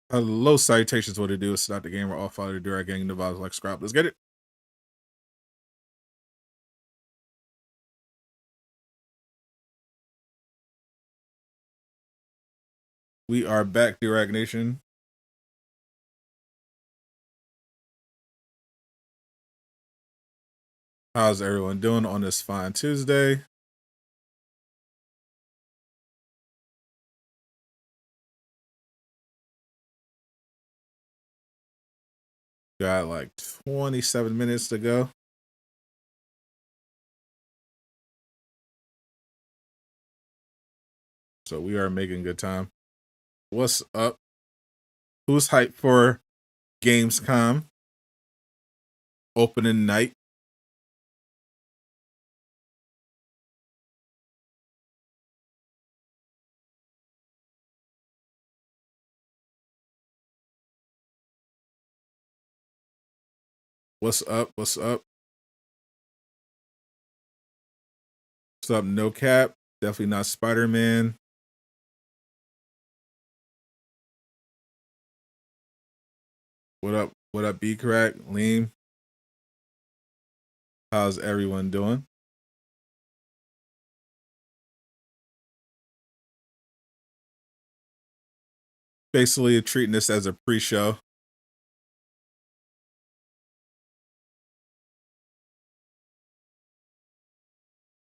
Hello, salutations. What it do? It's not the game. We're all father Durag gang the vibes like scrap. Let's get it. We are back, Durag Nation. How's everyone doing on this fine Tuesday? Got like 27 minutes to go. So we are making good time. What's up? Who's hyped for Gamescom opening night? What's up? What's up? What's up? No Cap. Definitely not Spider-Man. What up? What up, B Crack? Lean. How's everyone doing? Basically treating this as a pre-show.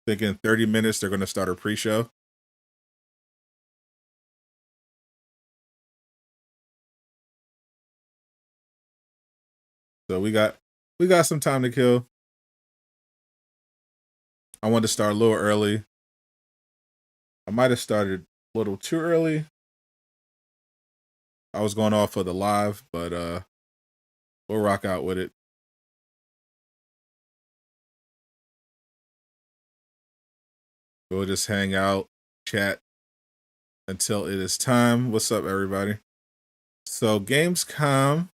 Thinking 30 minutes they're going to start a pre-show. So we got some time to kill. I wanted to start a little early. I might have started a little too early. I was going off of the live, but we'll rock out with it. We'll just hang out, chat until it is time. What's up, everybody? So Gamescom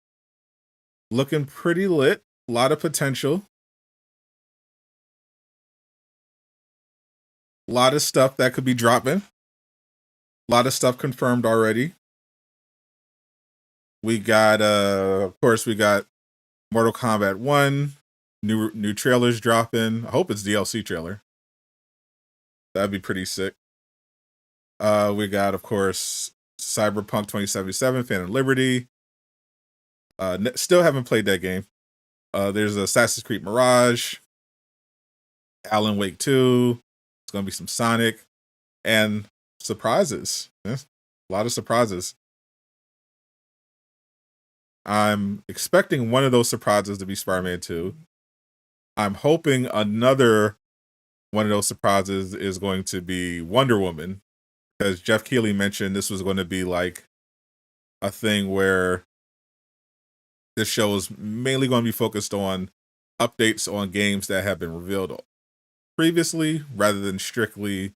looking pretty lit. A lot of potential. A lot of stuff that could be dropping. A lot of stuff confirmed already. We got of course we got Mortal Kombat 1, new trailers dropping. I hope it's DLC trailer. That'd be pretty sick. We got, of course, Cyberpunk 2077, Phantom Liberty. Still haven't played that game. There's Assassin's Creed Mirage, Alan Wake 2. It's gonna be some Sonic and surprises. Yeah, a lot of surprises. I'm expecting one of those surprises to be Spider-Man 2. I'm hoping another one of those surprises is going to be Wonder Woman, because Geoff Keighley mentioned this was going to be like a thing where this show is mainly going to be focused on updates on games that have been revealed previously, rather than strictly,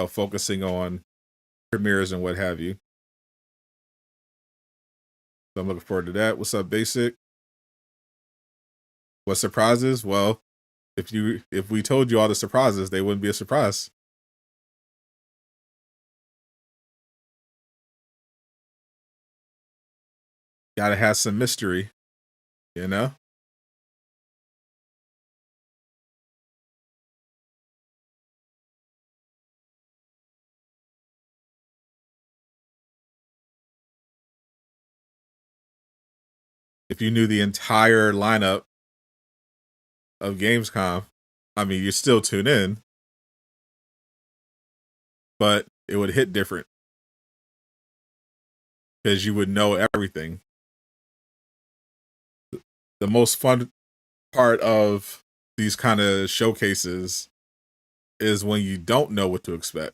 focusing on premieres and what have you. So I'm looking forward to that. What's up, Basic? What surprises? Well, if we told you all the surprises, they wouldn't be a surprise. Gotta have some mystery, you know? If you knew the entire lineup of Gamescom, I mean, you still tune in, but it would hit different because you would know everything. The most fun part of these kind of showcases is when you don't know what to expect.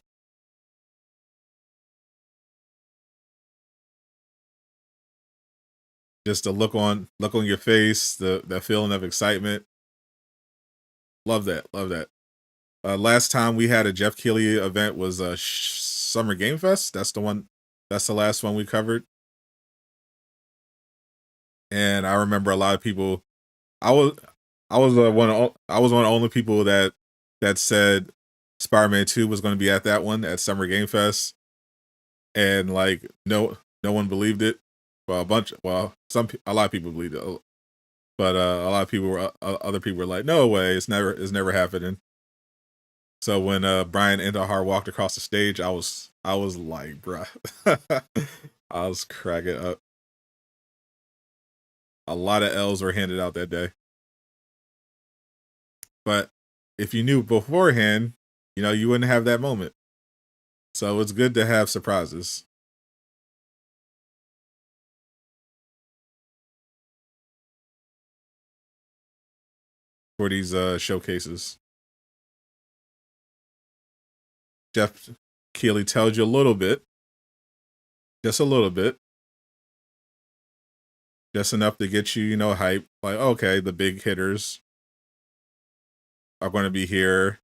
Just the look on your face, the feeling of excitement. Love that. Love that. Last time we had a Geoff Keighley event was Summer Game Fest. That's the one. That's the last one we covered. And I remember a lot of people. I was one of the only people that said Spider-Man 2 was going to be at that one at Summer Game Fest, and like no one believed it. Well, a lot of people believe it, but a lot of people were other people were like, no way, it's never happening. So when Brian Endahar walked across the stage, I was like, bruh, I was cracking up. A lot of L's were handed out that day. But if you knew beforehand, you wouldn't have that moment. So it's good to have surprises. For these showcases. Geoff Keighley tells you a little bit. Just a little bit. Just enough to get you, hype. Like, okay, the big hitters are going to be here.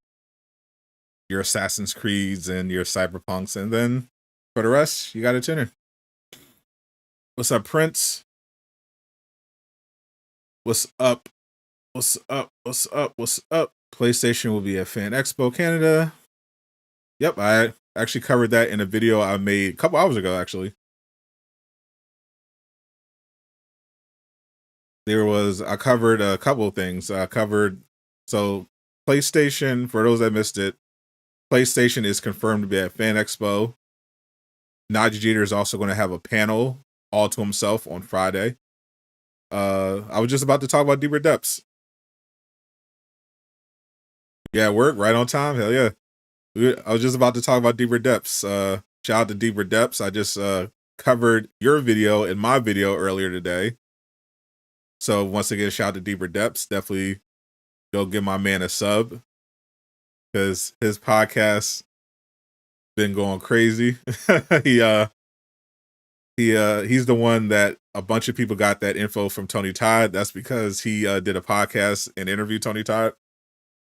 Your Assassin's Creeds and your Cyberpunks. And then for the rest, you got a tuner. What's up, Prince? What's up? What's up? What's up? What's up? PlayStation will be at Fan Expo Canada. Yep, I actually covered that in a video I made a couple hours ago, actually. I covered a couple of things. So PlayStation, for those that missed it, PlayStation is confirmed to be at Fan Expo. Najee Jeter is also going to have a panel all to himself on Friday. I was just about to talk about Deeper Depths. Yeah, work right on time. Hell yeah. I was just about to talk about Deeper Depths. Shout out to Deeper Depths. I just covered your video and my video earlier today. So once again, shout out to Deeper Depths. Definitely go give my man a sub, because his podcast been going crazy. He's the one that a bunch of people got that info from Tony Todd. That's because he did a podcast and interviewed Tony Todd.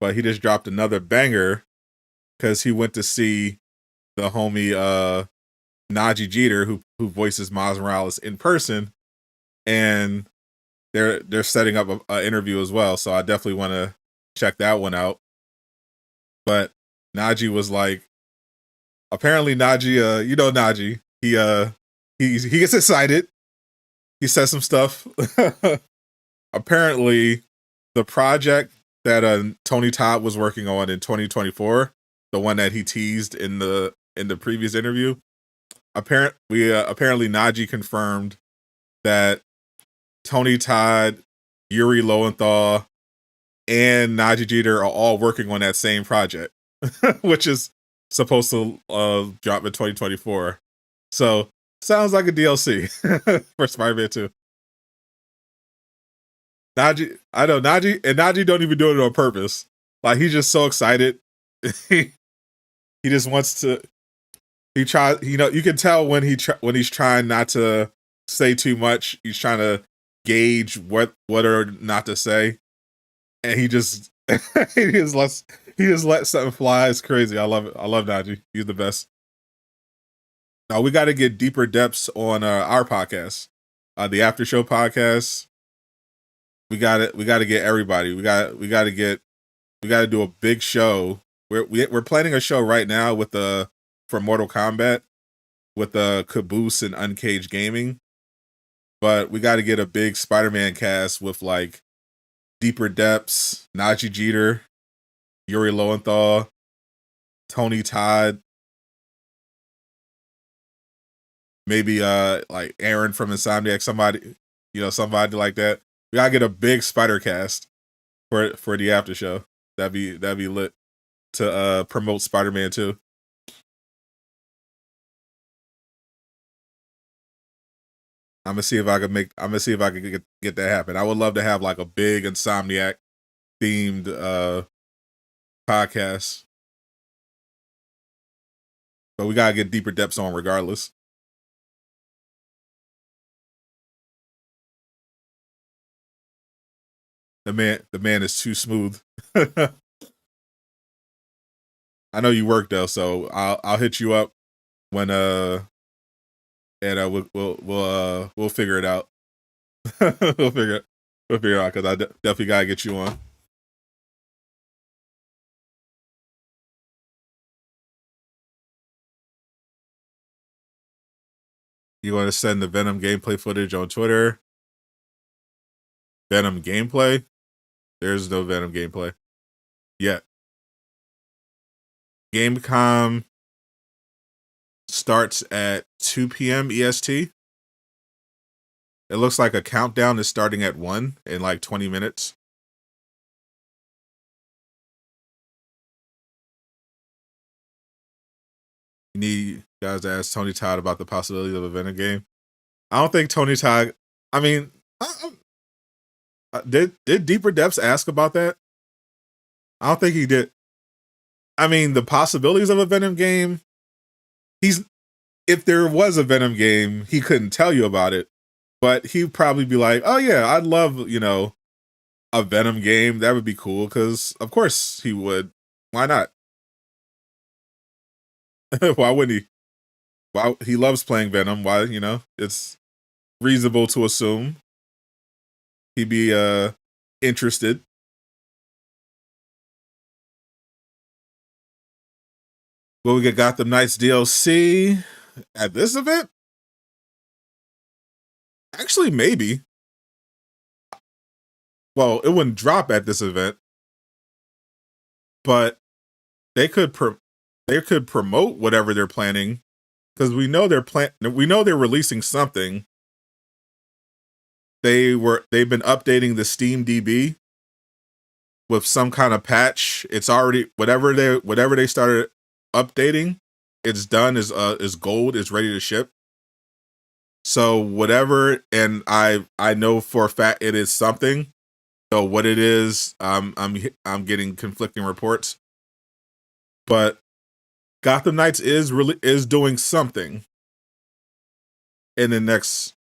But he just dropped another banger because he went to see the homie Najee Jeter, who voices Miles Morales, in person, and they're setting up an interview as well. So I definitely want to check that one out. But Najee was like, apparently Najee, Najee, he gets excited. He says some stuff. Apparently, the project that Tony Todd was working on in 2024, the one that he teased in the previous interview, apparently Najee confirmed that Tony Todd, Yuri Lowenthal, and Najee Jeter are all working on that same project, which is supposed to drop in 2024. So sounds like a DLC for Spider-Man 2. Najee, I know Najee don't even do it on purpose. Like, he's just so excited. he just wants to. He tries, you can tell when he's trying not to say too much. He's trying to gauge what or not to say, and he just he just lets something fly. It's crazy. I love it. I love Najee. He's the best. Now we got to get Deeper Depths on our podcast, the After Show podcast. We got to get everybody. We got to do a big show. We're planning a show right now for Mortal Kombat with Caboose and Uncaged Gaming, but we got to get a big Spider-Man cast with like Deeper Depths, Najee Jeter, Yuri Lowenthal, Tony Todd, maybe like Aaron from Insomniac, somebody like that. We gotta get a big spider cast for the after show. That'd be lit to promote Spider-Man 2. I'm gonna see if I can get that happen. I would love to have like a big Insomniac themed podcast. But we gotta get Deeper Depths on regardless. The man is too smooth. I know you work though, so I'll hit you up when and we'll figure it out. we'll figure it out, because I definitely gotta get you on. You want to send the Venom gameplay footage on Twitter? Venom gameplay? There's no Venom gameplay yet. Gamescom starts at 2 p.m. EST. It looks like a countdown is starting at 1 in like 20 minutes. You need guys to ask Tony Todd about the possibility of a Venom game. I don't think Tony Todd. I mean, did Deeper Depths ask about that? I don't think he did. I mean, the possibilities of a Venom game. If there was a Venom game, he couldn't tell you about it, but he'd probably be like, "Oh yeah, I'd love a Venom game. That would be cool." Because of course he would. Why not? Why wouldn't he? Why he loves playing Venom? Why it's reasonable to assume he'd be interested. Will we get Gotham Knights DLC at this event? Actually, maybe. Well, it wouldn't drop at this event, but they could promote whatever they're planning, because we know they're releasing something. They've been updating the Steam DB with some kind of patch. It's already whatever they started updating, it's done, is gold, is ready to ship. So whatever, and I know for a fact it is something. So what it is, I'm getting conflicting reports. But Gotham Knights is doing something in the next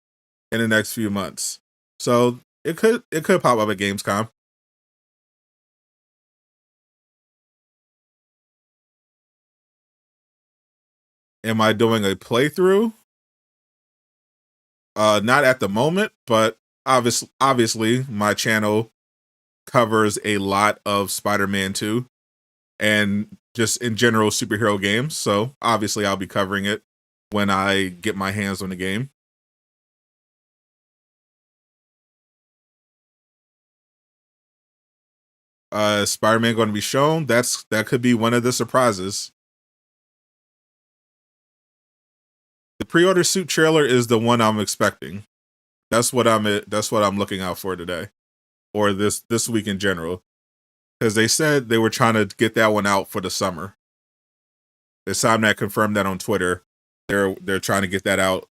few months. So it could pop up at Gamescom. Am I doing a playthrough? Not at the moment, but obviously my channel covers a lot of Spider-Man 2 and just in general superhero games. So obviously I'll be covering it when I get my hands on the game. Spider-Man going to be shown? That could be one of the surprises. The pre-order suit trailer is the one I'm expecting. That's what I'm looking out for today, or this week in general, because they said they were trying to get that one out for the summer. There's time that confirmed that on Twitter. They're trying to get that out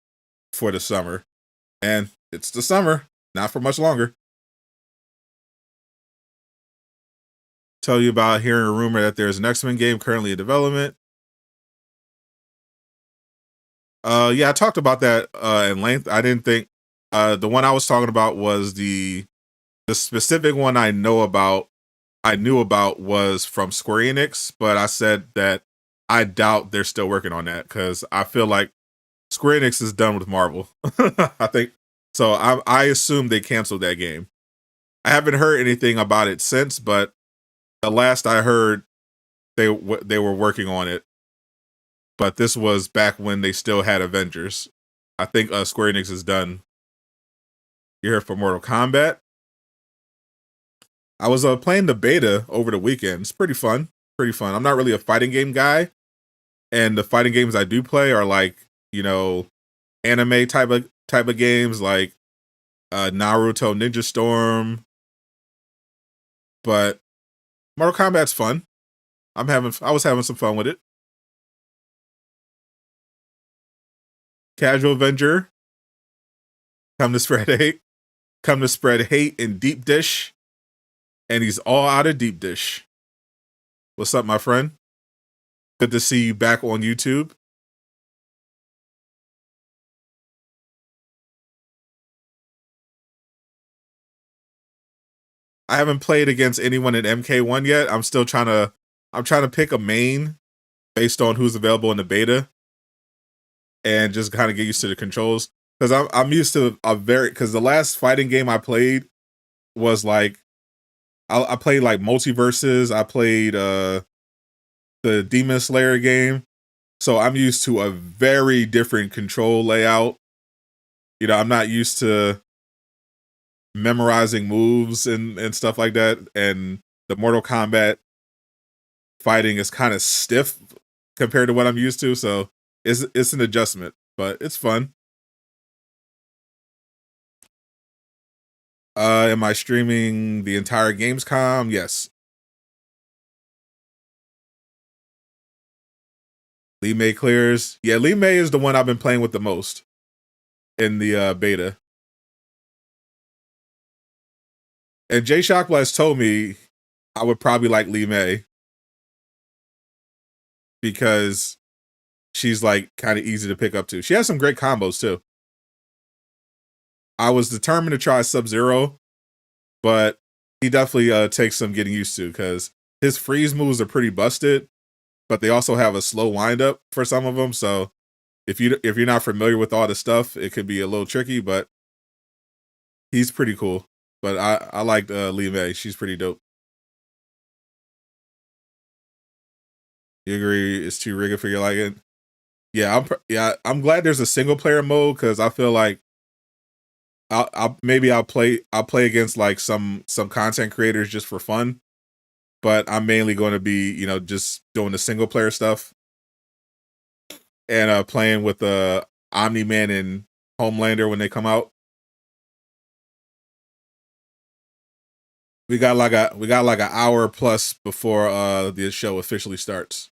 for the summer, and it's the summer, not for much longer. Tell you about hearing a rumor that there's an X-Men game currently in development. Yeah, I talked about that in length. I didn't think the one I was talking about was the specific one I knew about was from Square Enix, but I said that I doubt they're still working on that, because I feel like Square Enix is done with Marvel. I think so. I assume they canceled that game. I haven't heard anything about it since, but the last I heard, they were working on it. But this was back when they still had Avengers. I think Square Enix is done. You're here for Mortal Kombat. I was playing the beta over the weekend. It's pretty fun. I'm not really a fighting game guy, and the fighting games I do play are like anime type of games, like Naruto, Ninja Storm. But Mortal Kombat's fun. I was having some fun with it. Casual Avenger. Come to spread hate in Deep Dish. And he's all out of Deep Dish. What's up, my friend? Good to see you back on YouTube. I haven't played against anyone in MK1 yet. I'm trying to pick a main based on who's available in the beta, and just kind of get used to the controls, because I'm used to because the last fighting game I played was like I played like Multiverses. I played the Demon Slayer game, so I'm used to a very different control layout I'm not used to memorizing moves and stuff like that, and the Mortal Kombat fighting is kind of stiff compared to what I'm used to, so it's an adjustment, but it's fun. Am I streaming the entire Gamescom? Yes. Lee May clears. Yeah, Lee May is the one I've been playing with the most in the beta. And Jay Shockblast told me I would probably like Lee May because she's like kind of easy to pick up to. She has some great combos too. I was determined to try Sub-Zero, but he definitely takes some getting used to because his freeze moves are pretty busted, but they also have a slow windup for some of them. So if you're not familiar with all the stuff, it could be a little tricky, but he's pretty cool. But I liked Lee May. She's pretty dope. You agree it's too rigid for your liking? Yeah, I'm glad there's a single player mode because I feel like I'll play against like some content creators just for fun, but I'm mainly going to be just doing the single player stuff and playing with the Omni-Man and Homelander when they come out. We got like an hour plus before the show officially starts.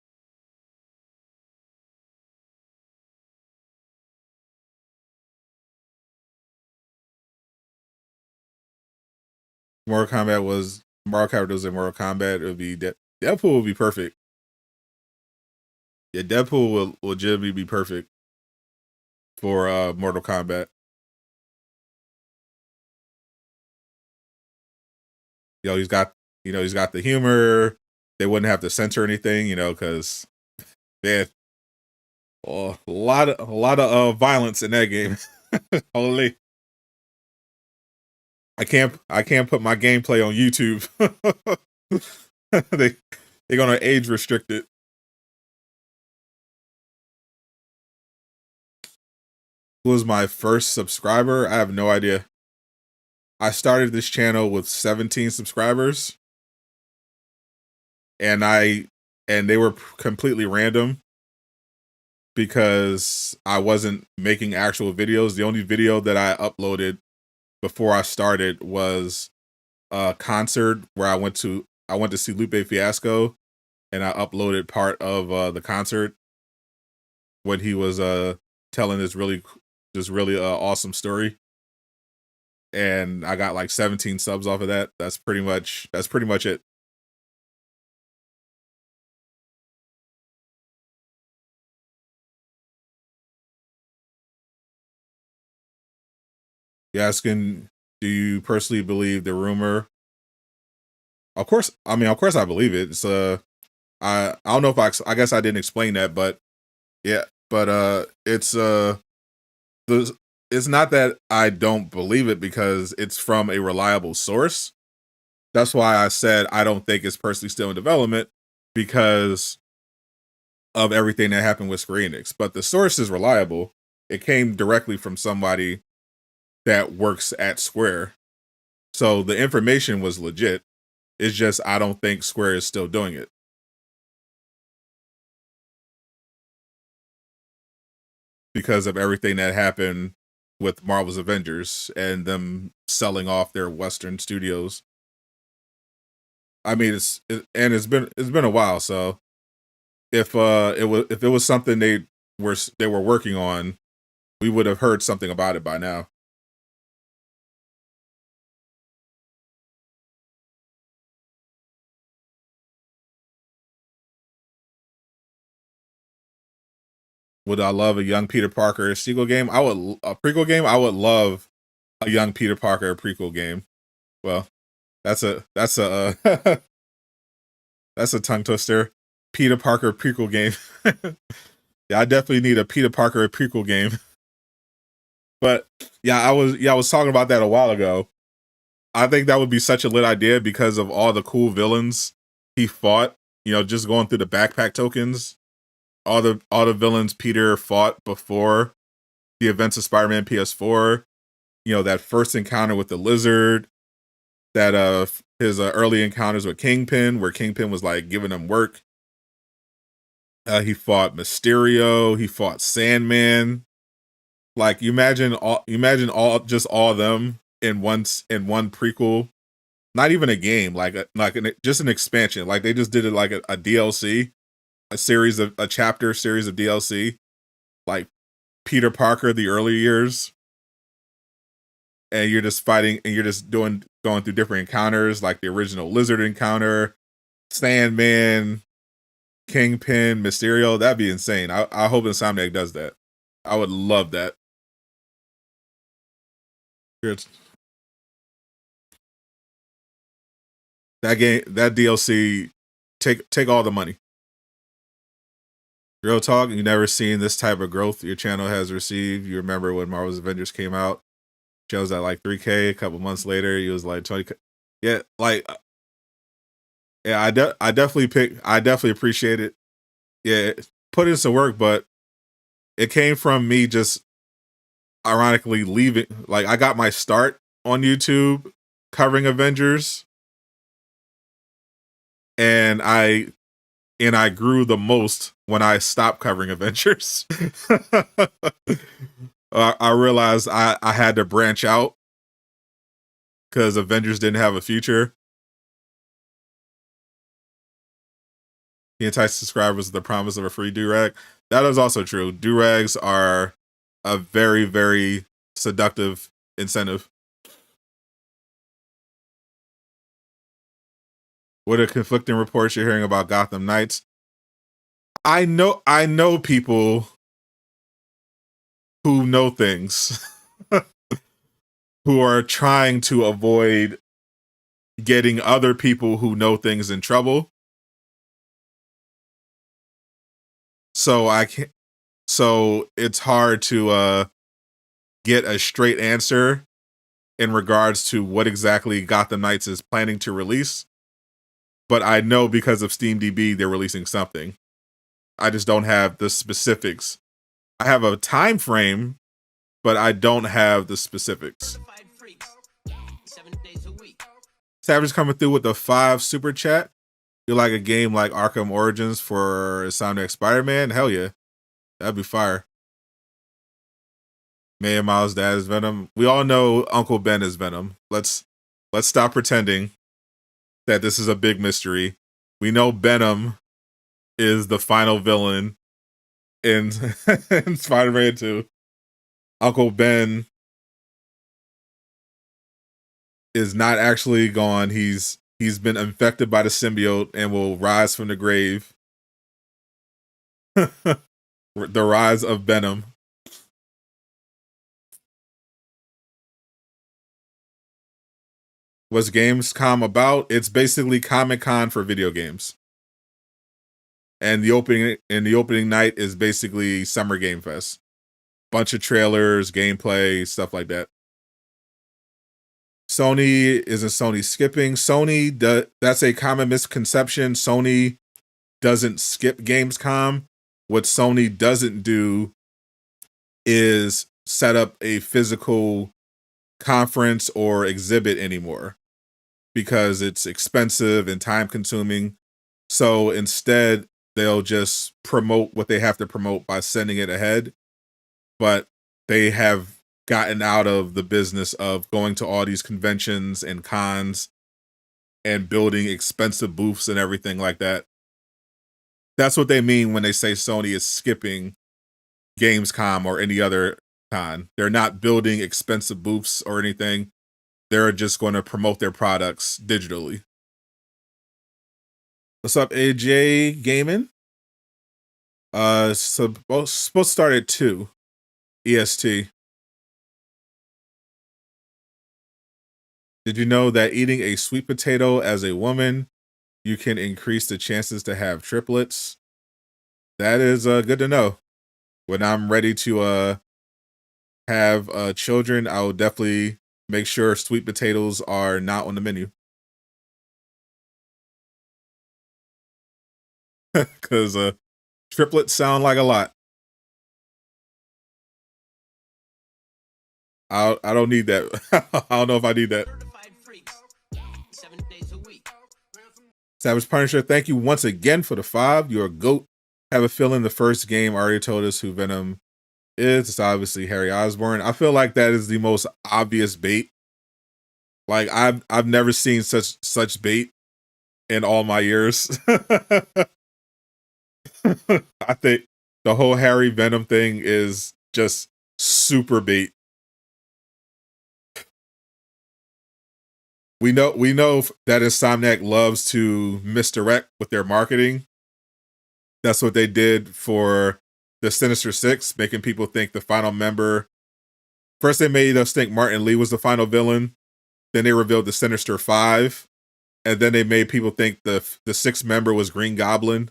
Mortal Kombat was in Mortal Kombat. It would be Deadpool would be perfect. Yeah, Deadpool will legitimately be perfect for Mortal Kombat. He's got the humor. They wouldn't have to censor anything, because they had a lot of violence in that game. Holy. I can't put my gameplay on YouTube. They're gonna age restrict it. Who was my first subscriber? I have no idea. I started this channel with 17 subscribers, and they were completely random because I wasn't making actual videos. The only video that I uploaded before I started was a concert where I went to see Lupe Fiasco, and I uploaded part of the concert when he was telling this really awesome story, and I got like 17 subs off of that. That's pretty much it. You asking, do you personally believe the rumor? Of course I believe it. It's I don't know if I guess I didn't explain that, but yeah, but it's it's not that I don't believe it because it's from a reliable source. That's why I said I don't think it's personally still in development because of everything that happened with Square Enix. But the source is reliable. It came directly from somebody that works at Square. So the information was legit. It's just I don't think Square is still doing it. Because of everything that happened with Marvel's Avengers and them selling off their Western studios. I mean, it's been a while. So if it was something they were working on, we would have heard something about it by now. Would I love a young Peter Parker sequel game? A prequel game. I would love a young Peter Parker prequel game. Well, that's a that's a tongue twister. Peter Parker prequel game. Yeah, I definitely need a Peter Parker prequel game. But yeah, I was talking about that a while ago. I think that would be such a lit idea because of all the cool villains he fought. Just going through the backpack tokens, all the villains Peter fought before the events of Spider-Man PS4. You know, that first encounter with the Lizard, that his early encounters with Kingpin, where Kingpin was like giving him work. He fought Mysterio. He fought Sandman. Like you imagine all just all of them in one prequel. Not even a game, just an expansion. Like they just did it like a DLC, a chapter series of DLC, like Peter Parker the early years, and you're just fighting and you're just going through different encounters, like the original Lizard encounter, Sandman, Kingpin, Mysterio. That'd be insane. I hope Insomniac does that. I would love that. That game, that DLC, take all the money. Real talk, you never seen this type of growth your channel has received. You remember when Marvel's Avengers came out? Shows at like 3K. A couple months later, he was like 20K. Yeah, like, yeah, I definitely appreciate it. Yeah, put in some work, but it came from me just ironically leaving. Like, I got my start on YouTube covering Avengers, and I grew the most when I stopped covering Avengers. I realized I had to branch out because Avengers didn't have a future. The entice subscribers with the promise of a free Durag. That is also true. Durags are a very, very seductive incentive. What are conflicting reports you're hearing about Gotham Knights? I know people who know things who are trying to avoid getting other people who know things in trouble. So it's hard to get a straight answer in regards to what exactly Gotham Knights is planning to release. But I know because of SteamDB they're releasing something. I just don't have the specifics. I have a time frame, but I don't have the specifics. Savage coming through with the 5 super chat. You like a game like Arkham Origins for Insomniac Spider-Man? Hell yeah. That'd be fire. Maya Miles' dad is Venom. We all know Uncle Ben is Venom. Let's stop pretending that this is a big mystery. We know Venom is the final villain in, in Spider-Man 2. Uncle Ben is not actually gone. He's been infected by the symbiote and will rise from the grave. The rise of Venom. What's Gamescom about? It's basically Comic-Con for video games. And the opening night is basically Summer Game Fest. Bunch of trailers, gameplay, stuff like that. Sony isn't Sony skipping. That's a common misconception. Sony doesn't skip Gamescom. What Sony doesn't do is set up a physical conference or exhibit anymore because it's expensive and time consuming. So instead, they'll just promote what they have to promote by sending it ahead. But they have gotten out of the business of going to all these conventions and cons and building expensive booths and everything like that. That's what they mean when they say Sony is skipping Gamescom or any other con. They're not building expensive booths or anything. They're just going to promote their products digitally. What's up, AJ Gaming? Supposed to start at 2 EST. Did you know that eating a sweet potato as a woman, you can increase the chances to have triplets? That is good to know. When I'm ready to have children, I will definitely make sure sweet potatoes are not on the menu. Because triplets sound like a lot. I don't need that. I don't know if I need that. Savage Punisher, thank you once again for the 5. You're a goat. Have a feeling the first game already told us who Venom is. It's obviously Harry Osborn. I feel like that is the most obvious bait. Like I've never seen such bait in all my years. I think the whole Harry Venom thing is just super bait. We know that Insomniac loves to misdirect with their marketing. That's what they did for the Sinister Six, making people think the final member. First, they made us think Martin Lee was the final villain. Then they revealed the Sinister Five, and then they made people think the sixth member was Green Goblin,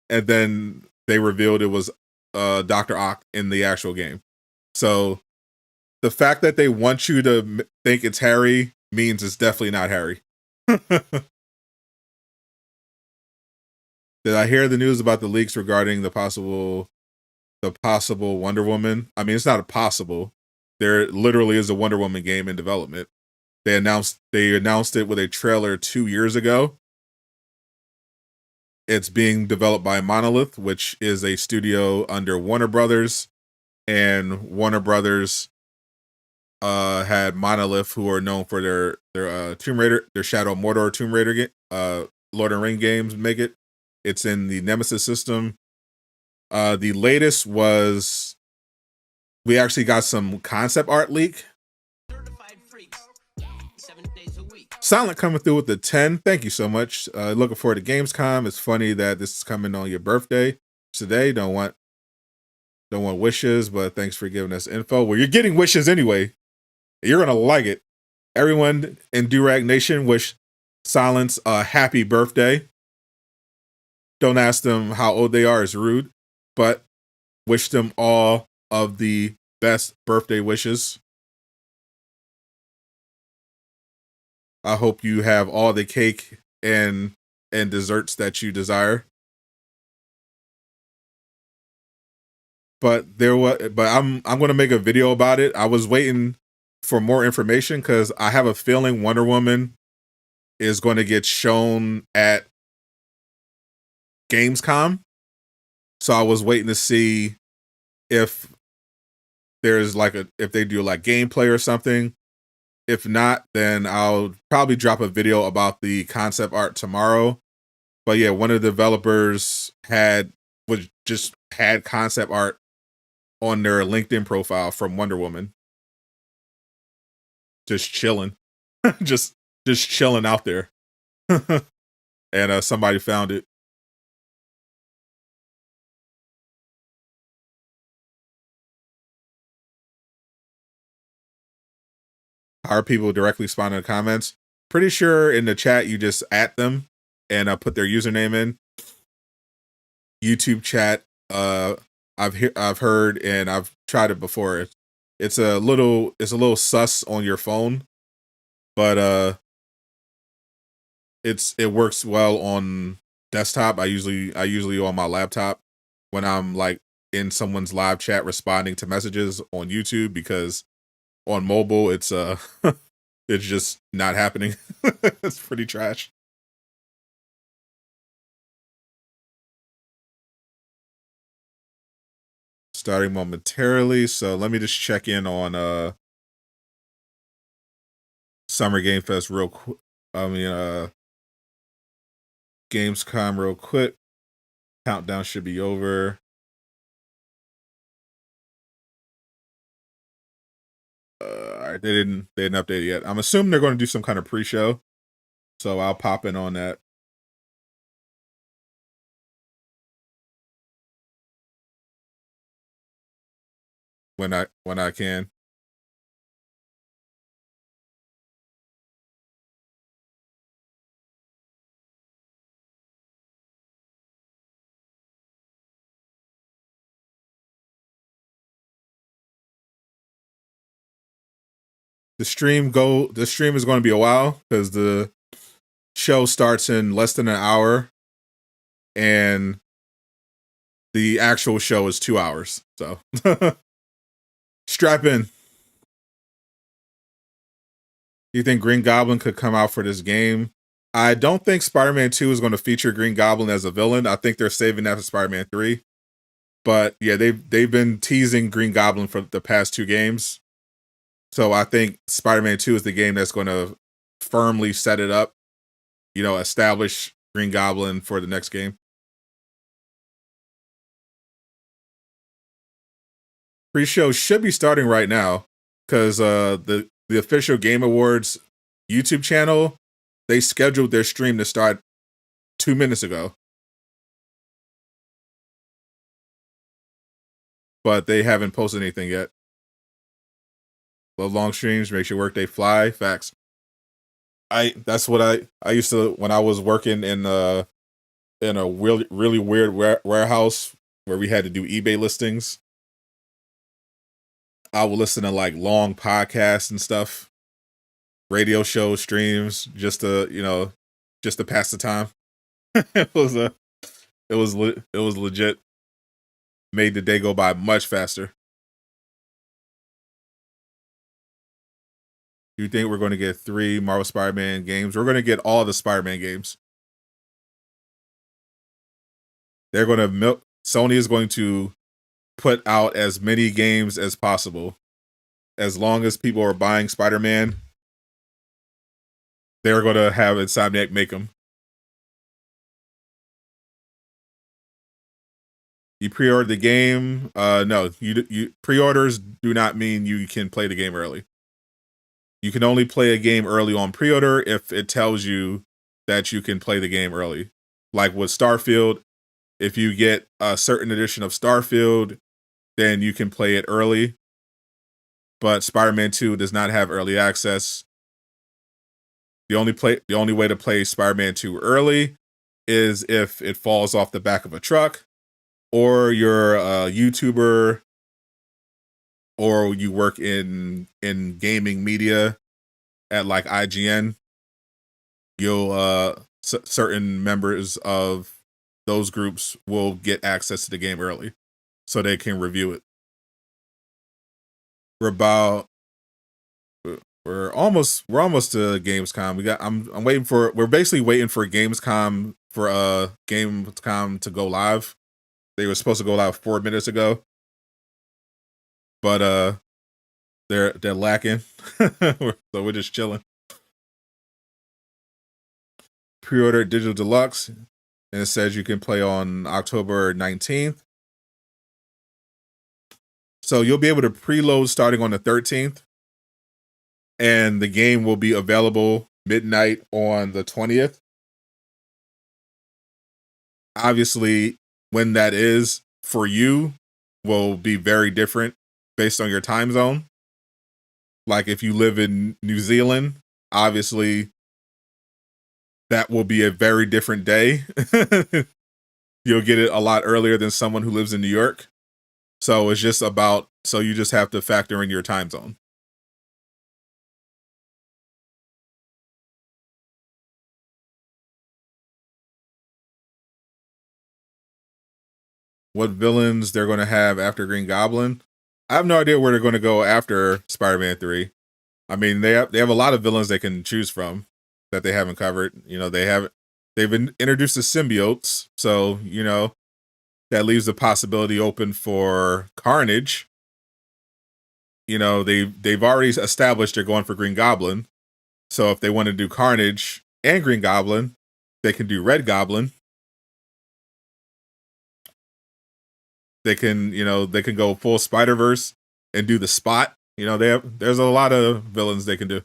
and then they revealed it was Dr. Ock in the actual game. So the fact that they want you to think it's Harry means it's definitely not Harry. Did I hear the news about the leaks regarding the possible Wonder Woman? I mean, it's not a possible. There literally is a Wonder Woman game in development. They announced it with a trailer 2 years ago. It's being developed by Monolith, which is a studio under Warner Brothers, and Warner Brothers had Monolith, who are known for their Tomb Raider, their Shadow of Mordor Tomb Raider Lord of the Rings games. Make it. It's in the Nemesis system. The latest was we actually got some concept art leak. Silent coming through with the 10. Thank you so much. Looking forward to Gamescom. It's funny that this is coming on your birthday today. Don't want wishes, but thanks for giving us info. Well, you're getting wishes anyway. You're gonna like it. Everyone in Durag Nation wish Silence a happy birthday. Don't ask them how old they are, it's rude, but wish them all of the best birthday wishes. I hope you have all the cake and desserts that you desire. But I'm going to make a video about it. I was waiting for more information because I have a feeling Wonder Woman is going to get shown at Gamescom. So I was waiting to see if there's if they do like gameplay or something. If not, then I'll probably drop a video about the concept art tomorrow. But yeah, one of the developers had concept art on their LinkedIn profile from Wonder Woman. Just chilling. just chilling out there. And somebody found it. Are people directly responding to comments? Pretty sure in the chat you just at them and put their username in. YouTube chat, I've heard and I've tried it before. It's a little sus on your phone, but it works well on desktop. I usually on my laptop when I'm like in someone's live chat responding to messages on YouTube, because on mobile it's it's just not happening. It's pretty trash. Starting momentarily, so let me just check in on Summer Game Fest real quick. Gamescom real quick. Countdown should be over. Alright, they didn't update it yet. I'm assuming they're going to do some kind of pre-show, so I'll pop in on that. When I can. The stream is going to be a while because the show starts in less than an hour and the actual show is 2 hours. So strap in. You think Green Goblin could come out for this game? I don't think Spider-Man 2 is going to feature Green Goblin as a villain. I think they're saving that for Spider-Man 3. But yeah, they've been teasing Green Goblin for the past 2 games. So I think Spider-Man 2 is the game that's going to firmly set it up, establish Green Goblin for the next game. Pre-show should be starting right now because the official Game Awards YouTube channel, they scheduled their stream to start 2 minutes ago. But they haven't posted anything yet. Love long streams, makes your workday fly. Facts. That's what I used to when I was working in a really weird warehouse where we had to do eBay listings. I would listen to like long podcasts and stuff, radio shows, streams, just to pass the time. it was legit. Made the day go by much faster. Do you think we're going to get 3 Marvel Spider-Man games? We're going to get all the Spider-Man games. They're going to Sony is going to put out as many games as possible. As long as people are buying Spider-Man, they're going to have Insomniac make them. You pre-ordered the game? No, you pre-orders do not mean you can play the game early. You can only play a game early on pre-order if it tells you that you can play the game early. Like with Starfield, if you get a certain edition of Starfield, then you can play it early. But Spider-Man 2 does not have early access. The only way to play Spider-Man 2 early is if it falls off the back of a truck, or you're a YouTuber, or you work in gaming media at like IGN. You'll certain members of those groups will get access to the game early, so they can review it. We're almost to Gamescom. We're basically waiting for Gamescom to go live. They were supposed to go live 4 minutes ago, but they're lacking. So we're just chilling. Pre-order Digital Deluxe, and it says you can play on October 19th. So you'll be able to preload starting on the 13th, and the game will be available midnight on the 20th. Obviously, when that is for you will be very different based on your time zone. Like if you live in New Zealand, obviously that will be a very different day. You'll get it a lot earlier than someone who lives in New York. So it's just you just have to factor in your time zone. What villains they're going to have after Green Goblin? I have no idea where they're going to go after Spider-Man 3. I mean, they have a lot of villains they can choose from that they haven't covered. They've introduced the symbiotes, so that leaves the possibility open for Carnage. They've already established they're going for Green Goblin. So if they want to do Carnage and Green Goblin, they can do Red Goblin. They can go full Spider-Verse and do the Spot. There's a lot of villains they can do.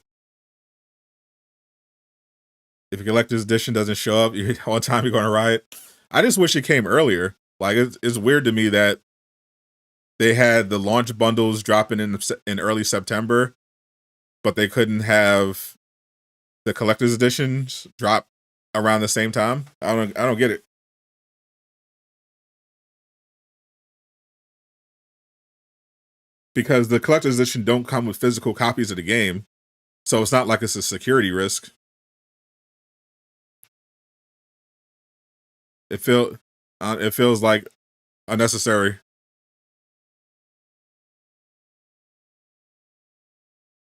If your collector's edition doesn't show up on time, you're going to riot. I just wish it came earlier. Like it's weird to me that they had the launch bundles dropping in early September, but they couldn't have the collector's editions drop around the same time. I don't get it. Because the collector's edition don't come with physical copies of the game, so it's not like it's a security risk. It feels like unnecessary.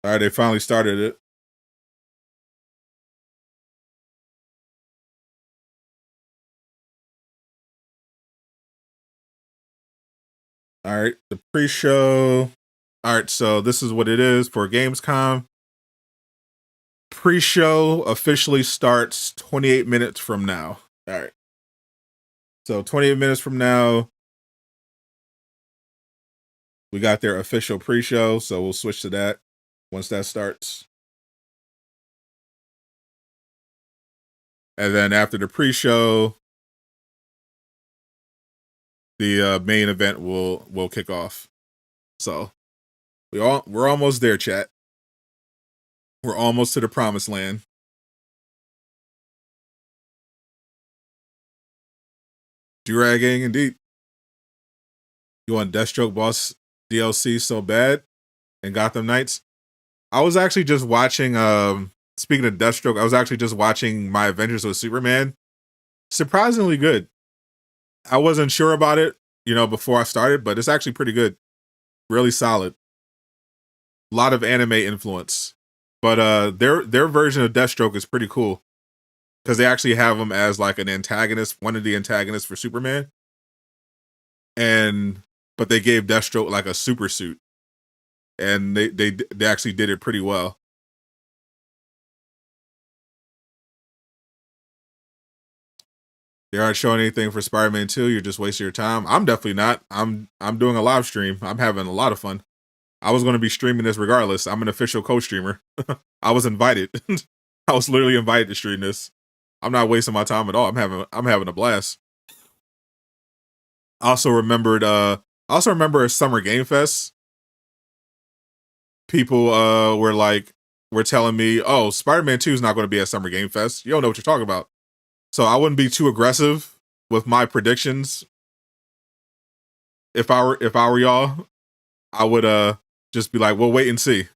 All right, they finally started it. All right, the pre-show. All right, so this is what it is for Gamescom. Pre-show officially starts 28 minutes from now. All right. So 28 minutes from now, we got their official pre-show, so we'll switch to that once that starts. And then after the pre-show, the main event will kick off. So we're almost there, chat. We're almost to the promised land. Durag gang indeed. You want Deathstroke Boss DLC so bad in Gotham Knights? I was actually just watching, speaking of Deathstroke, I was actually just watching My Adventures with Superman. Surprisingly good. I wasn't sure about it, before I started, but it's actually pretty good. Really solid. A lot of anime influence. But their version of Deathstroke is pretty cool. Because they actually have him as like an antagonist, one of the antagonists for Superman. But they gave Deathstroke like a super suit. And they actually did it pretty well. They aren't showing anything for Spider-Man 2. You're just wasting your time. I'm definitely not. I'm doing a live stream. I'm having a lot of fun. I was going to be streaming this regardless. I'm an official co-streamer. I was invited. I was literally invited to stream this. I'm not wasting my time at all. I'm having a blast. I also remember a Summer Game Fest. People were telling me, "Oh, Spider-Man 2 is not going to be at Summer Game Fest. You don't know what you're talking about." So I wouldn't be too aggressive with my predictions. If I were y'all, I would just be like, "We'll wait and see."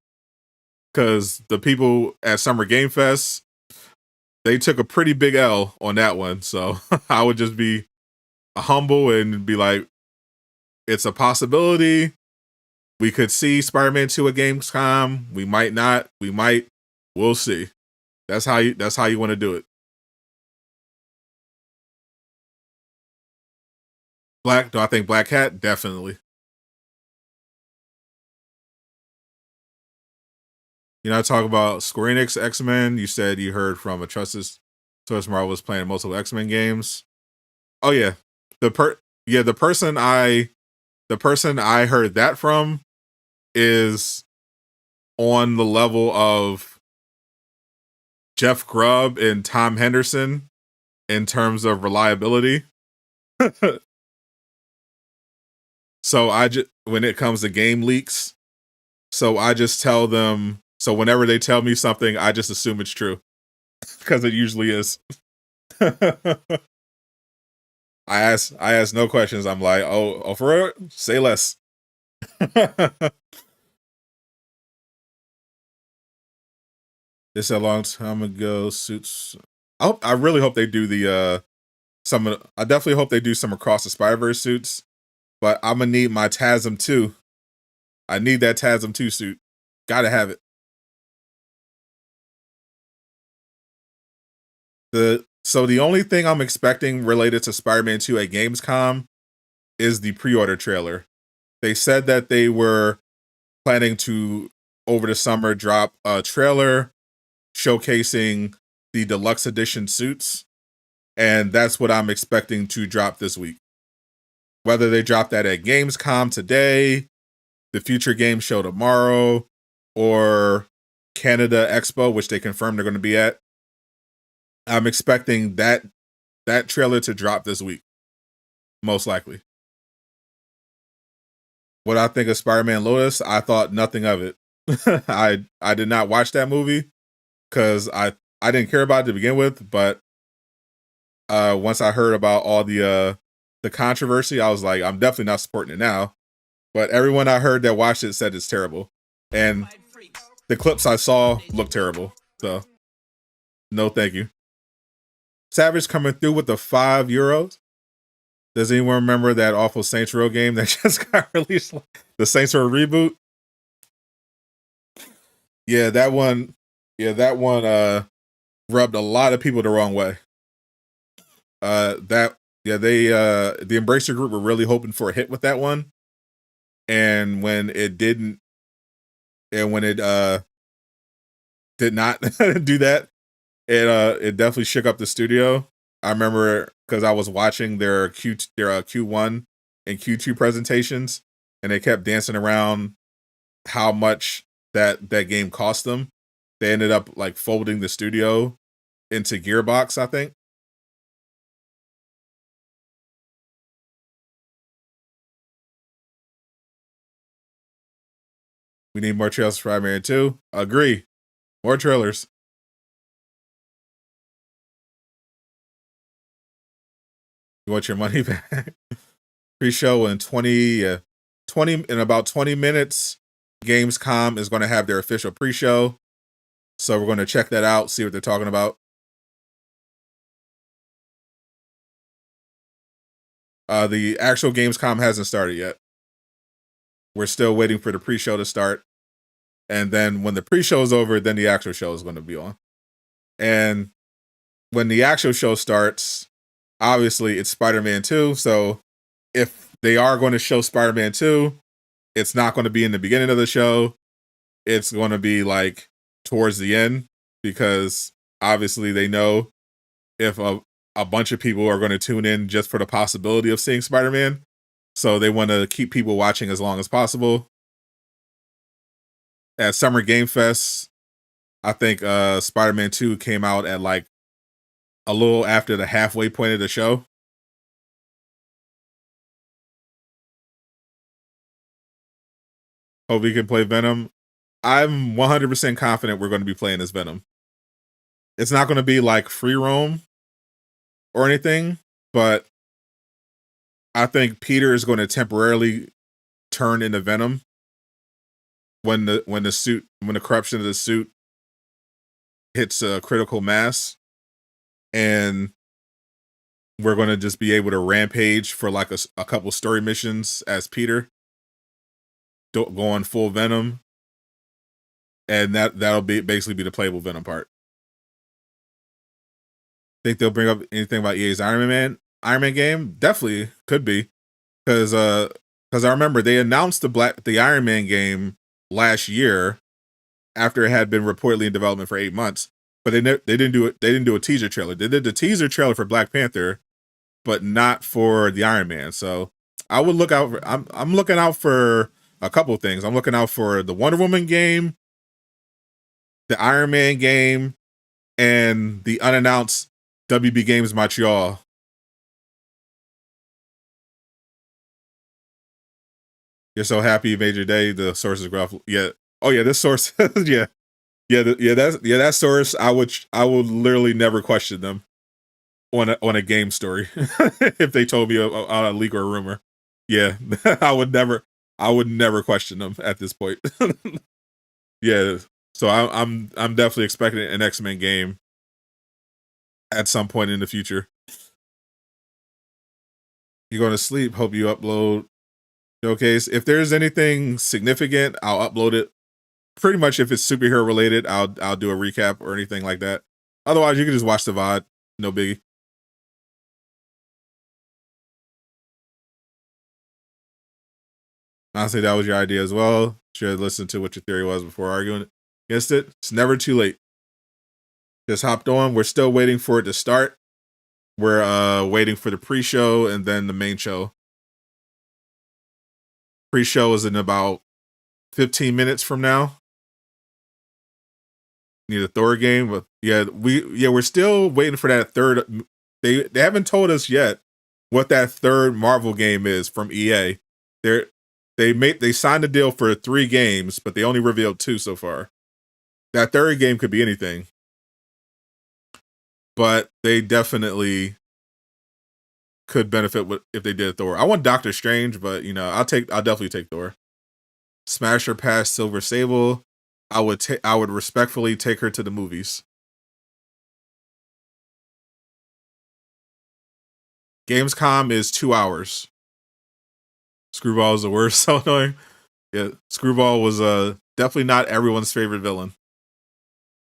Because the people at Summer Game Fest, they took a pretty big L on that one. So I would just be humble and be like, it's a possibility. We could see Spider-Man 2 at Gamescom. We might not. We might. We'll see. That's how you want to do it. Do I think Black Cat? Definitely. I talk about Square Enix X-Men. You said you heard from a trusted source Marvel was playing multiple X-Men games. Oh yeah. The person I heard that from is on the level of Jeff Grubb and Tom Henderson in terms of reliability. So when it comes to game leaks, so I just tell them, so whenever they tell me something, I just assume it's true. Because it usually is. I ask no questions. I'm like, oh, for real? Say less. This a long time ago. Suits. I really hope they do the I definitely hope they do some Across the Spider-Verse suits. But I'm gonna need my TASM 2. I need that TASM 2 suit. Gotta have it. So the only thing I'm expecting related to Spider-Man 2 at Gamescom is the pre-order trailer. They said that they were planning to, over the summer, drop a trailer showcasing the deluxe edition suits, and that's what I'm expecting to drop this week. Whether they drop that at Gamescom today, the Future Game Show tomorrow, or Canada Expo, which they confirmed they're going to be at, I'm expecting that trailer to drop this week, most likely. What I think of Spider-Man Lotus, I thought nothing of it. I did not watch that movie because I didn't care about it to begin with, but once I heard about all the controversy, I was like, I'm definitely not supporting it now. But everyone I heard that watched it said it's terrible, and the clips I saw looked terrible. So, no, thank you. Savage coming through with the €5. Does anyone remember that awful Saints Row game that just got released? The Saints Row reboot? Yeah, that one rubbed a lot of people the wrong way. The Embracer group were really hoping for a hit with that one. and when it didn't, and when it did not do that, it definitely shook up the studio. I remember because I was watching their Q1 and Q2 presentations, and they kept dancing around how much that game cost them. They ended up like folding the studio into Gearbox, I think. We need more trailers for Spider-Man 2. Agree. More trailers. You want your money back? Pre-show in 20 in about 20 minutes. Gamescom is going to have their official pre-show. So we're going to check that out, see what they're talking about. The actual Gamescom hasn't started yet. We're still waiting for the pre-show to start. And then when the pre-show is over, then the actual show is going to be on. And when the actual show starts, obviously it's Spider-Man 2. So if they are going to show Spider-Man 2, it's not going to be in the beginning of the show. It's going to be like towards the end, because obviously they know if a bunch of people are going to tune in just for the possibility of seeing Spider-Man. So they want to keep people watching as long as possible. At Summer Game Fest, I think Spider-Man 2 came out at like a little after the halfway point of the show. Hope we can play Venom. I'm 100% confident we're going to be playing as Venom. It's not going to be like free roam or anything, but I think Peter is going to temporarily turn into Venom when the corruption of the suit hits a critical mass, and we're going to just be able to rampage for like a couple story missions as Peter, going full Venom, and that'll be basically be the playable Venom part. Think they'll bring up anything about EA's Iron Man game? Definitely could be, because I remember they announced the Iron Man game last year after it had been reportedly in development for 8 months, but they didn't do it. They didn't do a teaser trailer. They did the teaser trailer for Black Panther, but not for the Iron Man. So I would look out for. I'm looking out for a couple of things. I'm looking out for the Wonder Woman game, the Iron Man game, and the unannounced WB Games Montreal. You're so happy you made your day. The source is gruff. Yeah. Oh yeah, this source. Yeah. That source. I would literally never question them on a game story if they told me on a leak or a rumor. Yeah, I would never question them at this point. Yeah, so I'm definitely expecting an X-Men game at some point in the future. You going to sleep? Hope you upload showcase. If there's anything significant, I'll upload it. Pretty much if it's superhero related, I'll do a recap or anything like that. Otherwise, you can just watch the VOD. No biggie. Honestly, that was your idea as well. Should listen to what your theory was before arguing against it. It's never too late. Just hopped on. We're still waiting for it to start. We're waiting for the pre-show and then the main show. Pre-show is in about 15 minutes from now. Need a Thor game, but we're still waiting for that third. They haven't told us yet what that third Marvel game is from EA. They signed a deal for 3 games, but they only revealed 2 so far. That third game could be anything, but they definitely could benefit if they did Thor. I want Doctor Strange, but I'll definitely take Thor. Smash her past Silver Sable. I would respectfully take her to the movies. Gamescom is 2 hours. Screwball is the worst. So annoying. Yeah, Screwball was definitely not everyone's favorite villain.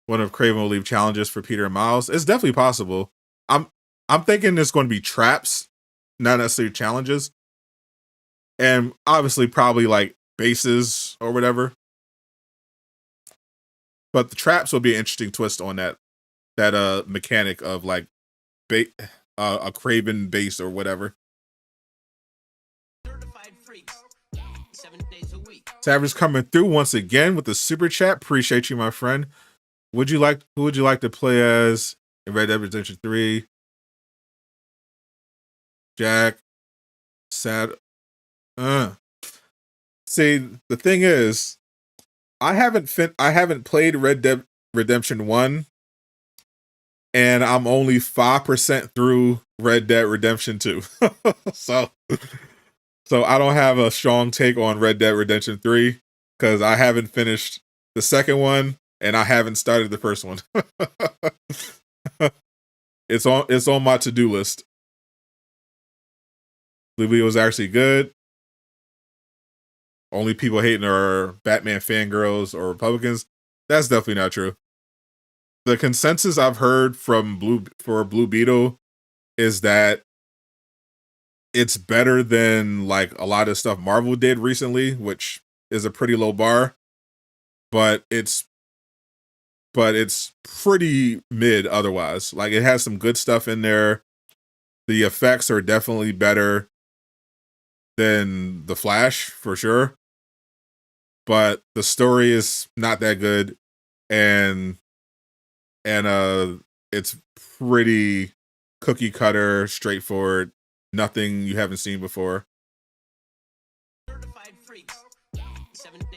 One of Craven will leave challenges for Peter and Miles. It's definitely possible. I'm thinking it's going to be traps, not necessarily challenges. and obviously probably like bases or whatever. But the traps will be an interesting twist on that mechanic of like a Craven base or whatever. Savage coming through once again with the super chat. Appreciate you, my friend. Who would you like to play as in Red Dead Redemption 3? Jack, Sad. See, the thing is, I haven't played Red Dead Redemption 1, and I'm only 5% through Red Dead Redemption 2. So I don't have a strong take on Red Dead Redemption 3 because I haven't finished the second one and I haven't started the first one. It's on my to-do list. The video was actually good. Only people hating are Batman fangirls or Republicans. That's definitely not true. The consensus I've heard from Blue Beetle is that it's better than like a lot of stuff Marvel did recently, which is a pretty low bar. But it's pretty mid otherwise. Like, it has some good stuff in there. The effects are definitely better than The Flash, for sure. But the story is not that good, and it's pretty cookie cutter, straightforward, nothing you haven't seen before.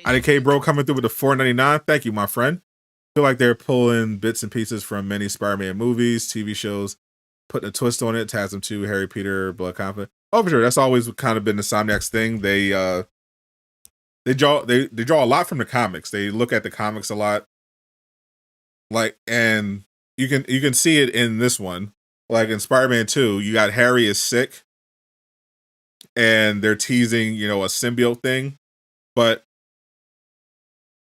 IDK bro coming through with the $4.99. Thank you, my friend. Feel like they're pulling bits and pieces from many Spider-Man movies, TV shows, putting a twist on it. TASM 2, Harry Peter, Blood Conflict. Oh, for sure. That's always kind of been the Insomniac's thing. They draw a lot from the comics. They look at the comics a lot. Like, and you can see it in this one. Like in Spider-Man 2, you got Harry is sick and they're teasing, a symbiote thing. But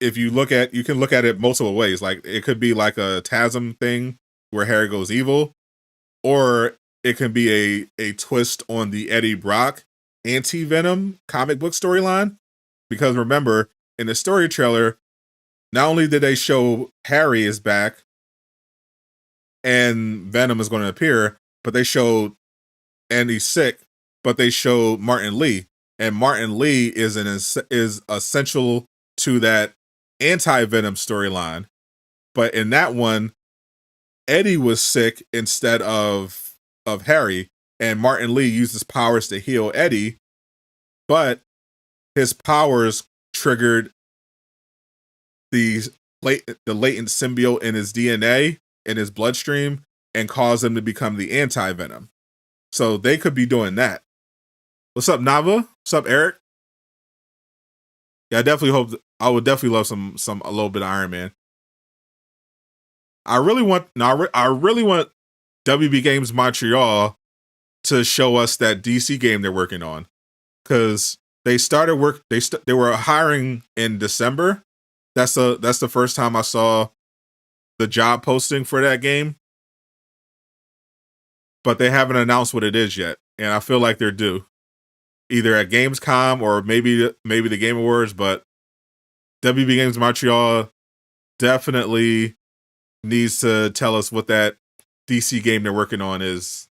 if you can look at it multiple ways. Like, it could be like a TASM thing where Harry goes evil, or it can be a twist on the Eddie Brock anti-Venom comic book storyline. Because remember, in the story trailer, not only did they show Harry is back and Venom is going to appear, but they showed, and he's sick, but they showed Martin Lee. And Martin Lee is essential to that anti-Venom storyline. But in that one, Eddie was sick instead of Harry, and Martin Lee used his powers to heal Eddie, but his powers triggered the latent symbiote in his DNA, in his bloodstream, and caused him to become the anti-Venom. So they could be doing that. What's up, Nava? What's up, Eric? Yeah, I would definitely love a little bit of Iron Man. I really want WB Games Montreal to show us that DC game they're working on, because they started work. They were hiring in December. That's the first time I saw the job posting for that game, but they haven't announced what it is yet, and I feel like they're due, either at Gamescom or maybe the Game Awards. But WB Games Montreal definitely needs to tell us what that DC game they're working on is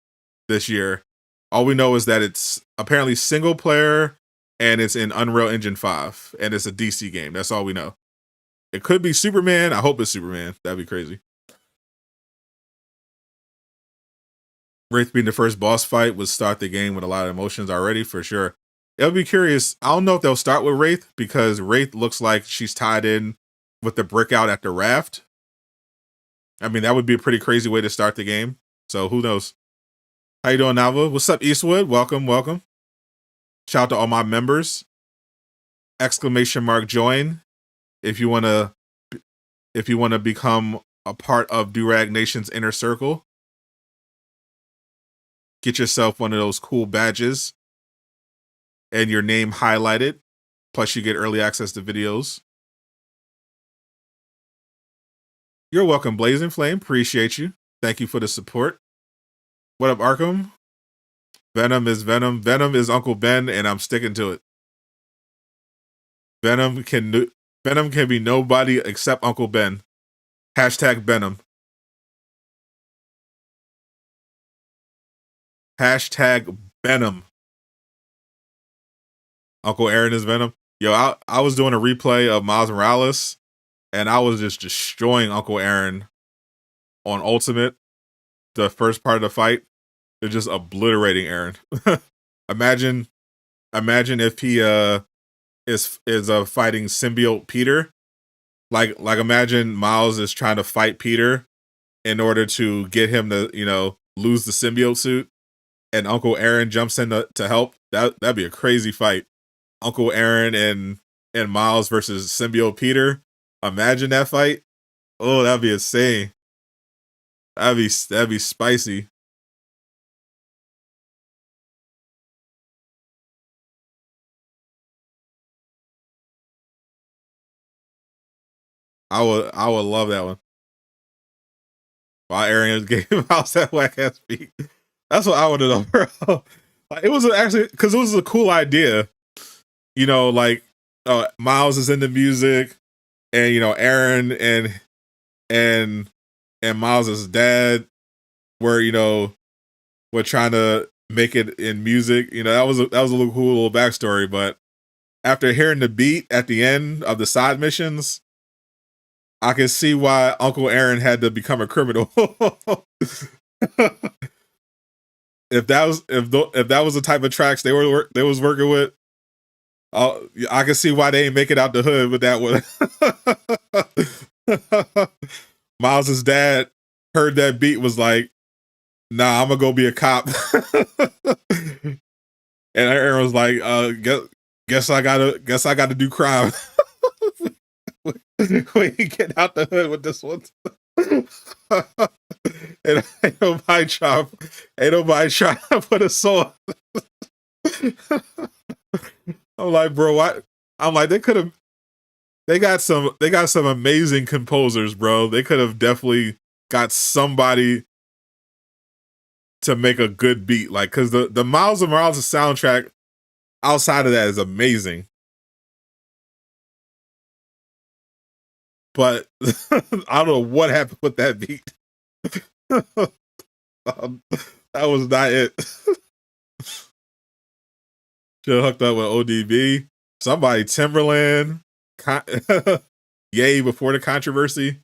this year. All we know is that it's apparently single player and it's in Unreal Engine 5 and it's a DC game. That's all we know. It could be Superman. I hope it's Superman. That'd be crazy. Wraith being the first boss fight would start the game with a lot of emotions already, for sure. It'll be curious. I don't know if they'll start with Wraith, because Wraith looks like she's tied in with the brick out at the raft. I mean, that would be a pretty crazy way to start the game. So who knows? How you doing, Nalva? What's up, Eastwood? Welcome. Shout out to all my members. ! Join if you want to become a part of Durag Nation's inner circle. Get yourself one of those cool badges and your name highlighted. Plus, you get early access to videos. You're welcome, Blazing Flame. Appreciate you. Thank you for the support. What up, Arkham? Venom is Venom. Venom is Uncle Ben, and I'm sticking to it. Venom can be nobody except Uncle Ben. Hashtag Venom. Hashtag Venom. Uncle Aaron is Venom. Yo, I was doing a replay of Miles Morales, and I was just destroying Uncle Aaron on Ultimate, the first part of the fight. They're just obliterating Aaron. Imagine if he is fighting symbiote Peter. Like imagine Miles is trying to fight Peter in order to get him to, lose the symbiote suit, and Uncle Aaron jumps in to help. That'd be a crazy fight. Uncle Aaron and Miles versus symbiote Peter. Imagine that fight. Oh, that'd be insane. That'd be spicy. I would love that one. Why Aaron gave Miles that whack ass beat. That's what I want to know, bro. Like, it was actually because it was a cool idea. Miles is into music, and Aaron and Miles' dad were trying to make it in music. That was a little cool little backstory. But after hearing the beat at the end of the side missions, I can see why Uncle Aaron had to become a criminal. If that was the type of tracks they was working with, I can see why they ain't make it out the hood with that one. Miles' dad heard that beat, was like, "Nah, I'm gonna go be a cop." And Aaron was like, "Guess I gotta do crime." We get out the hood with this one. And ain't nobody trying to put a sword. I'm like, bro, what? I'm like, they got some amazing composers, bro. They could have definitely got somebody to make a good beat, like, because the Miles Morales soundtrack outside of that is amazing. But I don't know what happened with that beat. That was not it. Should have hooked up with ODB. Somebody, Timberland. Yay, before the controversy.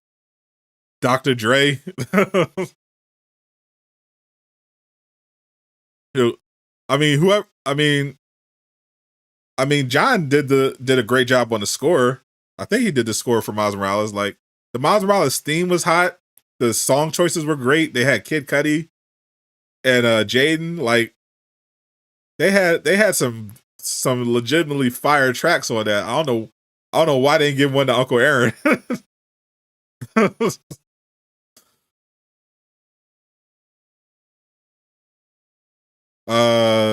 Dr. Dre. John did a great job on the score. I think he did the score for Miles Morales. Like, the Miles Morales theme was hot. The song choices were great. They had Kid Cudi and Jaden. Like, they had some legitimately fire tracks on that. I don't know why they didn't give one to Uncle Aaron.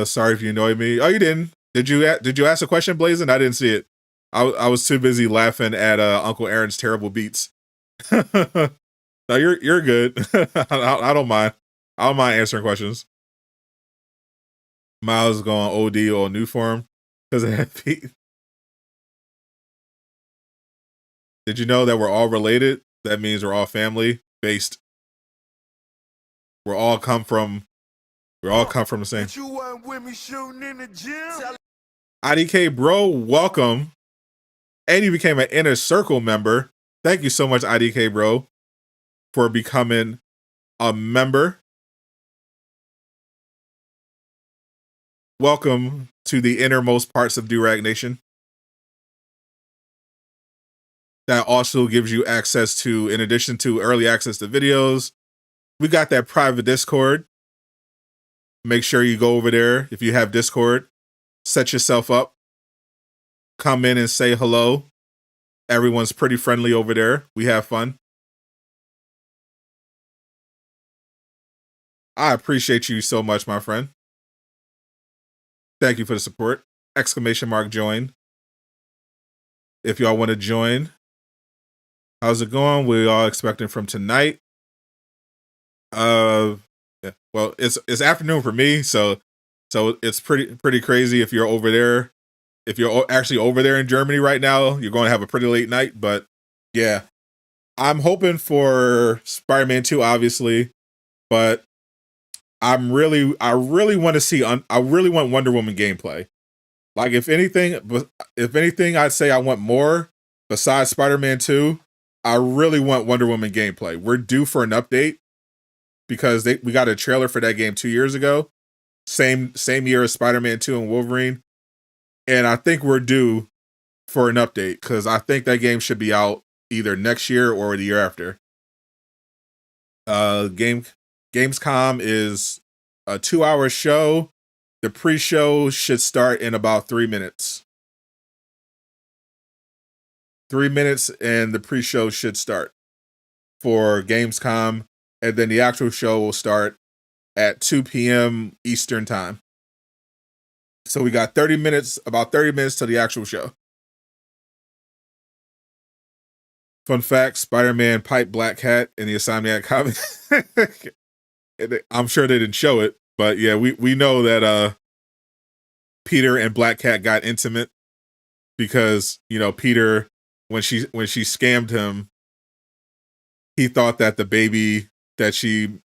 Sorry if you annoyed me. Oh, you didn't. Did you ask a question, Blazin'? I didn't see it. I was too busy laughing at Uncle Aaron's terrible beats. No, you're good. I don't mind. I don't mind answering questions. Miles is going OD or new form because of that beat. Did you know that we're all related? That means we're all family based. We all come from the same. You weren't with me shooting in the gym. IDK bro, welcome. And you became an Inner Circle member. Thank you so much, IDK bro, for becoming a member. Welcome to the innermost parts of Durag Nation. That also gives you access to, in addition to early access to videos, we got that private Discord. Make sure you go over there if you have Discord. Set yourself up. Come in and say hello. Everyone's pretty friendly over there. We have fun. I appreciate you so much, my friend. Thank you for the support. ! Join. If y'all want to join. How's it going? We all expecting from tonight. Yeah. Well, it's afternoon for me, so it's pretty crazy if you're over there. if you're actually over there in Germany right now, you're going to have a pretty late night. But yeah, I'm hoping for Spider-Man 2, obviously, but I really want to see, I really want Wonder Woman gameplay. Like, if anything, I'd say I want more besides Spider-Man 2. I really want Wonder Woman gameplay. We're due for an update because we got a trailer for that game 2 years ago. Same year as Spider-Man 2 and Wolverine. And I think we're due for an update because I think that game should be out either next year or the year after. Gamescom is a 2-hour show. The pre-show should start in about 3 minutes. 3 minutes and the pre-show should start for Gamescom. And then the actual show will start at 2 p.m. Eastern time. So we got about 30 minutes to the actual show. Fun fact, Spider-Man piped Black Cat in the Insomniac comic. I'm sure they didn't show it, but yeah, we know that Peter and Black Cat got intimate because, Peter, when she scammed him, he thought that the baby that she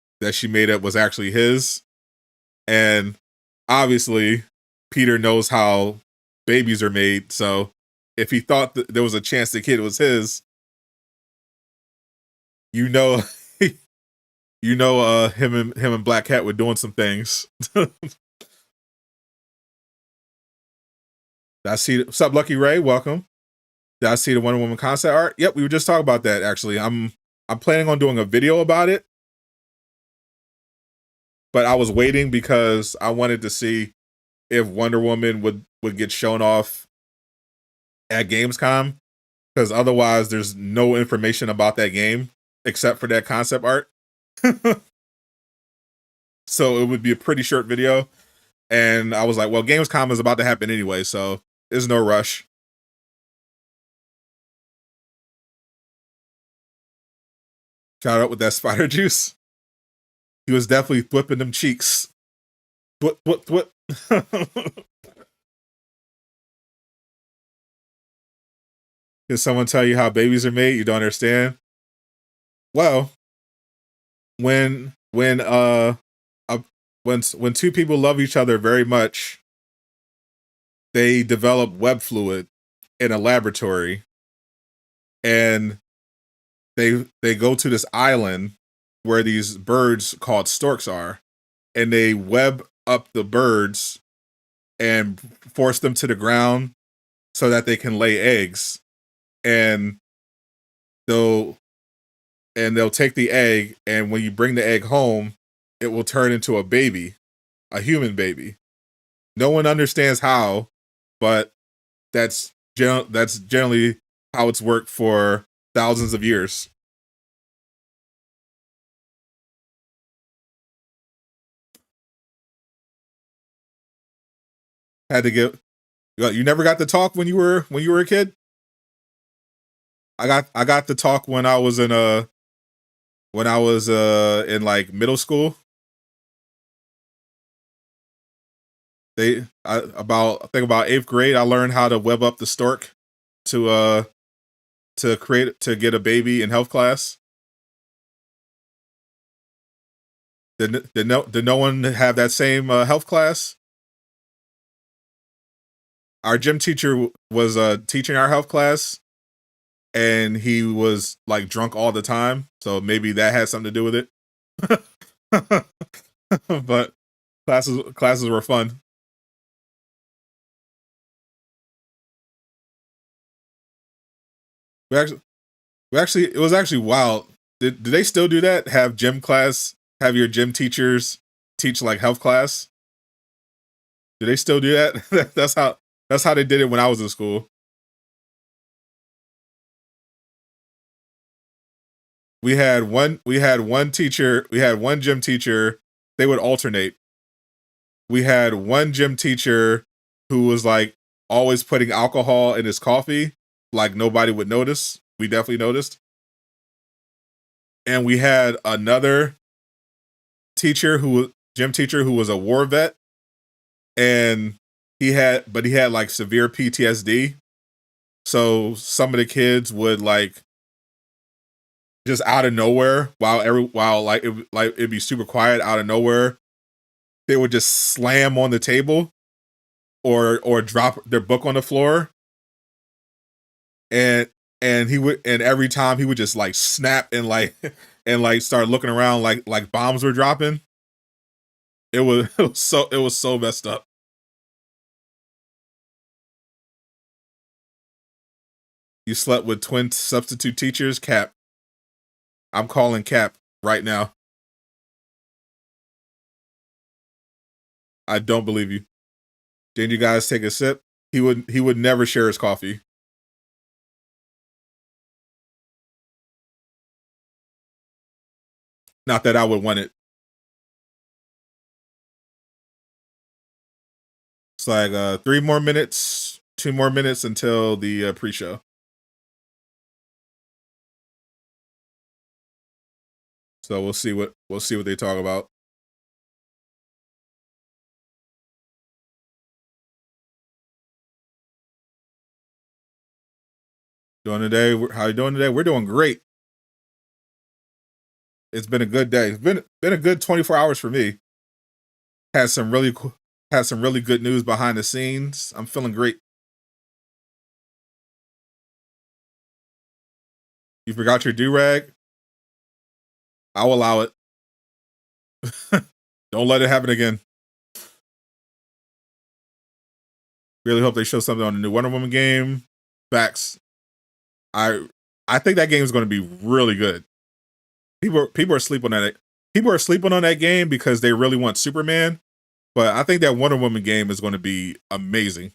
made up was actually his. And obviously Peter knows how babies are made, so if he thought that there was a chance the kid was his, him and Black Cat were doing some things. What's up, Lucky Ray? Welcome. Did I see the Wonder Woman concept art? Yep, we were just talking about that actually. I'm planning on doing a video about it, but I was waiting because I wanted to see if Wonder Woman would get shown off at Gamescom, because otherwise there's no information about that game except for that concept art. So it would be a pretty short video, and I was like, well, Gamescom is about to happen anyway, so there's no rush. Shout out with that spider juice. He was definitely whipping them cheeks. Whip. Can someone tell you how babies are made? You don't understand? Well, when two people love each other very much, they develop web fluid in a laboratory, and they go to this island where these birds called storks are, and they web up the birds and force them to the ground so that they can lay eggs. And they'll take the egg, and when you bring the egg home, it will turn into a baby, a human baby. No one understands how, but that's generally how it's worked for thousands of years. Had to get. You never got to talk when you were a kid? I got to talk when I was in like middle school. I think about 8th grade, I learned how to web up the stork to get a baby in health class. Did no one have that same health class? Our gym teacher was teaching our health class, and he was like drunk all the time, so maybe that had something to do with it. But classes were fun. We actually it was actually wild. Did they still do that? Have gym class? Have your gym teachers teach like health class? Do they still do that? That's how they did it when I was in school. We had one teacher, we had one gym teacher, they would alternate. We had one gym teacher who was like always putting alcohol in his coffee, like nobody would notice. We definitely noticed. And we had another gym teacher who was a war vet, and he had like severe PTSD. So some of the kids would like just out of nowhere, while like it'd be super quiet out of nowhere, they would just slam on the table or drop their book on the floor, and every time he would just like snap and like and like start looking around like bombs were dropping. It was so messed up. You slept with twin substitute teachers, Cap. I'm calling Cap right now. I don't believe you. Didn't you guys take a sip? He would never share his coffee. Not that I would want it. It's like 3 more minutes, 2 more minutes until the pre-show. So we'll see what they talk about. Doing today? How you doing today? We're doing great. It's been a good day. It's been a good 24 hours for me. Had some really good news behind the scenes. I'm feeling great. You forgot your Durag? I'll allow it. Don't let it happen again. Really hope they show something on the new Wonder Woman game. Facts. I think that game is going to be really good. People are sleeping on it. People are sleeping on that game because they really want Superman. But I think that Wonder Woman game is going to be amazing.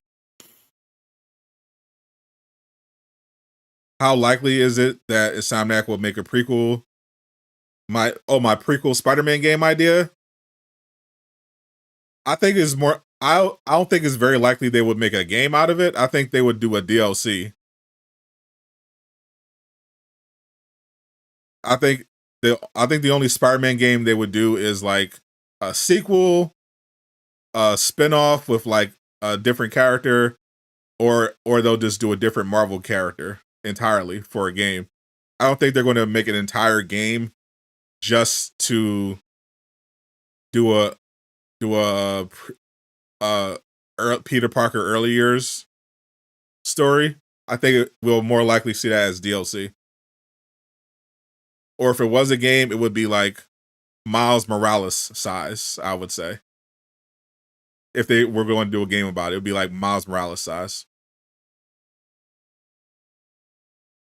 How likely is it that Insomniac will make a prequel? My prequel Spider-Man game idea? I think is more. I don't think it's very likely they would make a game out of it. I think they would do a DLC. I think the only Spider-Man game they would do is like a sequel, a spin-off with like a different character, or they'll just do a different Marvel character entirely for a game. I don't think they're going to make an entire game just to do a Peter Parker early years story. I think we'll more likely see that as DLC. Or if it was a game, it would be like Miles Morales size, I would say. If they were going to do a game about it, it would be like Miles Morales size.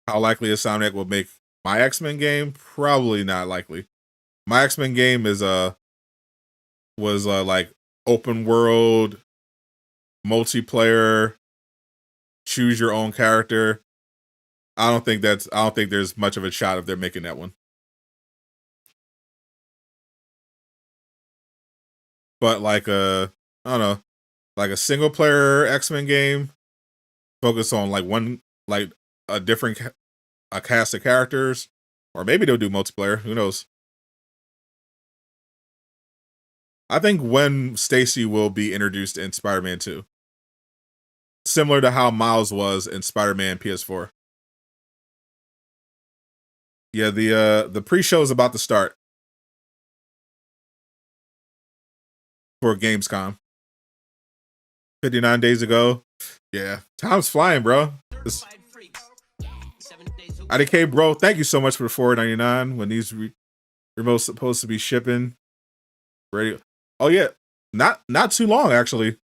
How likely is Insomniac will make my X-Men game? Probably not likely. My X-Men game is was like open world, multiplayer, choose your own character. I don't think there's much of a shot if they're making that one. But like I don't know, like a single player X-Men game, focus on like one, like a different a cast of characters, or maybe they'll do multiplayer. Who knows? I think when Stacy will be introduced in Spider-Man 2, similar to how Miles was in Spider-Man PS4. Yeah, the pre-show is about to start for Gamescom. 59 days ago. Yeah, time's flying, bro. IDK, bro, thank you so much for the $4.99 when these remotes supposed to be shipping. Ready? Oh yeah, not too long actually.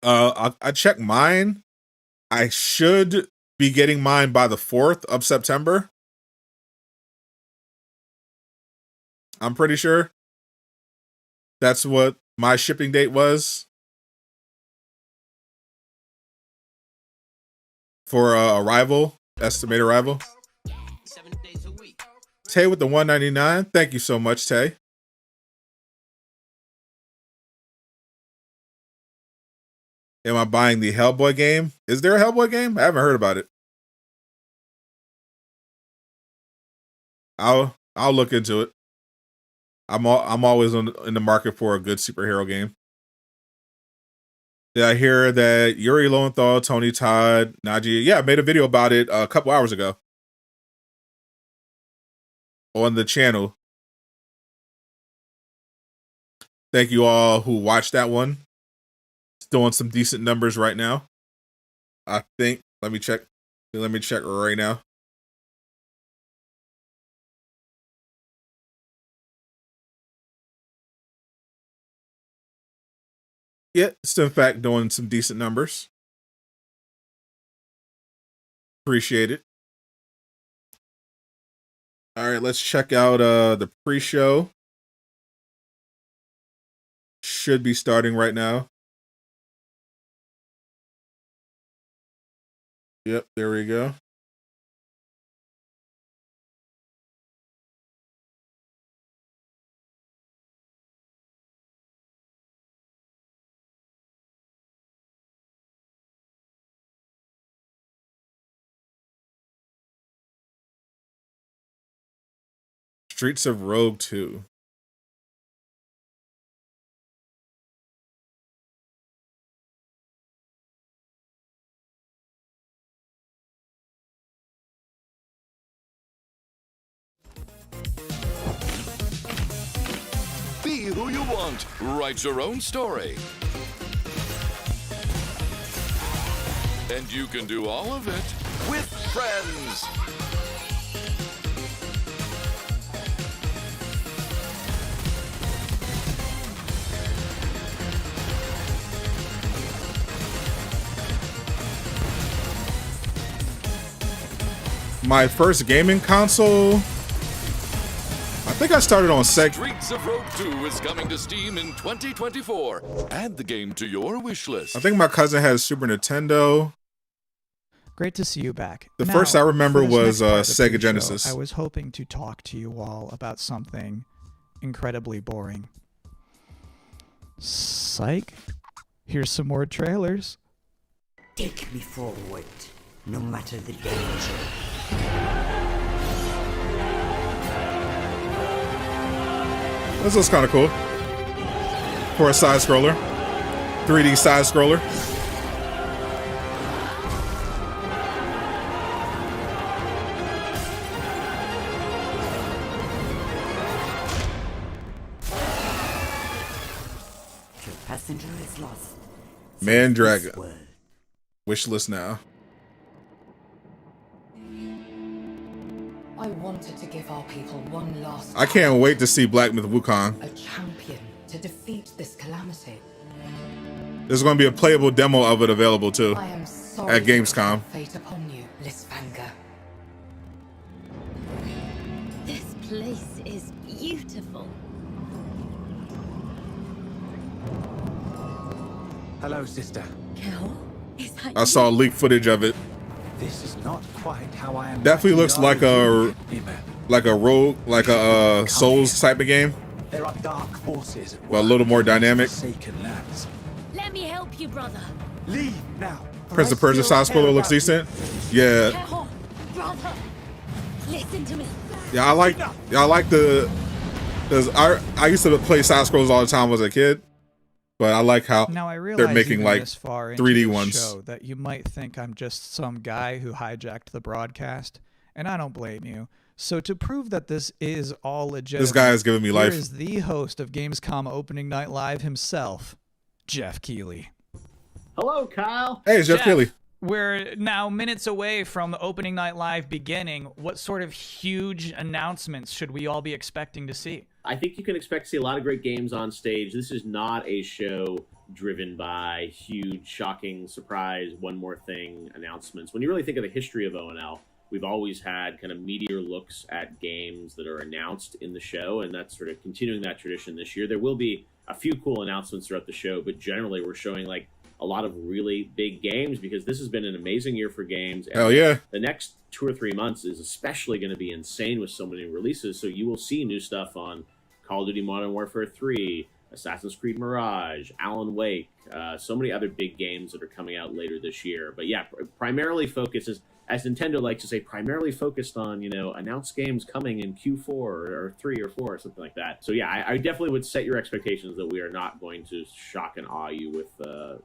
I checked mine. I should be getting mine by the 4th of September. I'm pretty sure that's what my shipping date was for estimated arrival. Tay with the $1.99. Thank you so much, Tay. Am I buying the Hellboy game? Is there a Hellboy game? I haven't heard about it. I'll look into it. I'm always in the market for a good superhero game. Yeah, I hear that Yuri Lowenthal, Tony Todd, Najee. Yeah, I made a video about it a couple hours ago on the channel. Thank you all who watched that one. It's doing some decent numbers right now. I think. Let me check. Let me check right now. Yeah, it's in fact doing some decent numbers. Appreciate it. All right, let's check out the pre-show. Should be starting right now. Yep, there we go. Streets of Rogue 2. Be who you want. Write your own story. And you can do all of it with friends. My first gaming console, I think I started on Sega. Streets of Rogue 2 is coming to Steam in 2024. Add the game to your wish list. I think my cousin has Super Nintendo. Great to see you back. The first I remember was Sega Genesis. I was hoping to talk to you all about something incredibly boring. Psych. Here's some more trailers. Take me forward, no matter the danger. This looks kind of cool. For a side scroller. 3D side scroller. Your passenger is lost. Man Dragon. This world. Wish list now. I wanted to give our people one last I can't wait to see Black Myth Wukong. a champion to defeat this calamity. There's going to be a playable demo of it available too I am sorry at Gamescom. fate upon you, Lisvanger. This place is beautiful. Hello, sister. Kel, is that I saw leaked footage of it. This is not quite how I am. Definitely looks like a rogue, like a Souls type of game, There are dark forces, but a little more dynamic. forsaken lands. Let me help you, brother. Leave now. Prince of Persia side scroller looks decent. Yeah, Kel, brother, listen to me. yeah, I like the. Cause I used to play side scrolls all the time as a kid, but I like how Now I realize they're making even like this far into 3D the ones. show that you might think I'm just some guy who hijacked the broadcast, and I don't blame you. So to prove that this is all legitimate, This guy is giving me life. Here is the host of Gamescom Opening Night Live himself, Geoff Keighley. Hello, Kyle. Hey, it's Geoff Jeff, Keighley. We're now minutes away from Opening Night Live beginning. What sort of huge announcements should we all be expecting to see? I think you can expect to see a lot of great games on stage. This is not a show driven by huge, shocking, surprise, one more thing announcements. When you really think of the history of ONL, we've always had kind of meteor looks at games that are announced in the show, and that's sort of continuing that tradition this year. There will be a few cool announcements throughout the show, but generally we're showing like a lot of really big games because this has been an amazing year for games. And Hell yeah. the next 2 or 3 months is especially going to be insane with so many releases. So you will see new stuff on Call of Duty Modern Warfare 3, Assassin's Creed Mirage, Alan Wake, so many other big games that are coming out later this year. But yeah, primarily focuses, as Nintendo likes to say, primarily focused on, announced games coming in Q4 or 3 or 4 or something like that. So yeah, I definitely would set your expectations that we are not going to shock and awe you with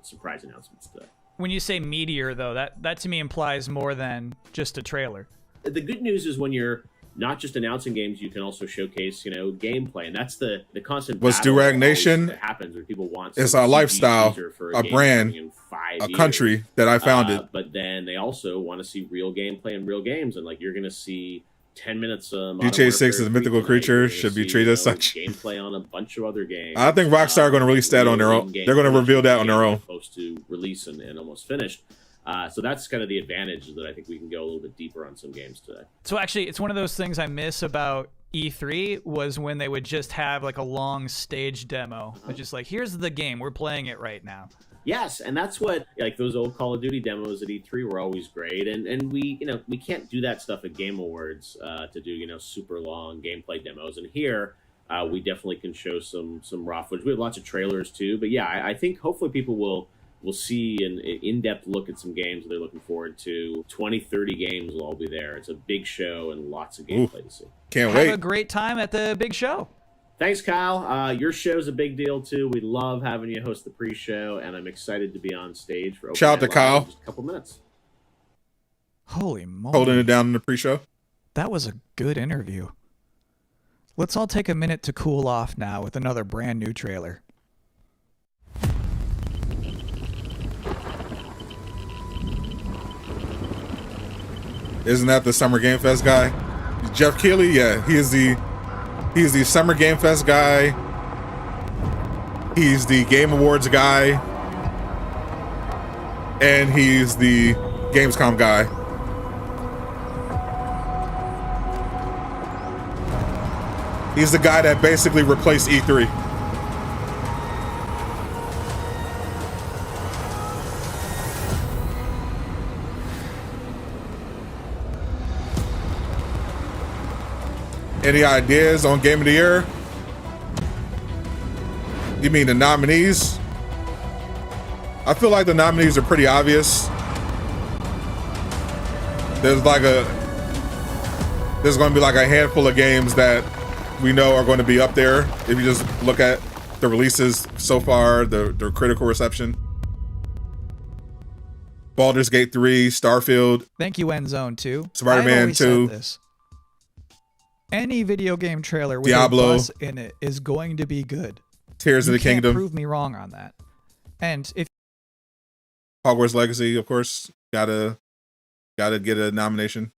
surprise announcements today. When you say meteor, though, that to me implies more than just a trailer. The good news is when you're not just announcing games, you can also showcase, gameplay, and that's the constant. What's Durag Nation? That happens when people want. It's a lifestyle, a brand, a country that I founded. But then they also want to see real gameplay and real games, and like you're going to see 10 minutes. GTA 6 is a mythical creature, should be treated as such. Gameplay on a bunch of other games. I think Rockstar are going to release that on their own. They're going to reveal that on their own. Supposed to release and almost finished. So that's kind of the advantage, that I think we can go a little bit deeper on some games today. So actually, it's one of those things I miss about E3 was when they would just have like a long stage demo. It's just like, here's the game, we're playing it right now. Yes, and that's what, like, those old Call of Duty demos at E3 were always great, and we can't do that stuff at Game Awards to do super long gameplay demos, and here we definitely can show some raw footage. We have lots of trailers too, but yeah, I think hopefully people will see an in-depth look at some games that they're looking forward to. 20, 30 games will all be there. It's a big show and lots of gameplay to see. Can't wait. Have a great time at the big show. Thanks, Kyle. Your show's a big deal, too. We love having you host the pre-show, and I'm excited to be on stage for Shout out to Kyle. In just a couple minutes. Holy moly. Holding it down in the pre-show. That was a good interview. Let's all take a minute to cool off now with another brand new trailer. Isn't that the Summer Game Fest guy? Geoff Keighley? Yeah, he is the Summer Game Fest guy. He's the Game Awards guy. And he's the Gamescom guy. He's the guy that basically replaced E3. Any ideas on Game of the Year? You mean the nominees? I feel like the nominees are pretty obvious. There's going to be like a handful of games that we know are going to be up there. If you just look at the releases so far, the critical reception. Baldur's Gate 3, Starfield. Thank you, Endzone 2. Spider-Man 2. Any video game trailer with Diablo a bus in it is going to be good. Tears of the Kingdom. Can't prove me wrong on that. And if Hogwarts Legacy, of course, gotta get a nomination.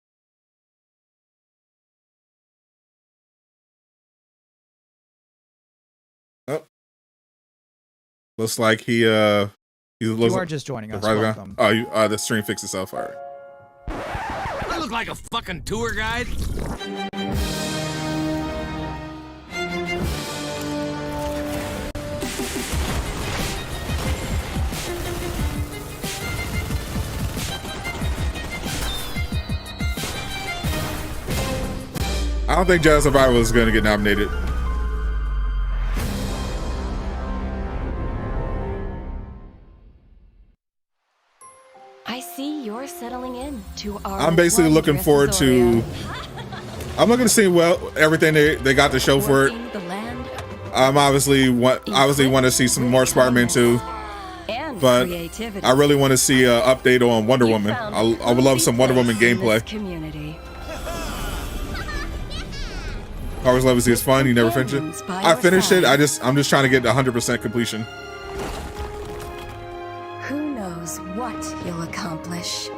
Oh, looks like he looks. You are just joining us. Welcome. Oh, the stream fixed itself. All right. I look like a fucking tour guide. I don't think Jedi Survival is going to get nominated. I see you're settling in to our. I'm basically looking forward to. I'm looking to see everything they got to show for it. I'm obviously want to see some more Spider-Man 2, but I really want to see an update on Wonder Woman. I would love some Wonder Woman gameplay. Hogwarts Legacy is fun. You never finished it. I finished it. I'm just trying to get 100% completion. Who knows what you'll accomplish?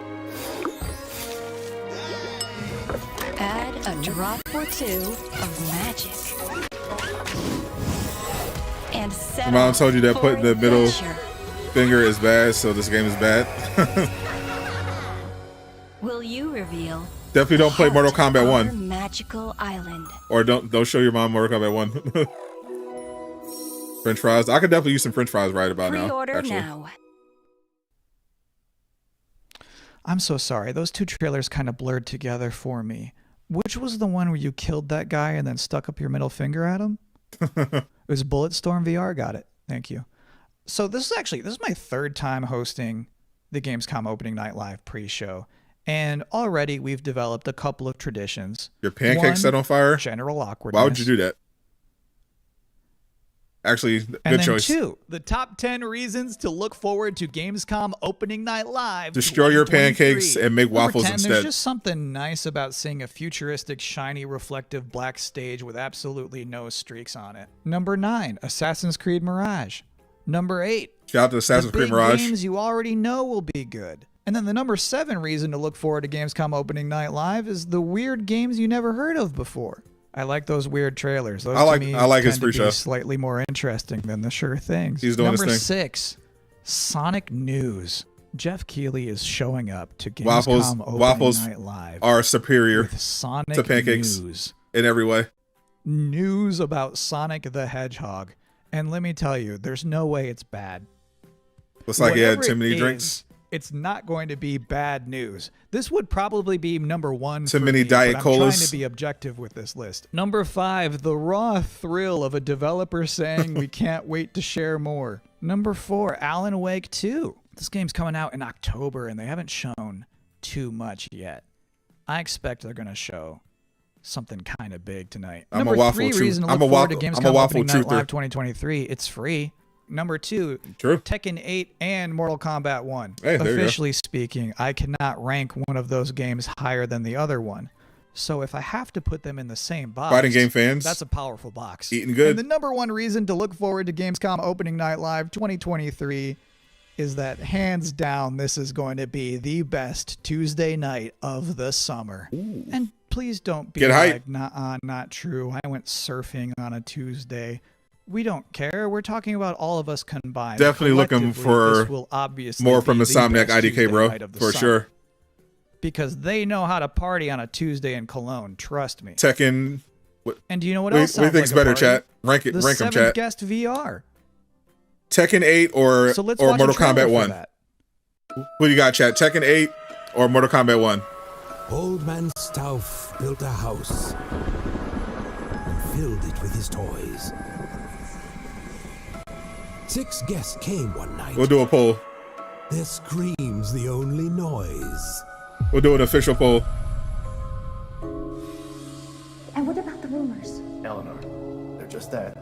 Add a drop or two of magic. And my mom told you that putting the middle finger is bad, so this game is bad. Will you reveal? Definitely don't play Mortal Kombat 1. Magical Island. Or don't show your mom Mortal Kombat 1. French fries. I could definitely use some French fries right about now. Actually. I'm so sorry. Those two trailers kind of blurred together for me. Which was the one where you killed that guy and then stuck up your middle finger at him? It was Bulletstorm VR. Got it. Thank you. So this is my third time hosting the Gamescom opening night live pre-show. And already we've developed a couple of traditions. Your pancakes set on fire? General awkwardness. Why would you do that? Actually, good choice. 2, the top 10 reasons to look forward to Gamescom opening night live. Destroy your pancakes and make waffles 10, instead. There's just something nice about seeing a futuristic, shiny, reflective black stage with absolutely no streaks on it. Number 9, Assassin's Creed Mirage. Number 8, shout out to Assassin's Creed Mirage. Games you already know will be good. And then the number 7 reason to look forward to Gamescom opening night live is the weird games you never heard of before. I like those weird trailers. Those I like his pre-show. Slightly more interesting than the sure things. He's doing his thing. Number 6, Sonic news. Geoff Keighley is showing up to Gamescom opening night live. Are superior with Sonic to pancakes news. In every way. News about Sonic the Hedgehog. And let me tell you, there's no way it's bad. Looks like he had Whatever too many it drinks. is, it's not going to be bad news. This would probably be number 1 Too for many me, Diet but I'm Colas. trying to be objective with this list. Number 5, the raw thrill of a developer saying we can't wait to share more. Number 4, Alan Wake 2. This game's coming out in October and they haven't shown too much yet. I expect they're going to show something kind of big tonight. I'm a Number waffle 3 truth- reason to I'm look a forward to waffle- Gamescom I'm a waffle opening night truther. live 2023. It's free. Number 2, True. Tekken 8 and Mortal Kombat 1. Hey, there you go. Officially speaking, I cannot rank one of those games higher than the other one. So if I have to put them in the same box, Fighting game fans, that's a powerful box. eating good. And the number 1 reason to look forward to Gamescom opening night live 2023 is that hands down this is going to be the best Tuesday night of the summer. Ooh. And please don't be Get like, hype. not true. I went surfing on a Tuesday. We don't care. We're talking about all of us combined. Definitely looking Collectively, for this will obviously more from be Insomniac best IDK, Tuesday bro. night of the For summer. sure. Because they know how to party on a Tuesday in Cologne. Trust me. Tekken. And do you know what What else do you sounds think's like a better, party? chat? Rank The them, 7th chat. Guest VR. Tekken 8 or So let's watch Mortal a trailer Kombat for 1? that. Who do you got, chat? Tekken 8 or Mortal Kombat 1? Old man Stauff built a house and filled it with his toys. 6 guests came one night. We'll do a poll. Their screams the only noise. We'll do an official poll. And what about the rumors? Eleanor, they're just that.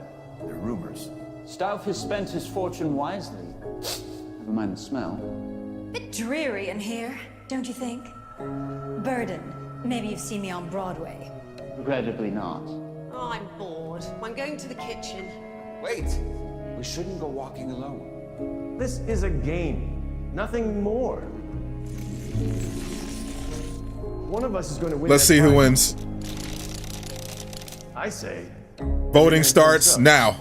They're rumors. Stauff has spent his fortune wisely. Never mind the smell. Bit dreary in here, don't you think? Burden. Maybe you've seen me on Broadway. Regrettably not. Oh, I'm bored. I'm going to the kitchen. Wait! We shouldn't go walking alone. This is a game, nothing more. One of us is going to win. Let's see who wins. I say. Voting starts now.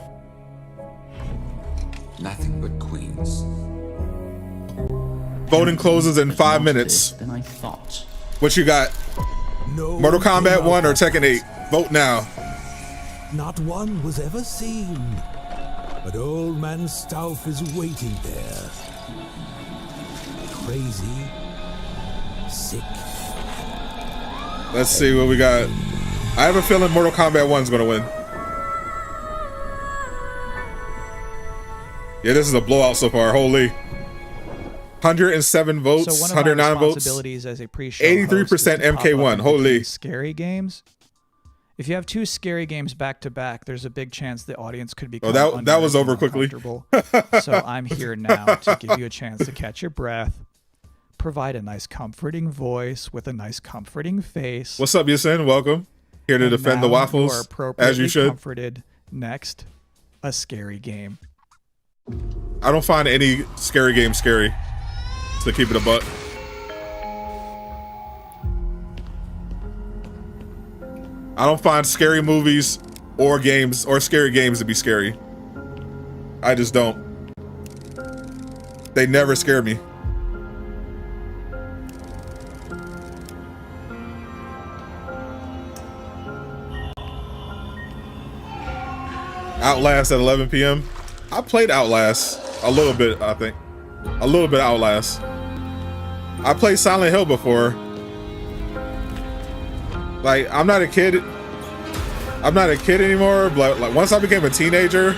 Nothing but queens. Voting closes in 5 minutes. Than I thought. What you got? No Mortal Kombat 1 or Tekken 8? Vote now. Not one was ever seen. But old man Stauff is waiting there. Crazy. Sick. Let's see what we got. I have a feeling Mortal Kombat 1's gonna win. Yeah, this is a blowout so far. Holy. 107 votes, So one of 109 my votes. responsibilities as a pre-show 83% host is to pop MK1. up Holy. between scary games. If you have 2 scary games back to back, there's a big chance the audience could become that was over quickly. uncomfortable. So I'm here now to give you a chance to catch your breath, provide a nice comforting voice with a nice comforting face. What's up, Yasin? Welcome. Here to And defend the now waffles, you are appropriately as you should. comforted. Next, a scary game. I don't find any scary game scary, to keep it a buck. I don't find scary movies or games or scary games to be scary. I just don't. They never scare me. Outlast at 11 p.m. I played Outlast a little bit, I think. A little bit Outlast. I played Silent Hill before. Like, I'm not a kid. I'm not a kid anymore, but like once I became a teenager,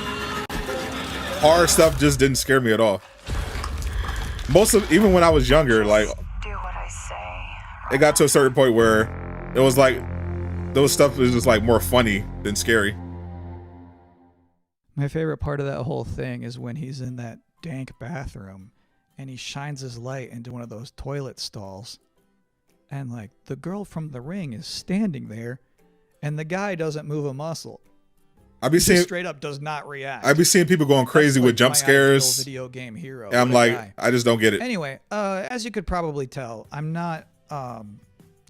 horror stuff just didn't scare me at all. Even when I was younger, like it got to a certain point where it was like those stuff was just like more funny than scary. My favorite part of that whole thing is when he's in that dank bathroom and he shines his light into one of those toilet stalls, and like the girl from The Ring is standing there and the guy doesn't move a muscle. He straight up does not react. I'd be seeing people going crazy with jump scares. Video game hero. And I'm like, I just don't get it. Anyway, as you could probably tell, I'm not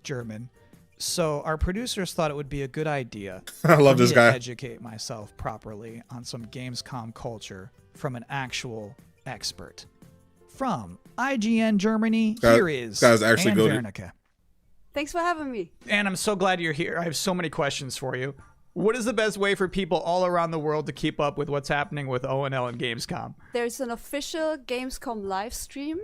German, so our producers thought it would be a good idea. I love this guy. To educate myself properly on some Gamescom culture from an actual expert. From IGN Germany, here is guy's actually Anne good. Wernicke. Thanks for having me. And I'm so glad you're here. I have so many questions for you. What is the best way for people all around the world to keep up with what's happening with ONL and Gamescom? There's an official Gamescom live stream,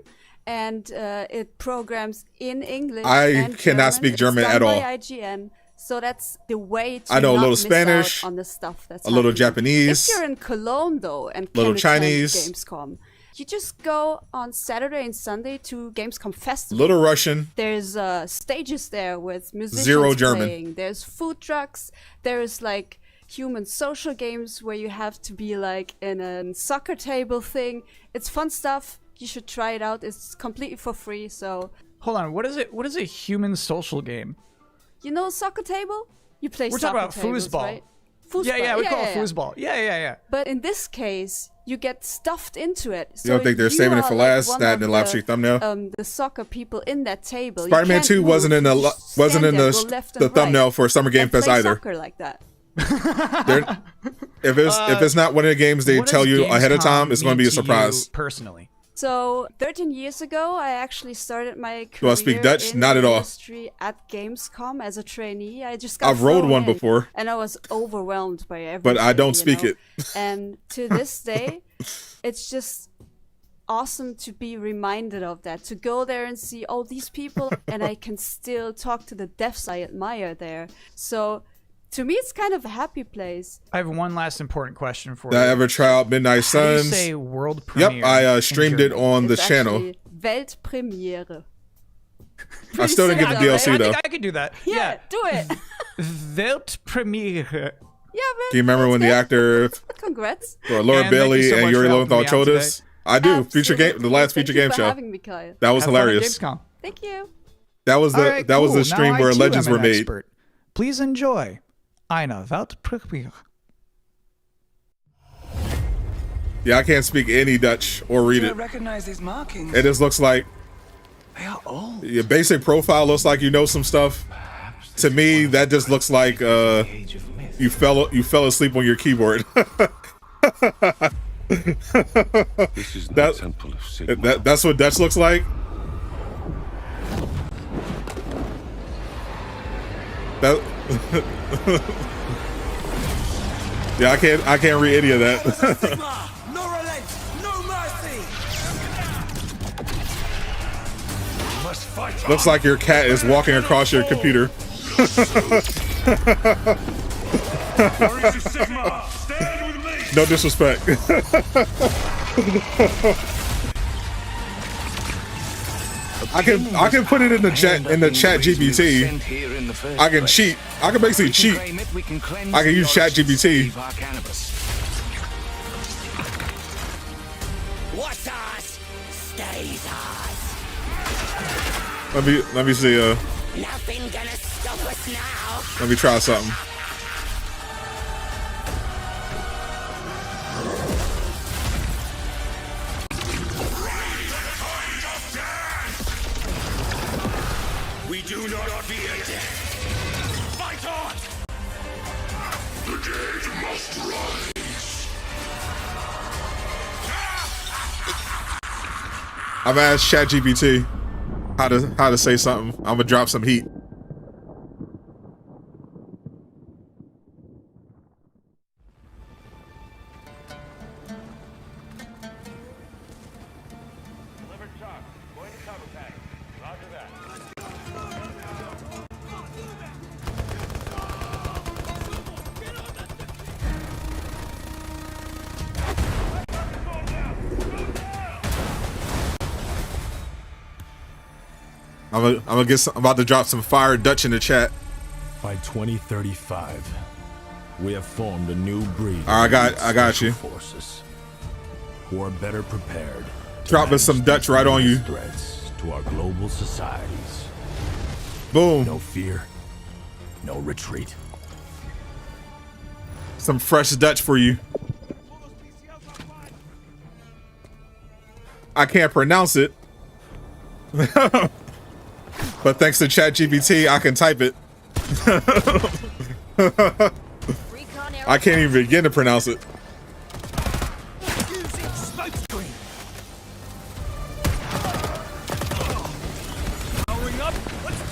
and it programs in English. I cannot speak German at all. By IGN, so that's the way to I know a not little miss Spanish, out on the stuff that's a little happening. Japanese. If you're in Cologne though, and little can attend Chinese. Gamescom, you just go on Saturday and Sunday to Gamescom Festival. Little Russian. There's stages there with musicians Zero German. playing. There's food trucks. There's like human social games where you have to be like in a soccer table thing. It's fun stuff. You should try it out. It's completely for free. So hold on, what is it? What is a human social game? You know soccer table? You play We're soccer talking about tables, foosball. right? Foosball. Yeah, we call it foosball. Yeah. But in this case, you get stuffed into it. You don't think they're saving it for last? That in the live stream thumbnail. The soccer people in that table. Spider-Man 2 wasn't in the thumbnail for Summer Game Fest either. Soccer like that. If it's not one of the games they tell you ahead of time, it's going to be a surprise. Personally. So 13 years ago, I actually started my career Do I speak Dutch? in Not the at all. industry at Gamescom as a trainee. I just got I've rode thrown one in, before. and I was overwhelmed by everything. But I don't speak it. And to this day, it's just awesome to be reminded of that, to go there and see all these people, and I can still talk to the devs I admire there. So to me, it's kind of a happy place. I have one last important question for Did you. I ever try out Midnight How do you Suns? say world premiere? Yep, I streamed it on the It's channel. actually Weltpremiere. I still didn't get the DLC though. I could do that. Yeah, do it. Weltpremiere. Yeah, man. Do you remember when the actor Congrats. or Laura And thank you Bailey so and much Yuri for helping Lowenthal me out told today. us? I do. Feature game, the last feature game Thank you show. for having me, Kyle. That was Have fun at hilarious. Gamescom. Thank you. That was the All right, that was cool. the stream Now where I, too, legends am were an made. expert. Please enjoy Eine Weltpremiere. Yeah, I can't speak any Dutch or read it. Recognize these markings. It just looks like They are old. your basic profile looks like you know some stuff. To me, that just looks like you fell asleep on your keyboard. This is the temple of Sigma. That's what Dutch looks like. That yeah, I can't read any of that. No relent, no mercy. Must fight. Looks like your cat is walking across your computer. No disrespect. I can put it in the chat GPT. I can cheat. I can basically cheat. I can use chat GPT. What's ours stays ours. Let me see. Nothing gonna stop us now. Let me try something. We do not fear death. Fight on! The dead must rise. I've asked ChatGPT how to say something. I'm gonna drop some heat. I'm about to drop some fire Dutch in the chat. By 2035, we have formed a new breed. All right, I got you. Forces who are better prepared. Dropping some Dutch right on you. Threats to our global societies. Boom. No fear, no retreat. Some fresh Dutch for you. I can't pronounce it. But thanks to ChatGPT, I can type it. I can't even begin to pronounce it.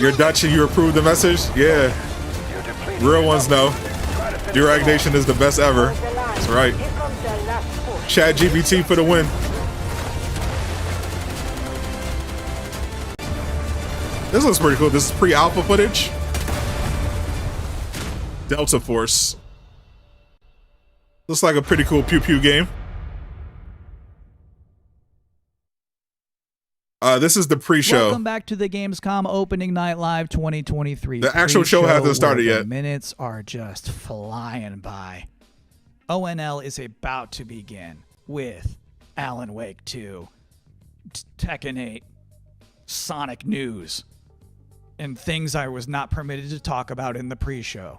You're Dutch and you approve the message? Yeah. Real ones know. Durag Nation is the best ever. That's right. ChatGPT for the win. This looks pretty cool. This is pre-alpha footage. Delta Force. Looks like a pretty cool pew pew game. This is the pre-show. Welcome back to the Gamescom Opening Night Live 2023. The actual show hasn't started yet. The minutes are just flying by. ONL is about to begin with Alan Wake 2, Tekken 8, Sonic news, and things I was not permitted to talk about in the pre-show.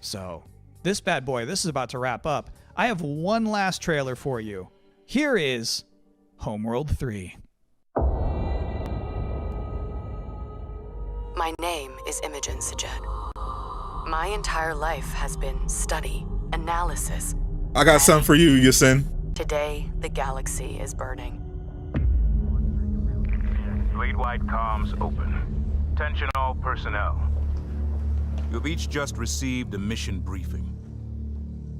So, this bad boy, this is about to wrap up. I have one last trailer for you. Here is Homeworld 3. My name is Imogen Sajet. My entire life has been study, analysis. I got something for you, Yasin. Today, the galaxy is burning. Fleet-wide comms open. Attention all personnel. You've each just received a mission briefing.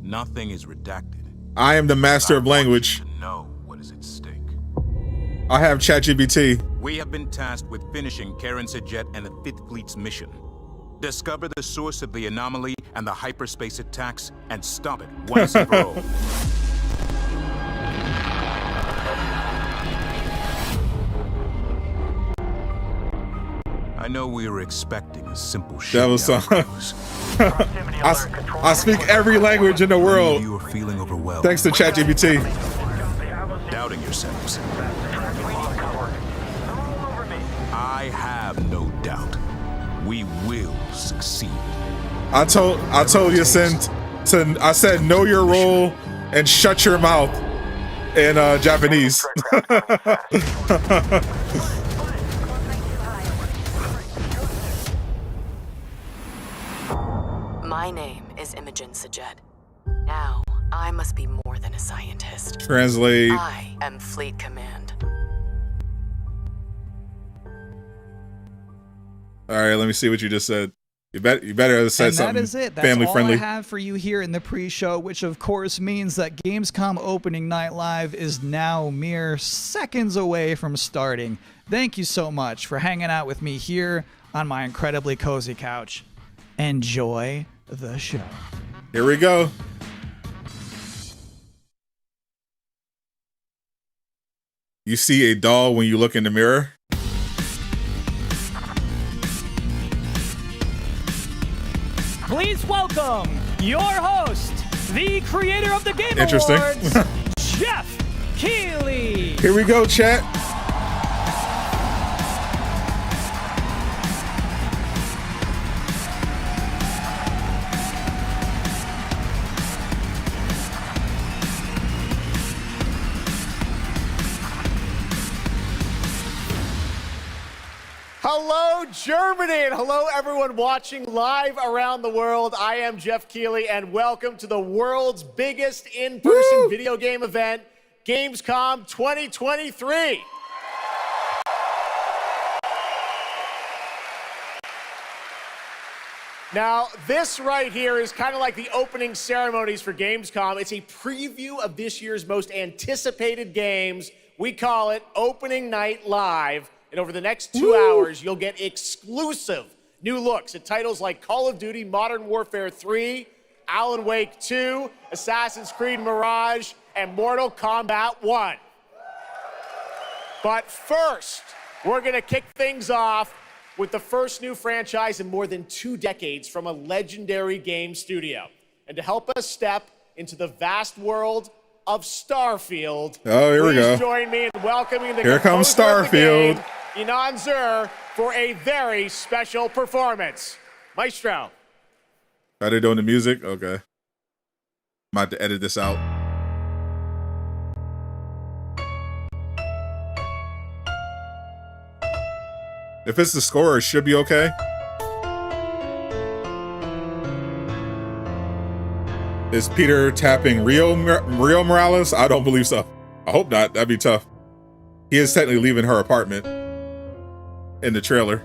Nothing is redacted. I am the master of language. To know what is at stake. I have ChatGPT. We have been tasked with finishing Karen Sajet and the Fifth Fleet's mission. Discover the source of the anomaly and the hyperspace attacks and stop it once and for all. I know we were expecting a simple shit. That was I speak every language in the world. You are feeling overwhelmed. Thanks to ChatGPT. Doubting yourselves. I have no doubt. We will succeed. I told Yasin I said know your role and shut your mouth in Japanese. My name is Imogen Sajet. Now, I must be more than a scientist. Translate. I am Fleet Command. All right, let me see what you just said. You better have said something. And that is it. That's family all friendly. I have for you here in the pre-show, which of course means that Gamescom Opening Night Live is now mere seconds away from starting. Thank you so much for hanging out with me here on my incredibly cozy couch. Enjoy the show. Here we go. You see a doll when you look in the mirror? Please welcome your host, the creator of the Game Interesting. Awards, Geoff Keighley. Here we go, chat. Hello, Germany, and hello, everyone watching live around the world. I am Geoff Keighley, and welcome to the world's biggest in-person video game event, Gamescom 2023. Now, this right here is kind of like the opening ceremonies for Gamescom. It's a preview of this year's most anticipated games. We call it Opening Night Live. And over the next 2 hours, you'll get exclusive new looks at titles like Call of Duty Modern Warfare 3, Alan Wake 2, Assassin's Creed Mirage, and Mortal Kombat 1. But first, We're going to kick things off with the first new franchise in more than 2 decades from a legendary game studio. And to help us step into the vast world of Starfield, oh, here we go. Please join me in welcoming the here comes Starfield, Inan Zur, for a very special performance. Maestro. Are they doing the music? Okay. I'm about to edit this out. If it's the score, it should be okay. Is Peter tapping Rio Morales? I don't believe so. I hope not. That'd be tough. He is technically leaving her apartment in the trailer.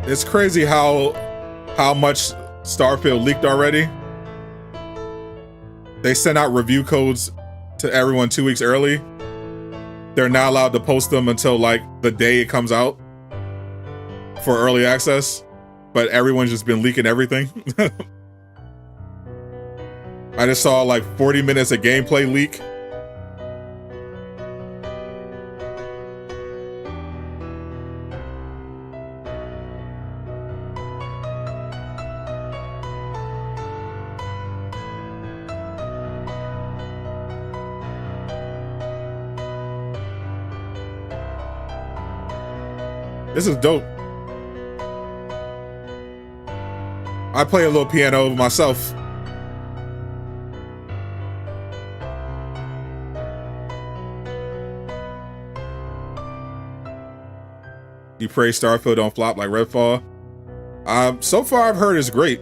It's crazy how much Starfield leaked already. They sent out review codes to everyone 2 weeks early. They're not allowed to post them until like the day it comes out for early access, but everyone's just been leaking everything. I just saw like 40 minutes of gameplay leak. This is dope. I play a little piano myself. You pray Starfield don't flop like Redfall. So far I've heard it's great.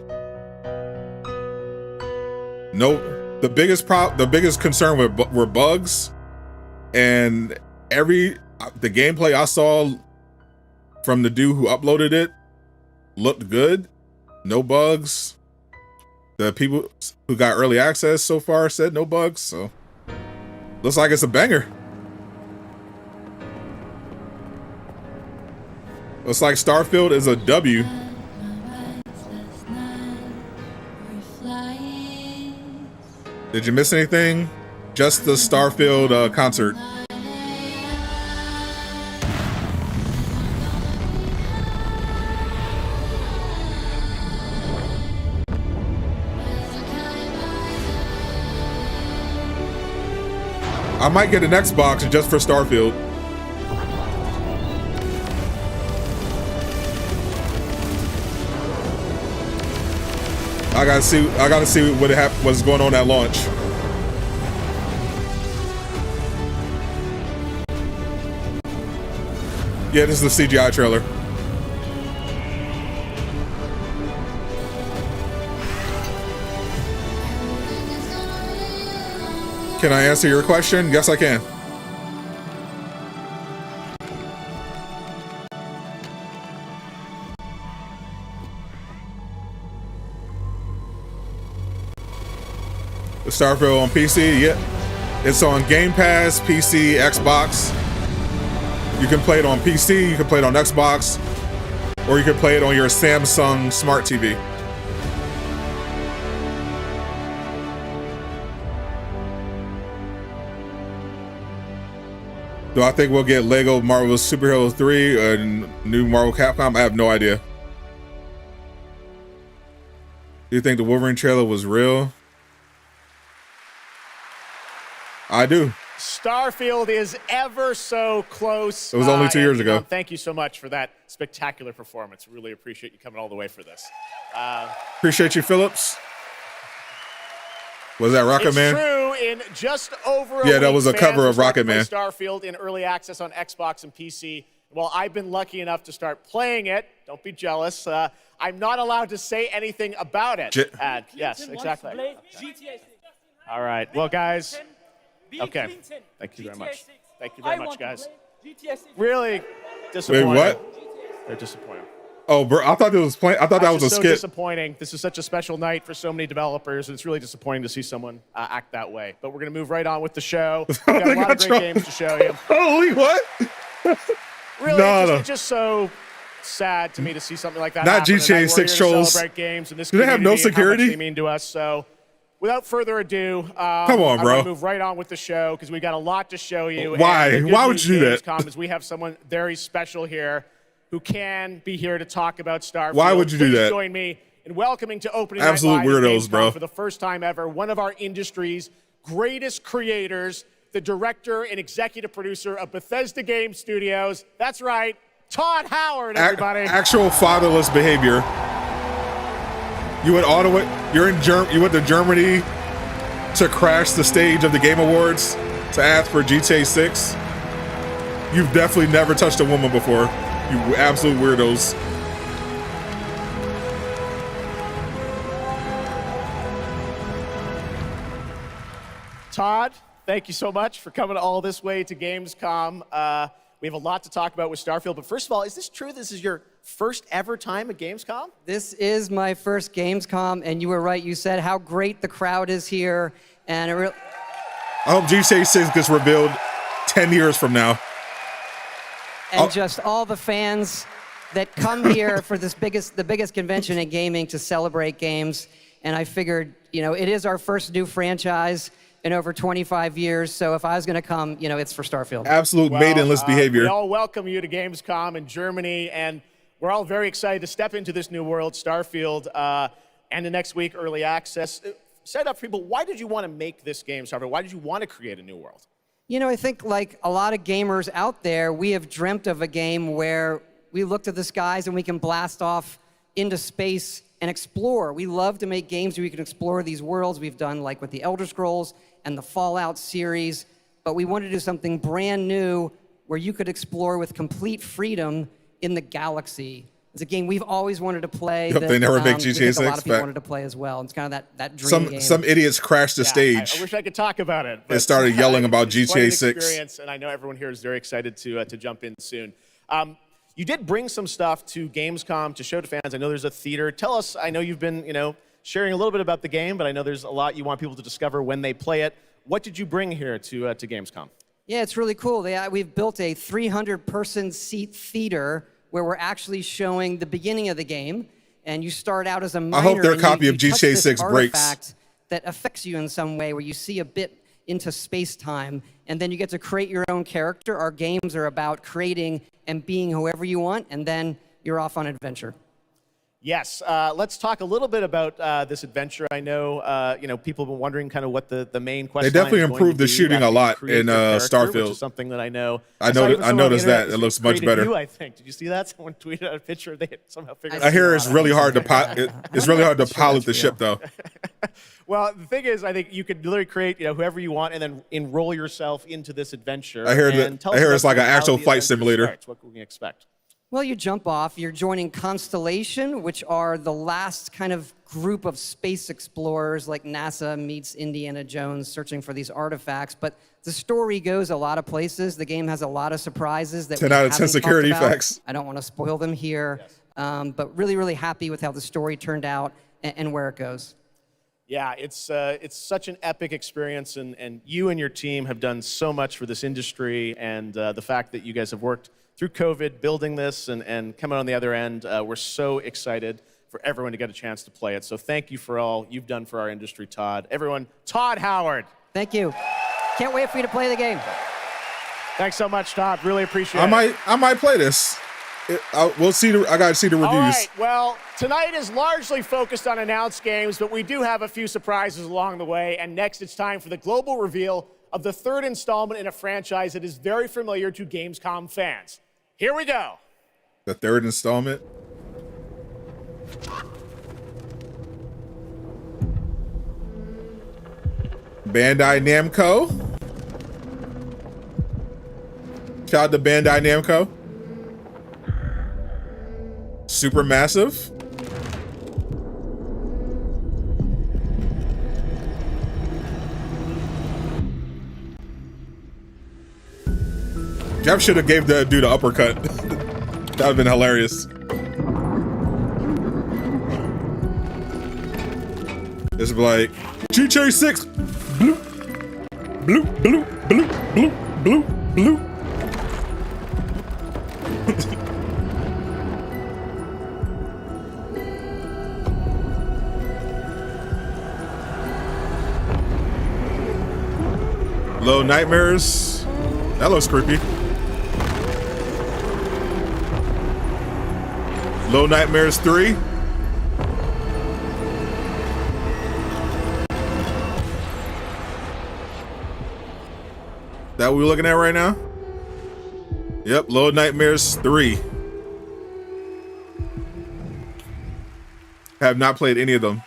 No, the biggest concern were bugs, and the gameplay I saw from the dude who uploaded it looked good. No bugs. The people who got early access so far said no bugs, so looks like it's a banger. Looks like Starfield is a W. Did you miss anything? Just the Starfield concert. I might get an Xbox just for Starfield. I gotta see what's going on at launch. Yeah, this is the CGI trailer. Can I answer your question? Yes, I can. The Starfield on PC, yeah. It's on Game Pass, PC, Xbox. You can play it on PC, you can play it on Xbox, or you can play it on your Samsung Smart TV. Do I think we'll get Lego Marvel Superheroes 3 or new Marvel Capcom? I have no idea. Do you think the Wolverine trailer was real? I do. Starfield is ever so close. It was only 2 years ago. Thank you so much for that spectacular performance. Really appreciate you coming all the way for this. Appreciate you, Phillips. Was that Rocket Man? It's true. In just over a yeah, that week, was a cover of Rocket Man. Starfield in early access on Xbox and PC. Well, I've been lucky enough to start playing it. Don't be jealous. I'm not allowed to say anything about it. Yes, exactly. All right. Well, guys. Okay. Thank you very much. Thank you very much, guys. Really disappointing. Wait, what? They're disappointing. Oh, bro, I thought it was playing. I thought that was a so skit. Disappointing. This is such a special night for so many developers, and it's really disappointing to see someone act that way. But we're going to move right on with the show. We've got a lot of great games to show you. Holy what? Really, it's just so sad to me to see something like that Not happen. GTA 6 trolls. Celebrate games and this Do they have no community and how much security? they mean to us. So, without further ado, Come on, bro. I want to move right on with the show because we've got a lot to show you. Why? And the good Why would news you do that? Gamescom is we have someone very special here who can be here to talk about Starfield. Why would you do Please that? Join me in welcoming to opening Absolute night live at weirdos, Gamescom bro. for the first time ever, one of our industry's greatest creators, the director and executive producer of Bethesda Game Studios. That's right, Todd Howard, everybody. Actual fatherless behavior. You went all the way. You went to Germany to crash the stage of the Game Awards to ask for GTA 6. You've definitely never touched a woman before. You absolute weirdos. Todd, thank you so much for coming all this way to Gamescom. We have a lot to talk about with Starfield, but first of all, is this true? This is your first ever time at Gamescom? This is my first Gamescom, and you were right. You said how great the crowd is here, and I hope GTA 6 gets revealed 10 years from now. And just all the fans that come here for the biggest convention in gaming to celebrate games. And I figured, it is our first new franchise in over 25 years. So if I was going to come, it's for Starfield. Absolute maidenless behavior. We all welcome you to Gamescom in Germany, and we're all very excited to step into this new world, Starfield, and the next week, early access. Set up for people, why did you want to make this game, Starfield? Why did you want to create a new world? I think like a lot of gamers out there, we have dreamt of a game where we look to the skies and we can blast off into space and explore. We love to make games where we can explore these worlds. We've done like with the Elder Scrolls and the Fallout series, but we wanted to do something brand new where you could explore with complete freedom in the galaxy. It's a game we've always wanted to play. Yep, they never make GTA 6. A lot of people wanted to play as well. It's kind of that dream game. Some idiots crashed the stage. I wish I could talk about it. And started yelling about it's quite an GTA 6. Experience, and I know everyone here is very excited to jump in soon. You did bring some stuff to Gamescom to show to fans. I know there's a theater. Tell us, I know you've been, sharing a little bit about the game, but I know there's a lot you want people to discover when they play it. What did you bring here to Gamescom? Yeah, it's really cool. We've built a 300-person seat theater where we're actually showing the beginning of the game, and you start out as a miner. I hope their copy of GTA 6 breaks. That affects you in some way, where you see a bit into space-time, and then you get to create your own character. Our games are about creating and being whoever you want, and then you're off on adventure. Yes, let's talk a little bit about this adventure. I know, people have been wondering kind of what the main question. They definitely improved the shooting a lot in Starfield. Which is something that I know. I noticed that it looks much better. I think. Did you see that? Someone tweeted out a picture. They somehow figured. I hear it's really hard to it's really hard to pilot the ship though. Well, the thing is, I think you could literally create whoever you want and then enroll yourself into this adventure. I hear it's like an actual flight simulator. What can we expect? Well, you jump off. You're joining Constellation, which are the last kind of group of space explorers, like NASA meets Indiana Jones searching for these artifacts. But the story goes a lot of places. The game has a lot of surprises that 10 out of 10 security effects. I don't want to spoil them here, but really, really happy with how the story turned out and where it goes. Yeah, it's such an epic experience, and you and your team have done so much for this industry, and the fact that you guys have worked through COVID, building this and coming on the other end, we're so excited for everyone to get a chance to play it. So thank you for all you've done for our industry, Todd. Everyone, Todd Howard. Thank you. Can't wait for you to play the game. Thanks so much, Todd. Really appreciate it. I might play this. We'll see. I gotta see the reviews. All right. Well, tonight is largely focused on announced games, but we do have a few surprises along the way. And next, it's time for the global reveal of the third installment in a franchise that is very familiar to Gamescom fans. Here we go. The third installment. Bandai Namco. Shout out to Bandai Namco. Supermassive. Jeff should have gave the dude an uppercut. That would have been hilarious. It's like GTA 6. Blue. Blue, blue, blue, blue, blue, blue. Little Nightmares. That looks creepy. Little Nightmares 3. That what we're looking at right now? Yep, Little Nightmares 3. Have not played any of them.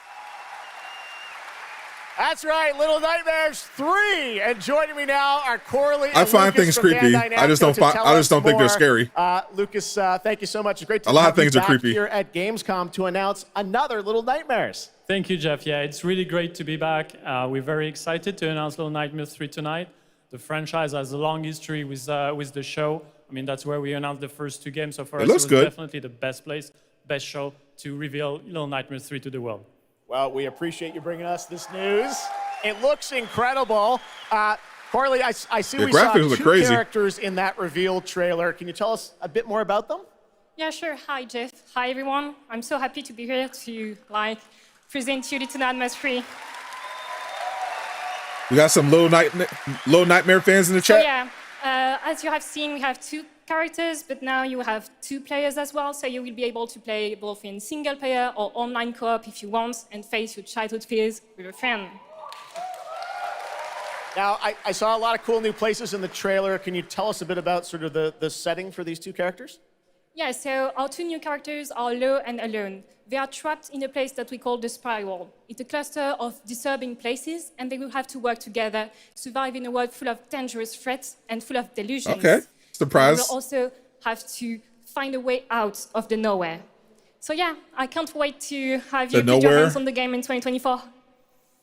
That's right, Little Nightmares 3. And joining me now are Corley and I find Lucas things from creepy. Bandai I just don't Namco to find. tell I just don't us think they're more. scary. Lucas, thank you so much. It's great to A lot have of things you are back creepy. here at Gamescom to announce another Little Nightmares. Thank you, Jeff. Yeah, it's really great to be back. We're very excited to announce Little Nightmares 3 tonight. The franchise has a long history with the show. I mean, that's where we announced the first 2 games. So for us, it was definitely the best place, best show to reveal Little Nightmares 3 to the world. Well, we appreciate you bringing us this news. It looks incredible. Corley, I see we saw 2 characters in that reveal trailer. Can you tell us a bit more about them? Yeah, sure. Hi, Jeff. Hi, everyone. I'm so happy to be here to present you Little Nightmares 3. We got some Little Nightmare fans in the chat. So yeah, as you have seen, we have 2 characters, but now you have 2 players as well. So you will be able to play both in single player or online co-op if you want, and face your childhood fears with a friend. Now, I saw a lot of cool new places in the trailer. Can you tell us a bit about sort of the setting for these 2 characters? Yeah, so our 2 new characters are Lo and Alone. They are trapped in a place that we call the Spiral. It's a cluster of disturbing places, and they will have to work together, survive in a world full of dangerous threats and full of delusions. Okay, surprise. They will also have to find a way out of the nowhere. So yeah, I can't wait to have you put your hands on the game in 2024.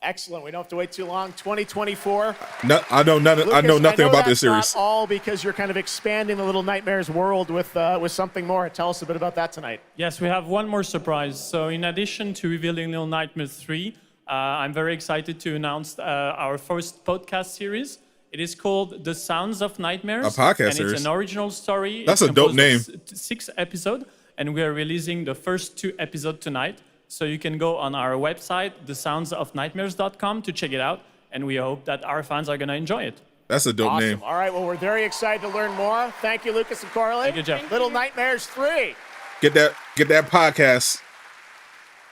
Excellent. We don't have to wait too long. 2024. No, I know nothing. Lucas, I know nothing about this series. Not all because you're kind of expanding the Little Nightmares world with something more. Tell us a bit about that tonight. Yes, we have one more surprise. So in addition to revealing Little Nightmares 3, I'm very excited to announce our first podcast series. It is called The Sounds of Nightmares. A podcast and series. It's an original story. That's a dope name. 6 episodes, and we are releasing the first 2 episodes tonight. So you can go on our website, thesoundsofnightmares.com, to check it out. And we hope that our fans are going to enjoy it. That's a dope name. All right, well, we're very excited to learn more. Thank you, Lucas and Corley. Thank you, Jeff. Little Nightmares 3. Get that podcast.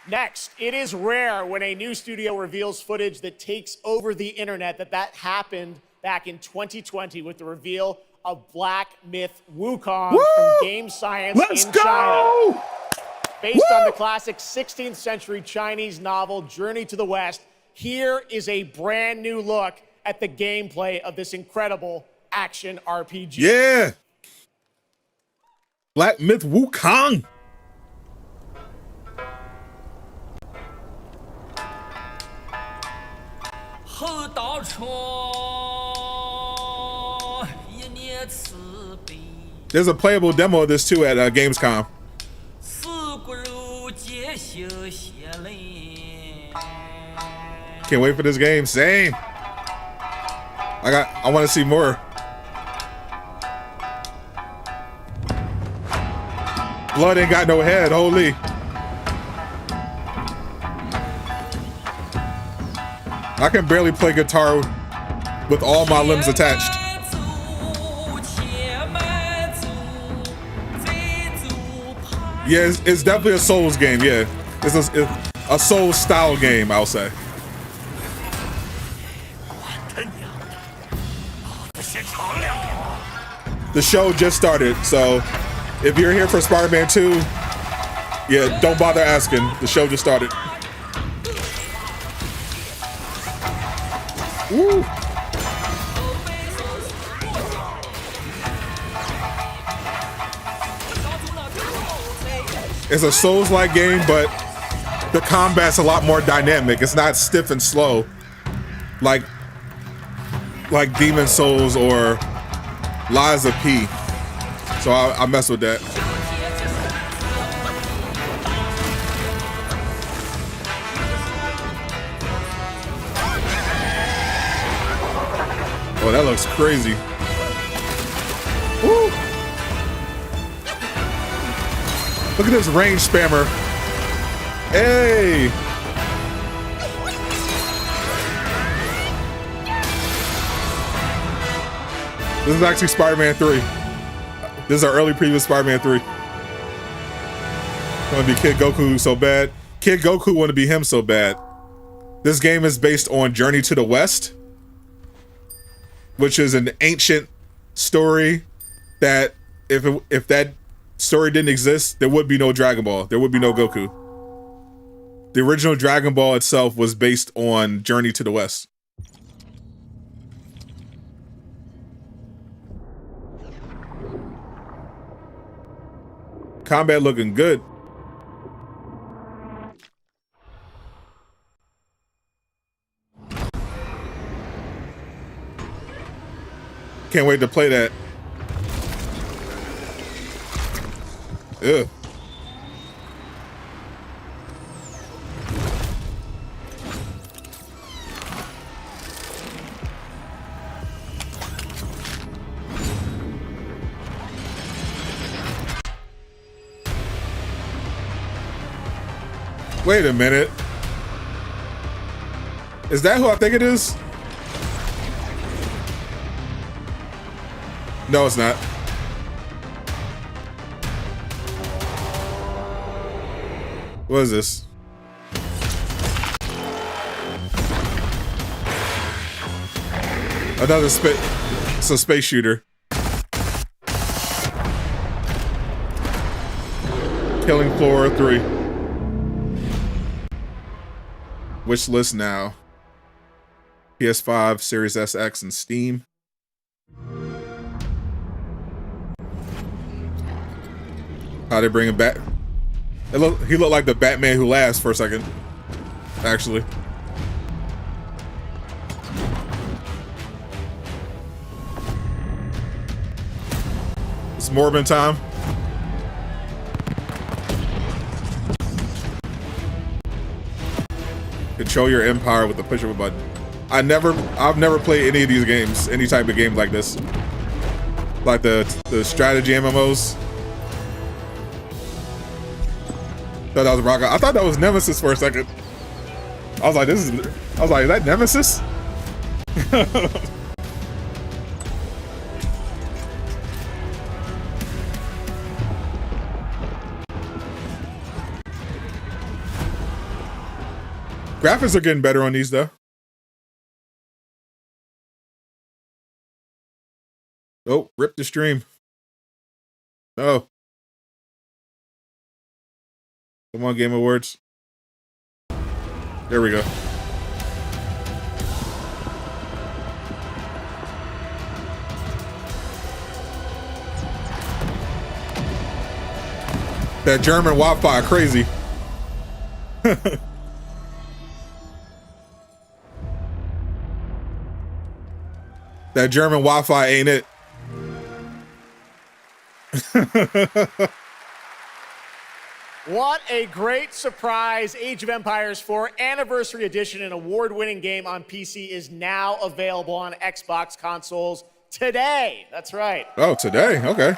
Next, it is rare when a new studio reveals footage that takes over the internet. That happened back in 2020 with the reveal of Black Myth Wukong from Game Science in China. Based on the classic 16th century Chinese novel, Journey to the West, here is a brand new look at the gameplay of this incredible action RPG. Yeah. Black Myth Wukong. There's a playable demo of this too at Gamescom. Can't wait for this game. Same. I want to see more. Blood ain't got no head. Holy. I can barely play guitar with all my limbs attached. Yeah, it's definitely a Souls game. Yeah, it's a Souls style game, I'll say. The show just started, so if you're here for Spider-Man 2, yeah, don't bother asking. The show just started. Woo! It's a Souls-like game, but the combat's a lot more dynamic. It's not stiff and slow like Demon Souls or Lies of P. So I mess with that. Oh, that looks crazy. Woo! Look at this range spammer. Hey. This is actually Spider-Man 3. This is our early preview of Spider-Man 3. Want to be Kid Goku so bad. Kid Goku want to be him so bad. This game is based on Journey to the West, which is an ancient story that if that story didn't exist, there would be no Dragon Ball. There would be no Goku. The original Dragon Ball itself was based on Journey to the West. Combat looking good. Can't wait to play that. Ugh. Wait a minute. Is that who I think it is? No, it's not. What is this? Another it's a space shooter. Killing Floor 3. Wish list now. PS5, Series SX, and Steam. How they bring him back? He looked like the Batman Who Laughs for a second, actually. It's Morbin time. Control your empire with the push of a button. I've never played any of these games, any type of game like this. Like the strategy MMOs. Thought that was Rock. I thought that was Nemesis for a second. I was like, is that Nemesis? Graphics are getting better on these though. Oh, rip the stream. Oh. Come on, Game Awards. There we go. That German Wi-Fi crazy. That German Wi-Fi ain't it. What a great surprise. Age of Empires 4 Anniversary Edition, an award-winning game on PC, is now available on Xbox consoles today. That's right. Oh, today. Okay.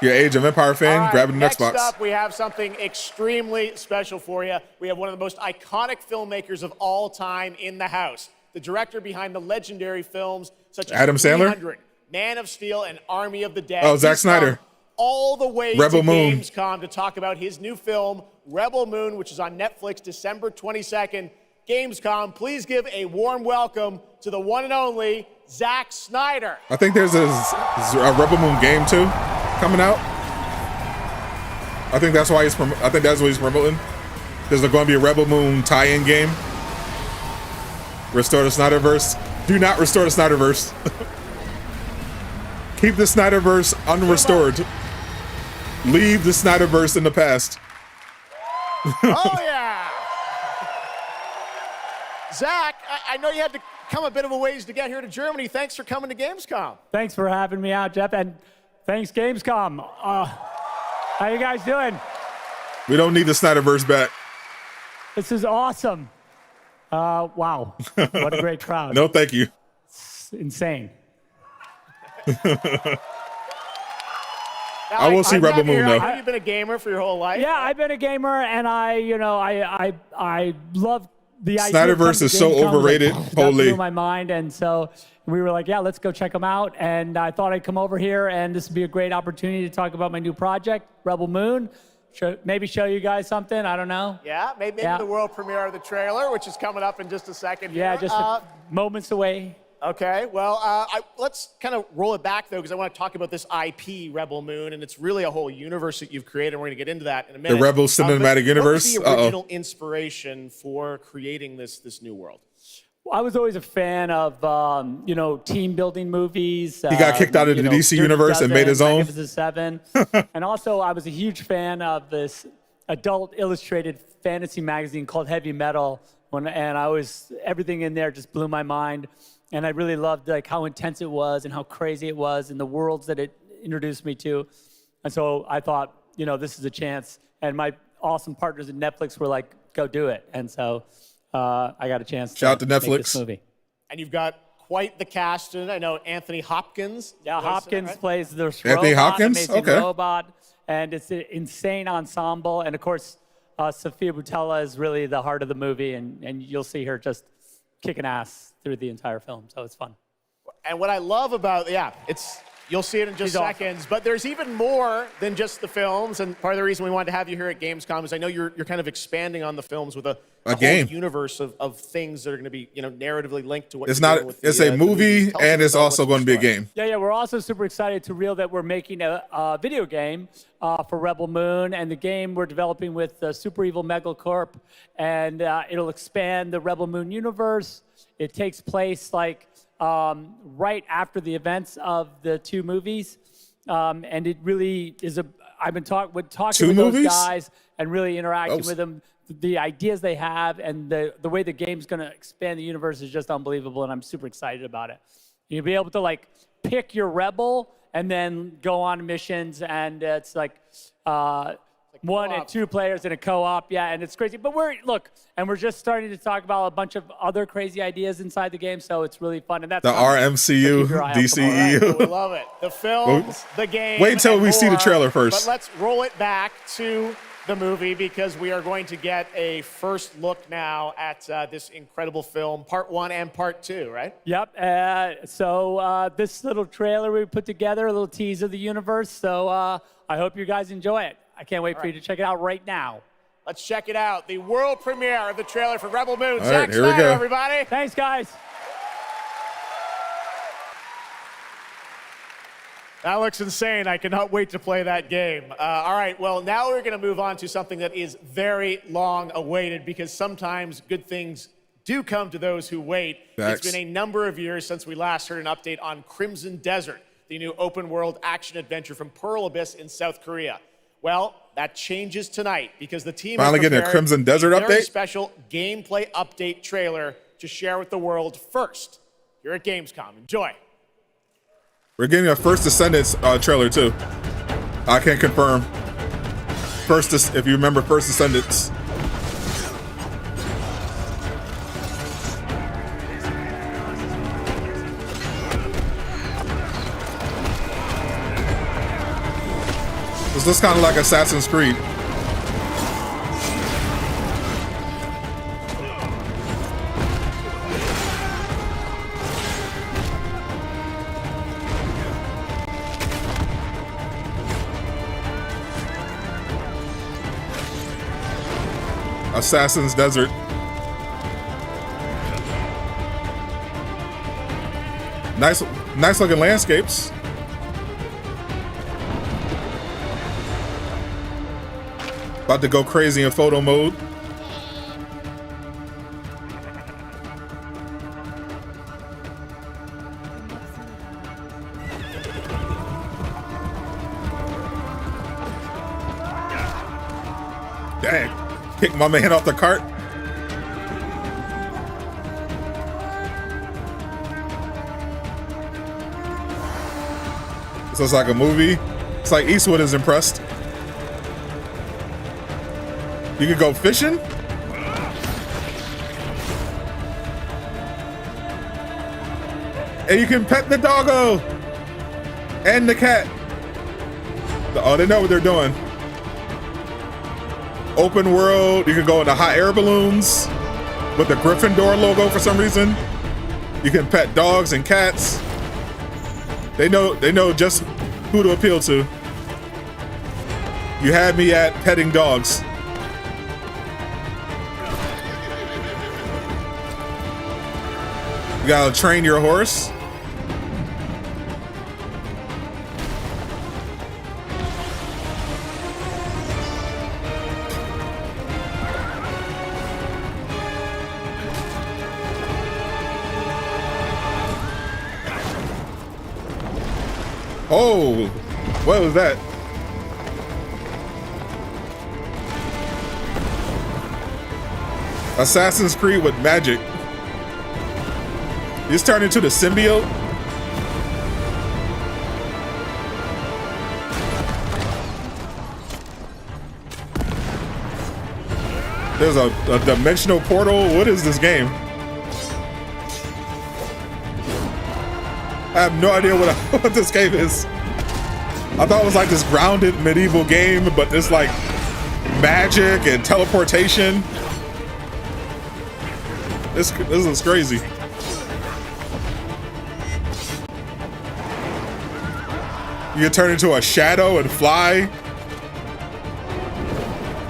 You're an Age of Empire fan, right, grabbing an next Xbox. Up, we have something extremely special for you. We have one of the most iconic filmmakers of all time in the house. The director behind the legendary films such as Adam Sandler, 300, Man of Steel, and Army of the Dead. Oh, Zack Snyder. All the way Rebel to Moon. Gamescom to talk about his new film, Rebel Moon, which is on Netflix December 22nd. Gamescom, please give a warm welcome to the one and only Zack Snyder. I think there's a Rebel Moon game too coming out. I think that's why what he's promoting. There's going to be a Rebel Moon tie-in game. Restore the Snyderverse. Do not restore the Snyderverse. Keep the Snyderverse unrestored. Leave the Snyderverse in the past. Oh, yeah. Zach, I know you had to come a bit of a ways to get here to Germany. Thanks for coming to Gamescom. Thanks for having me out, Jeff, and thanks, Gamescom. How you guys doing? We don't need the Snyderverse back. This is awesome. Wow, what a great crowd. No, thank you. Now, It's insane. I will see Rebel Moon though. Have you been a gamer for your whole life? Yeah, I've been a gamer, and I love the idea. Snyderverse is so overrated. That Holy. blew my mind, and so we were like, yeah, let's go check them out. And I thought I'd come over here, and this would be a great opportunity to talk about my new project, Rebel Moon. Maybe show you guys something. I don't know. Yeah, maybe the world premiere of the trailer, which is coming up in just a second. Yeah, here. just moments away. Okay, well, let's kind of roll it back, though, because I want to talk about this IP, Rebel Moon, and it's really a whole universe that you've created, and we're going to get into that in a minute. The Rebel Cinematic Universe? What was the original inspiration for creating this new world? I was always a fan of, team building movies. He got kicked out of the DC universe and made his own. Magnificent Seven. And also, I was a huge fan of this adult illustrated fantasy magazine called Heavy Metal. Everything in there just blew my mind. And I really loved how intense it was and how crazy it was and the worlds that it introduced me to. And so I thought, this is a chance. And my awesome partners at Netflix were like, go do it. And so I got a chance Shout out to make Netflix. this movie. And you've got quite the cast. And I know Anthony Hopkins. Yeah, Hopkins plays the Anthony robot, Hopkins? amazing Okay. robot. And it's an insane ensemble. And of course, Sophia Boutella is really the heart of the movie. And you'll see her just kicking ass through the entire film. So it's fun. And what I love about, you'll see it in just seconds, awesome. but there's even more than just the films. And part of the reason we wanted to have you here at Gamescom is I know you're kind of expanding on the films with a game. whole universe of things that are going to be, narratively linked to what It's you're not. doing with It's the a movie, Tell us and it's about also what's going to be a story. game. Yeah, we're also super excited to reveal that we're making a video game for Rebel Moon, and the game we're developing with Super Evil Megacorp, and it'll expand the Rebel Moon universe. It takes place right after the events of the two movies, and it really is I've been talking with those guys and really interacting with them. The ideas they have and the way the game's going to expand the universe is just unbelievable, and I'm super excited about it. You'll be able to pick your rebel and then go on missions, and it's one and two players in a co-op, and it's crazy. But we're just starting to talk about a bunch of other crazy ideas inside the game, so it's really fun. And that's The RMCU, DCEU. Right, we love it. The films, the game. Wait until we see the more. trailer first. But let's roll it back to the movie because we are going to get a first look now at this incredible film, part 1 and part 2, right? Yep. So this little trailer we put together, a little tease of the universe. So I hope you guys enjoy it. I can't wait for you to check it out right now. Let's check it out. The world premiere of the trailer for Rebel Moon. All Zack right, here we Snyder, go. everybody. Thanks, guys. That looks insane. I cannot wait to play that game. All right, well, now we're going to move on to something that is very long awaited because sometimes good things do come to those who wait. Facts. It's been a number of years since we last heard an update on Crimson Desert, the new open world action adventure from Pearl Abyss in South Korea. Well, that changes tonight because the team Finally has getting a prepared Crimson Desert a very update? special gameplay update trailer to share with the world first here at Gamescom. Enjoy. We're getting a First Descendants trailer too. I can't confirm. If you remember First Descendants. This looks kind of like Assassin's Creed. Assassin's Desert. Nice looking landscapes. About to go crazy in photo mode. Dang. Kick my man off the cart. This looks like a movie. It's like Eastwood is impressed. You could go fishing? And you can pet the doggo and the cat. Oh, they know what they're doing. Open world. You can go into hot air balloons with the Gryffindor logo for some reason. You can pet dogs and cats. They know just who to appeal to. You had me at petting dogs. You gotta train your horse. Oh, what was that? Assassin's Creed with magic. He's turned into the symbiote. There's a dimensional portal. What is this game? I have no idea what this game is. I thought it was like this grounded medieval game, but it's like magic and teleportation. This is crazy. You can turn into a shadow and fly.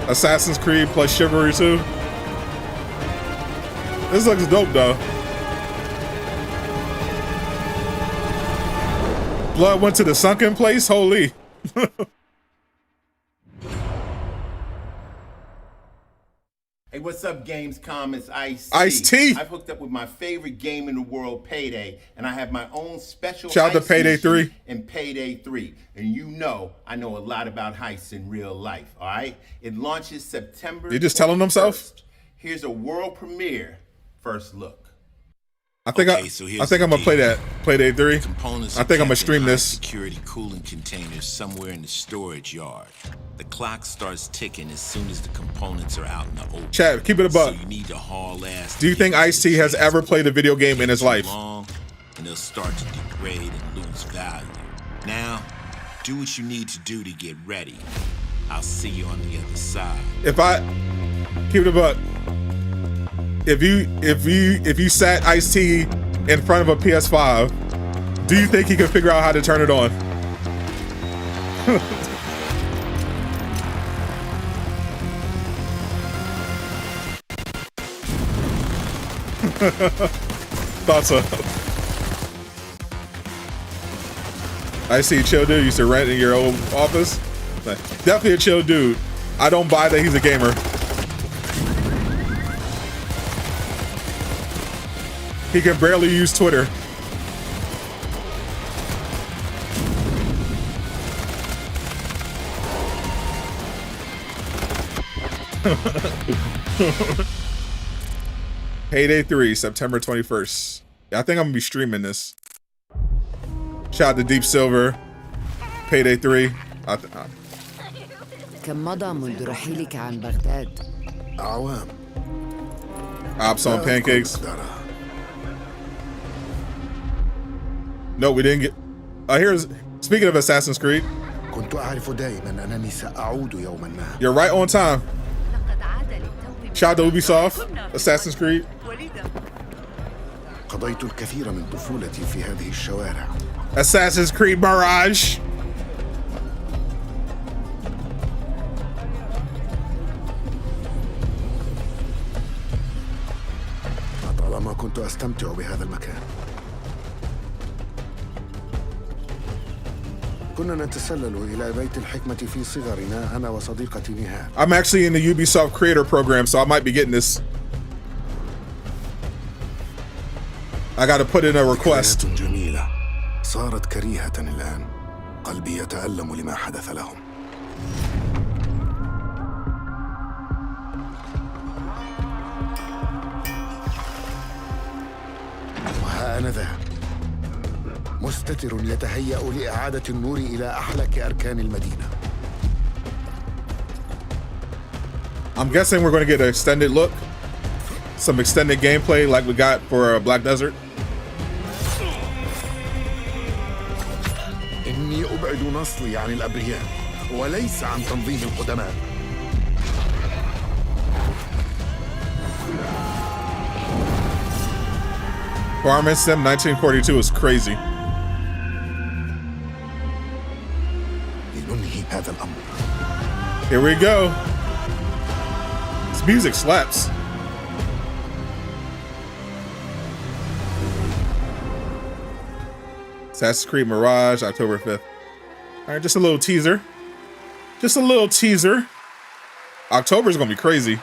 Assassin's Creed plus Chivalry 2. This looks dope though. Blood went to the sunken place? Holy. Hey, what's up, Gamescom? It's Ice-T. Ice-T. I've hooked up with my favorite game in the world, Payday, and I have my own special shout out to Payday 3 and Payday 3. And you know I know a lot about heists in real life, all right? It launches September. You just telling themselves? Here's a world premiere first look. I think I'm gonna play that Payday 3. I think I'm gonna stream this. Security cooling containers somewhere in the storage yard. The clock starts ticking as soon as the components are out in the open. Chat, keep it a buck. So you need to haul ass. Do you think Ice-T has ever played a video game in his life? And they'll start to degrade and lose value. Now, do what you need to do to get ready. I'll see you on the other side. If I keep it a buck. If you sat Ice-T in front of a PS5, do you think he could figure out how to turn it on? Thought so. Ice-T, chill dude. Used to rent in your old office. Definitely a chill dude. I don't buy that he's a gamer. He can barely use Twitter. Payday 3, September 21st. I think I'm gonna be streaming this. Shout out to Deep Silver. Payday 3. كم مضى منذ رحيلك عن بغداد؟ أعوام. Ops on pancakes. No, we didn't get. Here's speaking of Assassin's Creed. كنت أعرف دائما أنني سأعود يوما ما. You're right on time. Shout out to Ubisoft, Assassin's Creed. قضيت الكثير من طفولتي في هذه الشوارع. Assassin's Creed Mirage. طالما كنت أستمتع بهذا المكان. كنا نتسلل إلى بيت الحكمة في صغرنا أنا وصديقتي نهاد. I'm actually in the Ubisoft Creator Program, so I might be getting this. I gotta put in a request. جميلة صارت كريهة الآن. قلبي يتألم لما حدث لهم. وها أنا ذا مستتر يتهيأ لإعادة النور إلى أحلك أركان المدينة. I'm guessing we're going to get an extended look, some extended gameplay like we got for Black Desert. إني أبعد نصلي عن الأبرياء وليس عن تنظيم القدماء. Farming Sim 1942 is crazy. لننهي هذا الأمر. Here we go. This music slaps. Assassin's Creed Mirage, October 5th. All right, just a little teaser. Just a little teaser. October's gonna be crazy.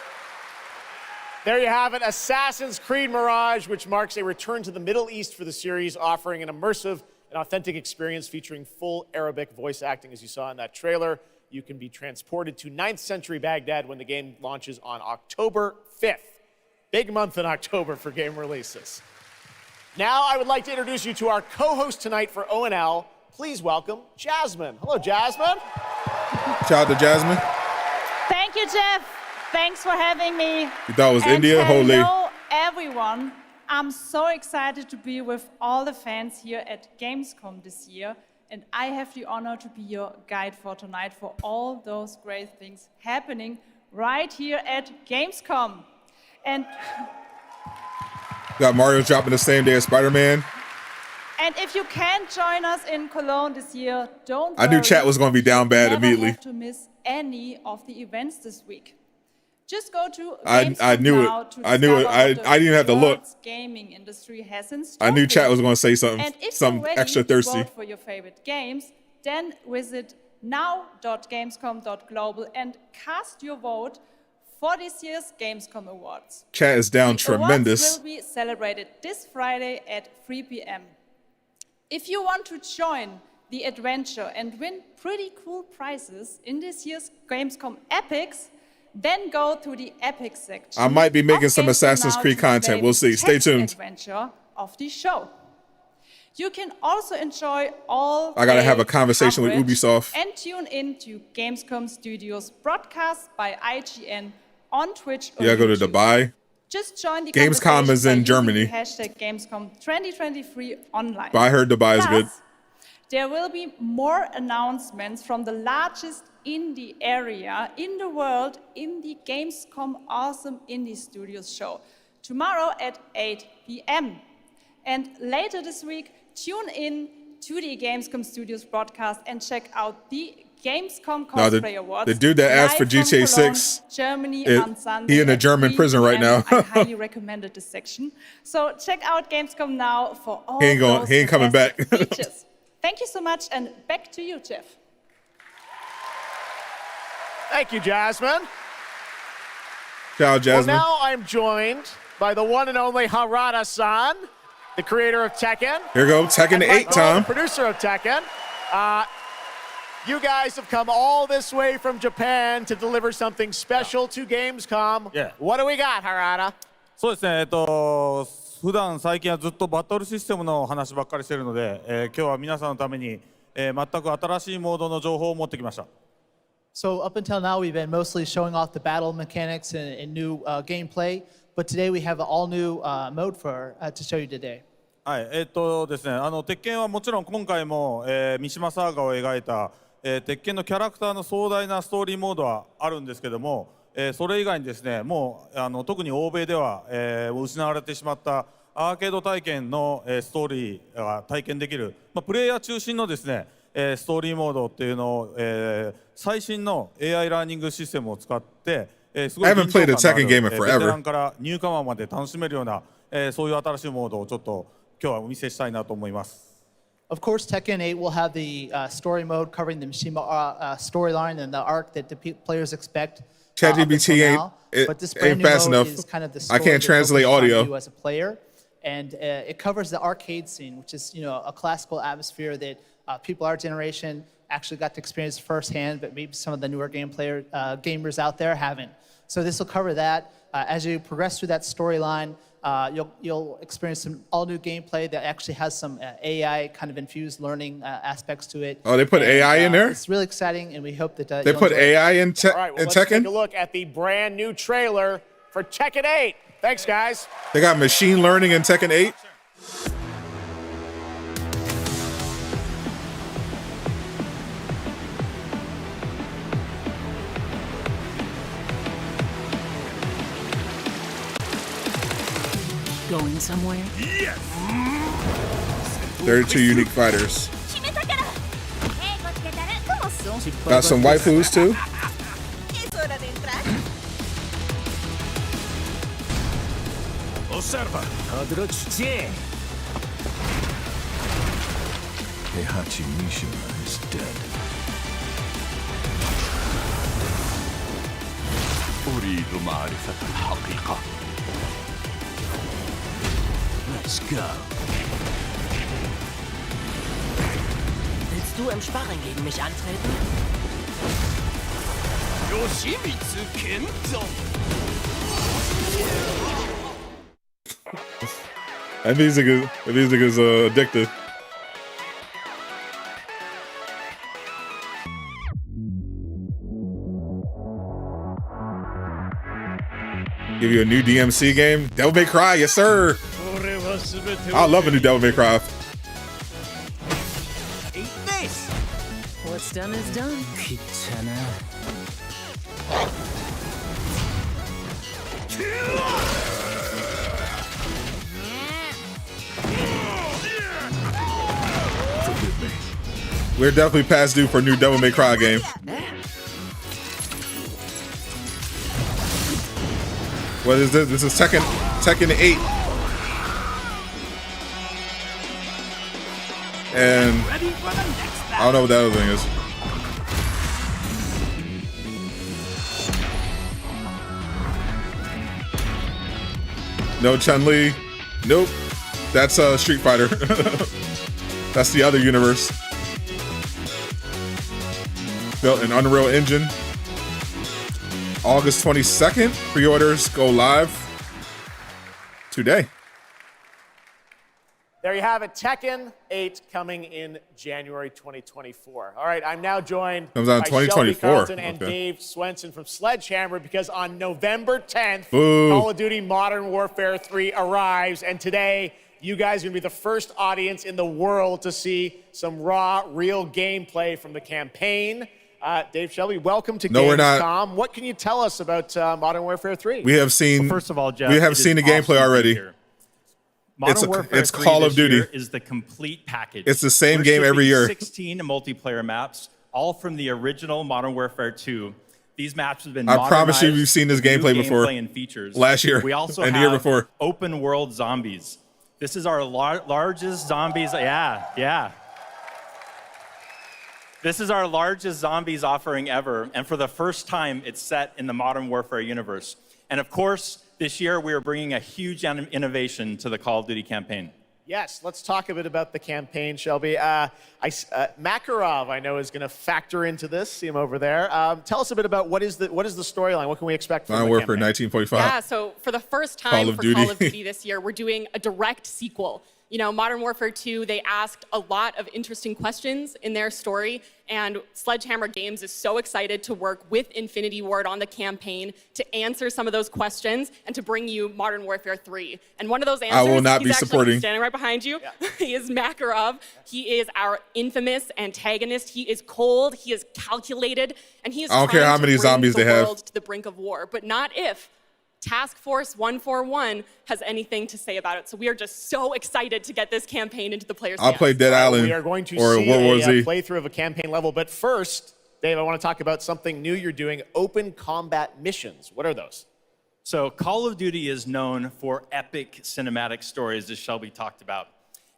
There you have it, Assassin's Creed Mirage, which marks a return to the Middle East for the series, offering an immersive and authentic experience featuring full Arabic voice acting, as you saw in that trailer. You can be transported to 9th century Baghdad when the game launches on October 5th. Big month in October for game releases. Now I would like to introduce you to our co-host tonight for ONL. Please welcome Jasmine. Hello, Jasmine. Shout out to Jasmine. Thank you, Geoff. Thanks for having me. You thought it was India? Holy. Hello, everyone. I'm so excited to be with all the fans here at Gamescom this year. And I have the honor to be your guide for tonight for all those great things happening right here at Gamescom. And got Mario dropping the same day as Spider-Man. And if you can't join us in Cologne this year, don't worry. I knew chat was going to be down bad you never immediately. have to miss any of the events this week. Just go to I knew now it. to I knew it. discover I what the didn't even have to look. world's gaming industry has in store I knew for chat you. was going to say something, And if something you're ready extra to thirsty. vote for your favorite games, then visit now.gamescom.global and cast your vote for this year's Gamescom Awards. Chat is down The tremendous. awards will be celebrated this Friday at 3 p.m. If you want to join the adventure and win pretty cool prizes in this year's Gamescom Epics, then go to the Epic section. I might be making of some Gamescom Assassin's now Creed to content. play We'll the see. Stay text tuned. Adventure of the show. You can also enjoy all I gotta have a day conversation with coverage Ubisoft. and tune in to Gamescom Studios broadcast by IGN on Twitch or Yeah, go to YouTube. Dubai. Just join the Gamescom conversation is by in using Germany. the hashtag Gamescom 2023 online. But I heard Dubai is good. Plus, there will be more announcements from the largest indie area in the world in the Gamescom Awesome Indie Studios show tomorrow at 8 p.m. And later this week, tune in to the Gamescom Studios broadcast and check out the Gamescom No, Cosplay Awards. the dude that asked for live from GTA Cologne, 6, Germany it- on Sunday he in a at German 3 prison right p.m. now. I highly recommended this section. So check out Gamescom now for all He ain't going. those He ain't coming back. fantastic features. Thank you so much, and back to you, Geoff. Thank you, Jasmine. Ciao, Jasmine. Well, now I'm joined by the one and only Harada-san, the creator of Tekken. Here we go. Tekken and 8 Mike Cole, time. the producer of Tekken. You guys have come all this way from Japan to deliver something special to Gamescom. Yeah. What do we got, Harada? そうですね、普段最近はずっとバトルシステムの話ばっかりしてるので、今日は皆さんのために、全く新しいモードの情報を持ってきました。 So up until now, we've been mostly showing off the battle mechanics and new gameplay, but today we have an all-new mode to show you today. はい、ですね、鉄拳はもちろん今回も、三島サーガを描いた、鉄拳のキャラクターの壮大なストーリーモードはあるんですけども、それ以外にですね、もう特に欧米では、失われてしまったアーケード体験の、ストーリーが体験できる、プレイヤー中心のですね、ストーリーモードっていうのを、最新の AI ラーニングシステムを使って、すごい I haven't played a Tekken game in ベテラ forever. ンからニューカマーまで楽しめるような、そういう新しいモードをちょっと今日はお見せしたいなと思います。Of course, Tekken 8 will have the story mode covering the Mishima storyline and the arc that the players expect. ChatGPT But this ain't brand new fast mode enough. is kind of the I story can't that translate focuses on audio. you as a player, and it covers the arcade scene, which is a classical atmosphere that people our generation actually got to experience firsthand, but maybe some of the newer gamers out there haven't. So this will cover that. As you progress through that storyline, you'll experience some all-new gameplay that actually has some AI kind of infused learning aspects to it. Oh, they put AI in there? It's really exciting, and we hope that They you'll put enjoy it. AI in All right, well, let's take Tekken? a look at the brand new trailer for Tekken 8. Thanks, guys. They got machine learning in Tekken 8? going somewhere? Yes! 32 unique fighters. Got some waifus too. Observa. Heihachi Mishima is dead. أريد معرفة الحقيقة. Let's go. Willst du im Sparring gegen mich antreten? Yoshimitsu Kento. That music is addictive. Give you a new DMC game. Devil May Cry, yes sir. I love a new Devil May Cry. Eat this. What's done is done. Kitana. Forgive me. We're definitely past due for a new Devil May Cry game. What is this? This is Tekken 8. And I don't know what that other thing is. No Chun-Li. Nope. That's Street Fighter. That's the other universe. Built in Unreal Engine. August 22nd. Pre-orders go live today. There you have it. Tekken 8 coming in January 2024. All right, I'm now joined Comes out by in Shelby 2024. Carlton and Okay. Dave Swenson from Sledgehammer, because on November 10th, Boo. Call of Duty Modern Warfare 3 arrives, and today you guys are going to be the first audience in the world to see some raw, real gameplay from the campaign. Dave, Shelby, welcome to No, we're Gamescom. not. What can you tell us about Modern Warfare 3? We have seen. Well, first of all, Geoff, we have it seen the is gameplay awesome to be already. here. Modern Warfare It's 3 Call this of Duty. year is the complete package. It's the same We're game every shipping year. 16 multiplayer maps, all from the original Modern Warfare 2. These maps have been I promise you, modernized you've seen this with new gameplay before. gameplay and features. Last year We also and the have year before. open world zombies. This is our largest zombies. Yeah. This is our largest zombies offering ever, and for the first time, it's set in the Modern Warfare universe. And of course, this year we are bringing a huge innovation to the Call of Duty campaign. Yes, let's talk a bit about the campaign, Shelby. Makarov, I know, is going to factor into this. See him over there. Tell us a bit about what is the storyline? What can we expect from Modern the Warfare campaign? 1945. Yeah, so for the first time Call of for Duty. Call of Duty this year, we're doing a direct sequel. You know, Modern Warfare 2, they asked a lot of interesting questions in their story, and Sledgehammer Games is so excited to work with Infinity Ward on the campaign to answer some of those questions and to bring you Modern Warfare 3. And one of those answers, I will not he's be actually supporting. standing right behind you. He is Makarov. He is our infamous antagonist. He is cold, he is calculated, and he is I don't care trying how to many bring zombies the they have. world to the brink of war, but not if Task Force 141 has anything to say about it. So we are just so excited to get this campaign into the players' I'll hands. play Dead Island We are going to or see World War a Z. playthrough of a campaign level. But first, Dave, I want to talk about something new you're doing, open combat missions. What are those? So Call of Duty is known for epic cinematic stories, as Shelby talked about.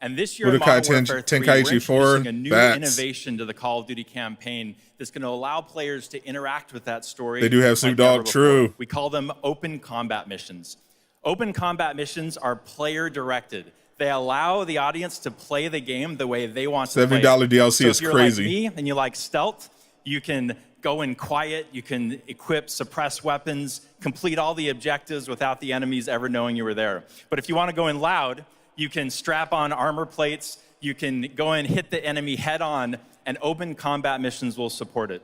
And this year in Budokai Modern Warfare 3, we're Tenkaichi 4, introducing a new bats. innovation to the Call of Duty campaign that's going to allow players to interact with that story. They do have Snoop like never Dogg, before. true. We call them open combat missions. Open combat missions are player directed. They allow the audience to play the game the way they want to play it. $70 DLC So is if you're crazy. like me and you like stealth, you can go in quiet, you can equip, suppress weapons, complete all the objectives without the enemies ever knowing you were there. But if you want to go in loud, you can strap on armor plates, you can go in, hit the enemy head on, and open combat missions will support it.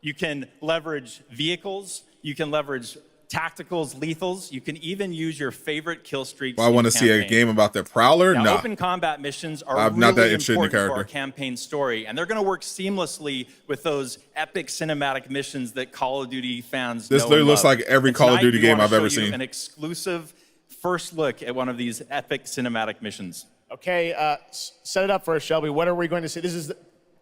You can leverage vehicles, you can leverage tacticals, lethals, you can even use your favorite kill streaks. Well, I want to see a game about the Prowler? Now, No. open combat missions are I'm really not that interested in the important for our character. campaign story, and they're going to work seamlessly with those epic cinematic missions that Call of Duty fans This know literally and looks love. like every And Call of tonight, Duty we game wanna I've ever show you seen. An exclusive first look at one of these epic cinematic missions. Okay, set it up for us, Shelby. What are we going to see? This is the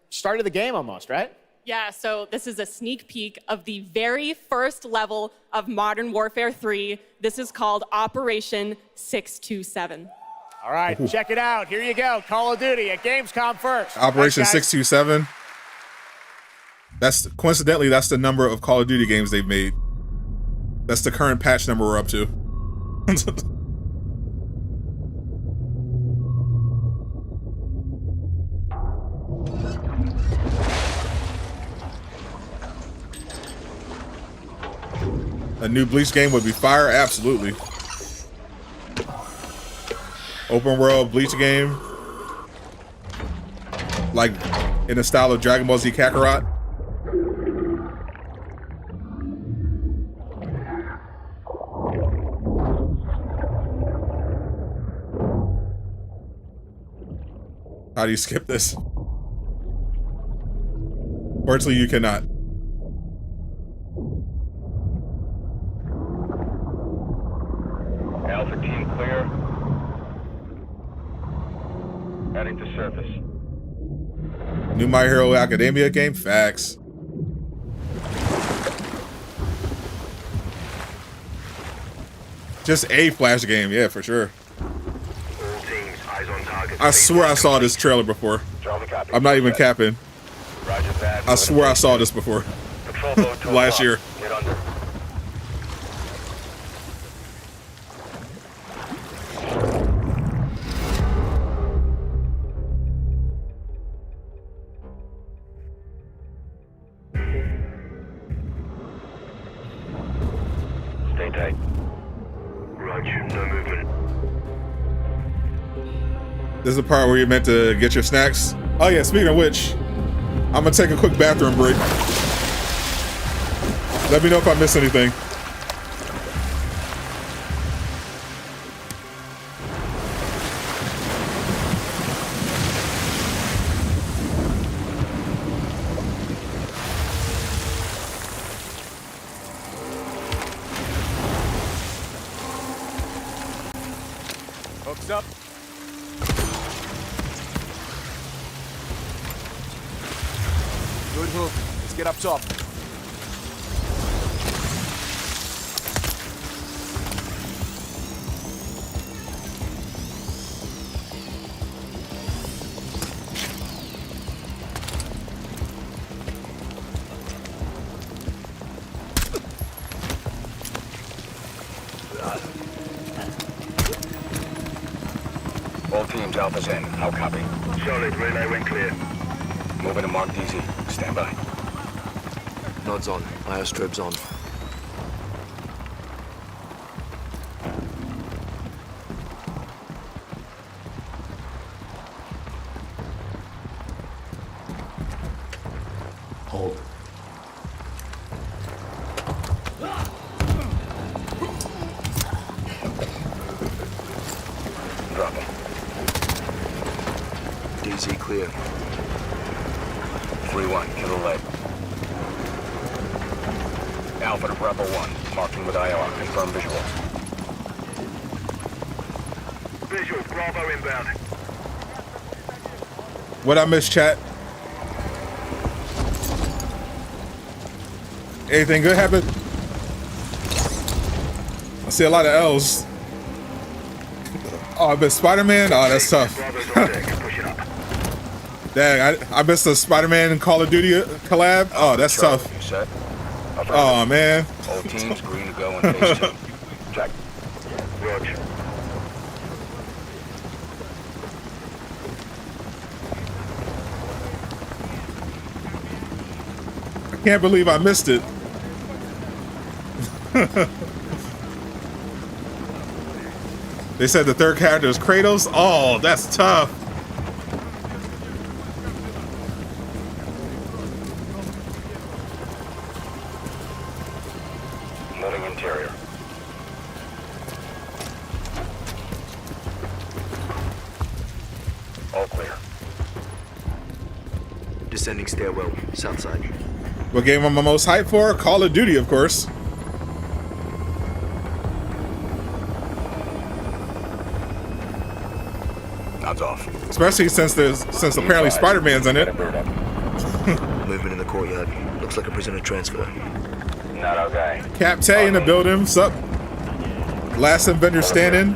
start of the game almost, right? Yeah, so this is a sneak peek of the very first level of Modern Warfare 3. This is called Operation 627. All right, check it out. Here you go. Call of Duty at Gamescom first. Operation 627. That's coincidentally, that's the number of Call of Duty games they've made. That's the current patch number we're up to. A new Bleach game would be fire? Absolutely. Open world Bleach game. Like in the style of Dragon Ball Z Kakarot. How do you skip this? Fortunately, you cannot. Alpha team clear. Heading to surface. New My Hero Academia game? Facts. Just a Flash game, yeah, for sure. All teams, eyes on target. I swear I saw this trailer before. I'm not even capping. Roger that. I swear I saw this before. Patrol boat to Last year. Get under. Stay tight. Roger, no movement. This is the part where you're meant to get your snacks. Oh yeah, speaking of which, I'm gonna take a quick bathroom break. Let me know if I miss anything. Hooks up. Good hook. Let's get up top. All teams, Alpha's in. How copy? Solid. Relay went clear. Moving to Mark DZ. Stand by. Nods on. Iostrobes on. Hold. Drop him. DZ clear. 3-1, kill the lead. Alpha to Bravo 1, marking with IR, confirm visual. Visual, Bravo inbound. What I missed, chat? Anything good happen? I see a lot of L's. Oh, I missed Spider-Man? Oh, that's tough. Dang, I missed the Spider-Man and Call of Duty collab. Oh, that's tough. Set. Oh, man. All teams green to go in phase 2. Check. Roger. I can't believe I missed it. They said the third character is Kratos. Oh, that's tough. Moving interior. All clear. Descending stairwell, south side. What game am I most hyped for? Call of Duty, of course. Sounds off. Especially since apparently Spider-Man's in it. Movement in the courtyard. Looks like a prisoner transfer. Not okay. Cap Tay in the building. What's up? Last Avenger standing.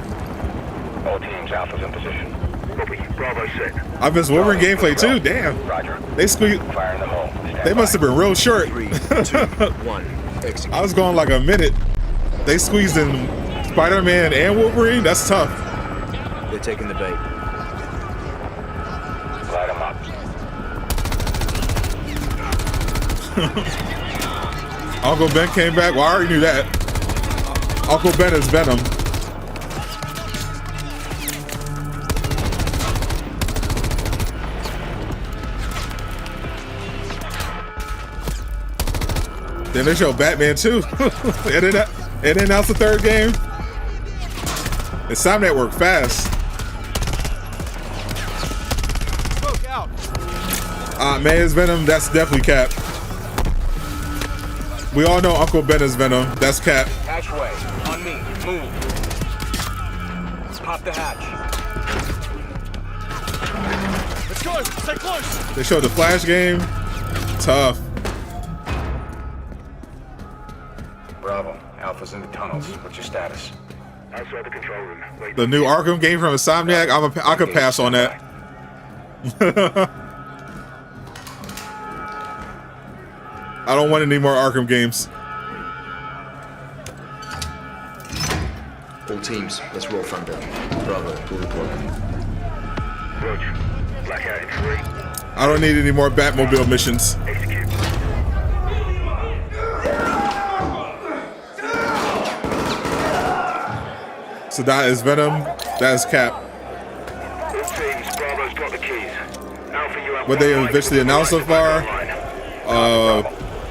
All teams, Alpha's in position. Copy. Bravo set. I missed Wolverine gameplay too. Damn. Roger. They squeezed. Fire in the hole. They must have been real short. 3, 2, 1. Execute. I was going like a minute. They squeezed in Spider-Man and Wolverine. That's tough. They're taking the bait. Light them up. Uncle Ben came back. Well, I already knew that. Uncle Ben is Venom. Then they show Batman too. It announced the third game. Insomniac work fast. Smoke out. Man is Venom. That's definitely Cap. We all know Uncle Ben is Venom. That's Cap. Hatchway. On me. Move. Pop the hatch. Let's go. Stay close. They showed the Flash game. Tough. Bravo. Alpha's in the tunnels. What's your status? Outside the control room. Wait. The new Arkham game from Insomniac. I could pass on that. I don't want any more Arkham games. All teams, let's roll Thunder. Bravo, pull the plug. Roger. Blackout in 3. I don't need any more Batmobile missions. Execute. Sadot is Venom. That is Cap. All teams, Bravo's got the keys. Alpha, you have What they officially announced so far?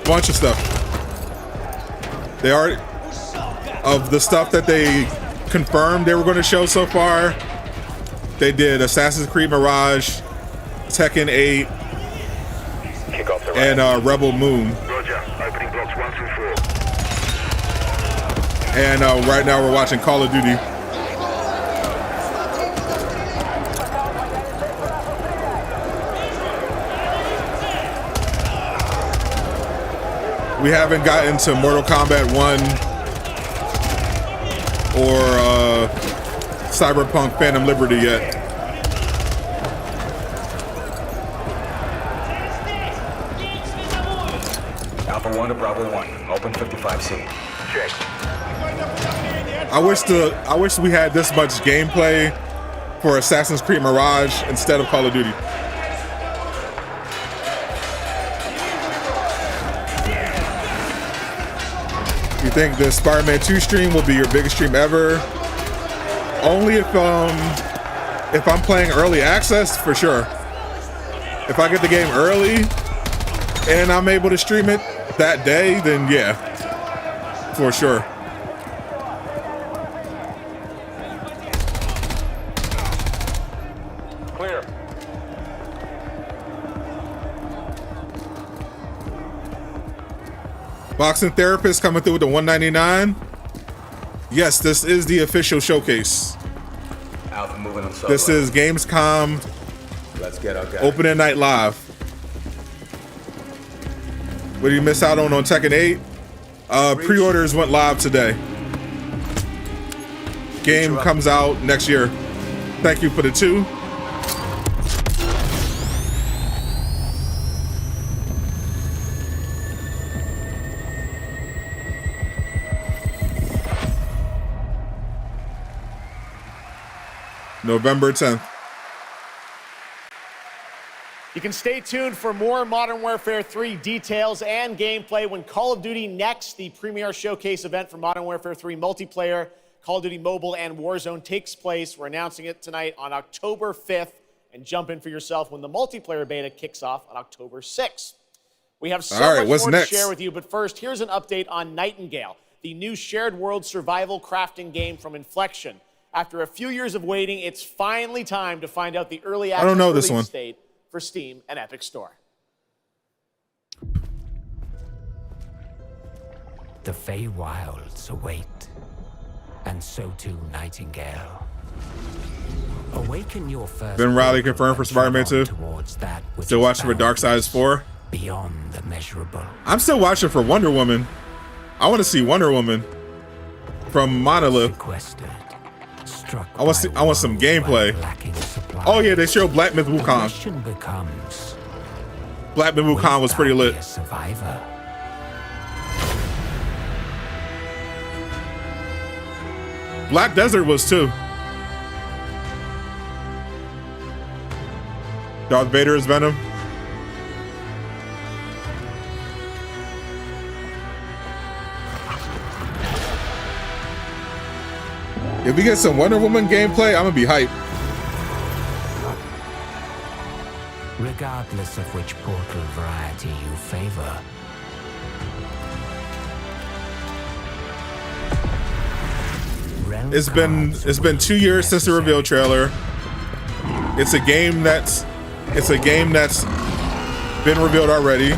Bunch of stuff. They already of the stuff that they confirmed they were going to show so far. They did Assassin's Creed Mirage, Tekken 8, Kick off the and Rebel Moon. Roger. Opening blocks 1 through 4. And right now we're watching Call of Duty. We haven't gotten to Mortal Kombat 1 or Cyberpunk Phantom Liberty yet. Alpha 1 to Bravo 1. Open 55C. Check. I wish we had this much gameplay for Assassin's Creed Mirage instead of Call of Duty. You think the Spider-Man 2 stream will be your biggest stream ever? Only if I'm playing early access, for sure. If I get the game early and I'm able to stream it that day, then yeah, for sure. Clear. Boxing Therapist coming through with the $199. Yes, this is the official showcase. Alpha moving on solo. This is Gamescom Let's get our guy. opening night live. What did you miss out on Tekken 8? Pre-orders went live today. Game comes out next year. Thank you for the 2. November 10th. You can stay tuned for more Modern Warfare 3 details and gameplay when Call of Duty Next, the premier showcase event for Modern Warfare 3 multiplayer, Call of Duty Mobile, and Warzone takes place. We're announcing it tonight on October 5th, and jump in for yourself when the multiplayer beta kicks off on October 6th. We have so much more to share with you, but first, here's an update on Nightingale, the new shared world survival crafting game from Inflection. After a few years of waiting, it's finally time to find out the early access release date for Steam and Epic Store. The Feywilds await, and so too Nightingale. Awaken your first. Ben Riley confirmed for Spider-Man 2. Still watching for Darkseid 4. Beyond the measurable. I'm still watching for Wonder Woman. I want to see Wonder Woman from Monolith. I want some gameplay. Oh yeah, they showed Black Myth Wukong. Black Myth Wukong was pretty lit. Black Desert was too. Darth Vader is Venom. If we get some Wonder Woman gameplay, I'm gonna be hyped. Regardless of which portal variety you favor. It's been 2 years since the reveal trailer. It's a game that's been revealed already.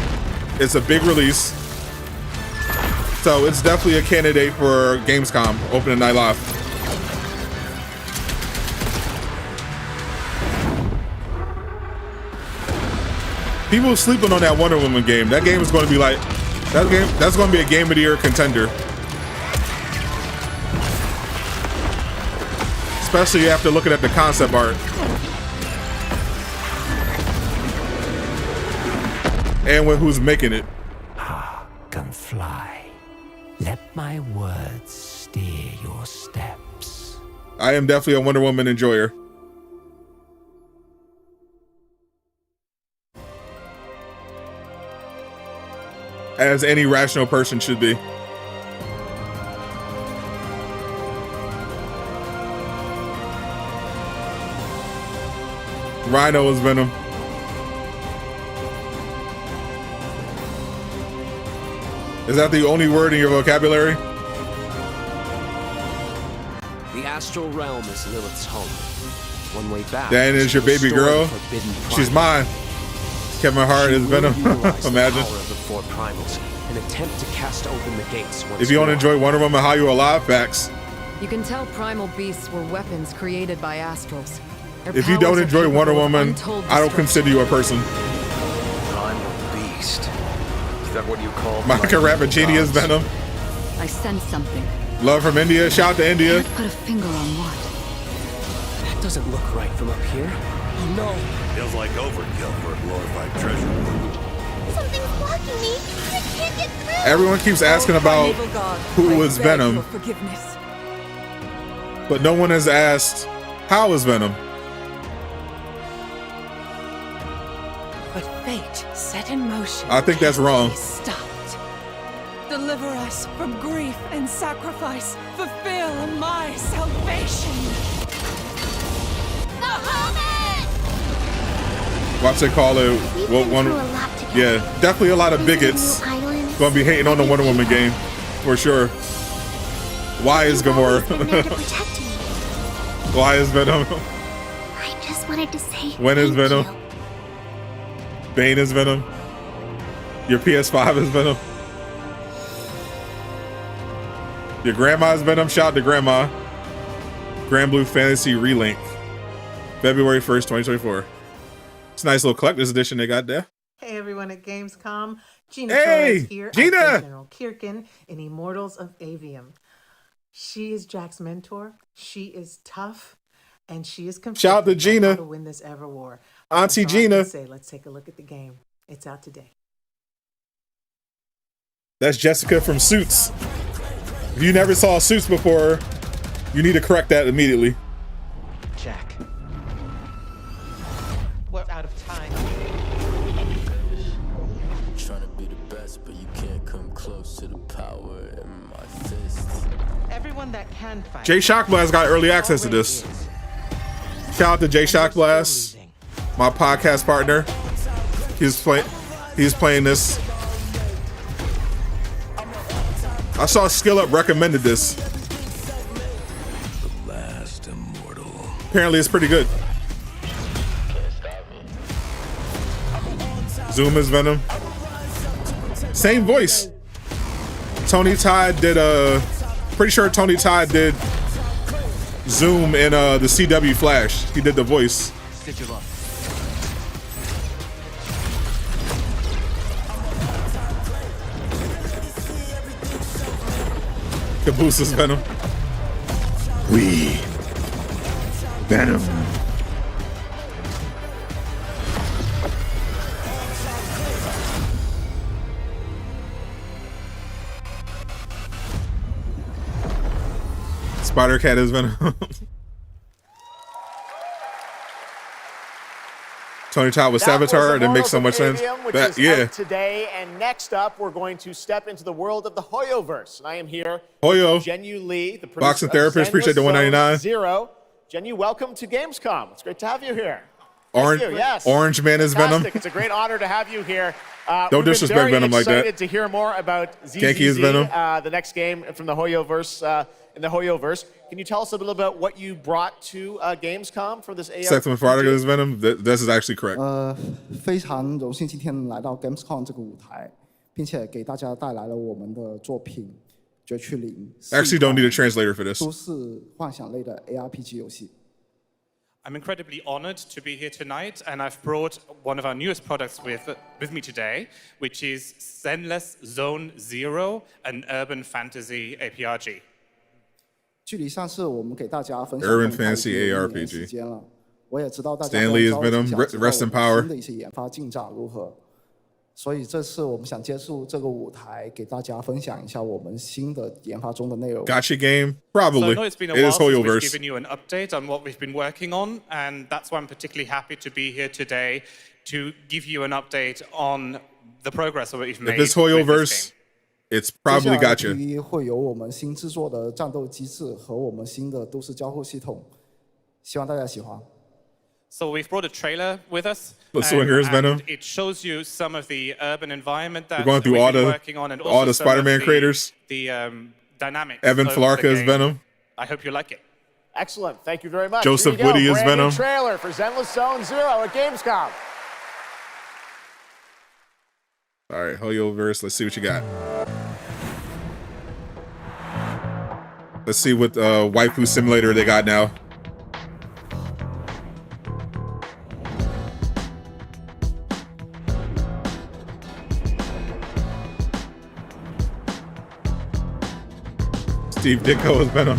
It's a big release. So it's definitely a candidate for Gamescom, opening night live. People sleeping on that Wonder Woman game. That game is going to be like that's going to be a game of the year contender. Especially after looking at the concept art. And with who's making it. Can fly. Let my words steer your steps. I am definitely a Wonder Woman enjoyer. As any rational person should be. Rhino is Venom. Is that the only word in your vocabulary? The astral realm is Lilith's home. One way back. Dan is your baby girl. She's mine. Kevin Hart is Venom. Imagine. Four primals, an attempt to cast open the gates. If you don't enjoy Wonder Woman, how you alive? Facts. You can tell primal beasts were weapons created by astrals. Their If you don't powers are enjoy capable Wonder of Woman, untold I don't consider you a person. Primal beast. Is that what you call? Monica Rappaccini is Venom. I sense something. Love from India. Shout out to India. Put a finger on what? That doesn't look right from up here. Oh no. Feels like overkill for a glorified treasure. Something's blocking me. I can't get through. Everyone keeps asking about who is Venom, but no one has asked how is Venom. But fate set in motion. I think that's wrong. Stopped. Deliver us from grief and sacrifice. Fulfill my salvation. The Hobbit! Watch they call it one. Yeah, definitely a lot of bigots gonna be hating on the Wonder Woman game for sure. Why is Gamora? Why is Venom? I just wanted to say. When is Venom? Bane is Venom. Your PS5 is Venom. Your grandma is Venom. Shout out to Grandma. Grand Blue Fantasy Relink. February 1st, 2024. It's a nice little collector's edition they got there. Hey everyone at Gamescom. Gina Hey, Torres here. Gina! I play General Kirkin in Immortals of Avium. She is Jack's mentor. She is tough, and she is confident. Shout out to Gina. To win this ever war. Auntie That's all I can Gina. say. Let's take a look at the game. It's out today. That's Jessica from Suits. If you never saw Suits before, you need to correct that immediately. Jack. We're out of time. Trying to be the best, but you can't come close to the power in my fists. Everyone that can fight. Jay Shockblast got early access to this. Shout out to Jay Shockblast, my podcast partner. He's playing this. I saw Skill Up recommended this. The last immortal. Apparently it's pretty good. Zoom is Venom. Same voice. Tony Todd did pretty sure Tony Todd did Zoom in the CW Flash. He did the voice. Cabooses Venom. We Venom. Spider Cat is Venom. Tony Todd with Saboteur. It didn't make so much sense. That, yeah. Today and next up, we're going to step into the world of the Hoyoverse. And I am here. Hoyo. Genu Lee, the boxing therapist. Appreciate the $1.99. Zero. Genu, welcome to Gamescom. It's great to have you here. Orange, yes. Orange Man is Venom. It's a great honor to have you here. Don't disrespect Venom like that. We're excited to hear more about ZZZ, Genki is Venom. The next game from the Hoyoverse. In the Hoyoverse, can you tell us a little about what you brought to Gamescom for this AR? Sex with Fartiga is Venom. This is actually correct. 非常荣幸今天来到 Gamescom 这个舞台，并且给大家带来了我们的作品《绝区零》。Actually, don't need a translator for this. 都是幻想类的 ARPG 游戏。I'm incredibly honored to be here tonight, and I've brought one of our newest products with me today, which is Zenless Zone Zero, an urban fantasy APRG. 距离上次我们给大家分享 Urban Fantasy ARPG. 时间了，我也知道大家 Stanley is Venom. Rest in power. 新的一些研发进展如何，所以这次我们想借助这个舞台，给大家分享一下我们新的研发中的内容。Gotcha game? Probably. So I know it's been a it while is since we've Hoyoverse. given you an update on what we've been working on, and that's why I'm particularly happy to be here today to give you an update on the progress that we've made. If it's Hoyoverse, it's probably gotcha. 会有我们新制作的战斗机制和我们新的都市交互系统，希望大家喜欢。So we've brought a trailer with us. Swingers, Venom. It shows you some of the urban environment that We're going through we've all been the working on, and also some Spider-Man of creators. The dynamics. Evan of Flarka the is game. Venom. I hope you like it. Excellent. Thank you very much. Joseph Here you go. Woody is Brand new Venom. Trailer for Zenless Zone Zero at Gamescom. All right, Hoyoverse. Let's see what you got. Let's see what waifu simulator they got now. Steve Ditko is Venom.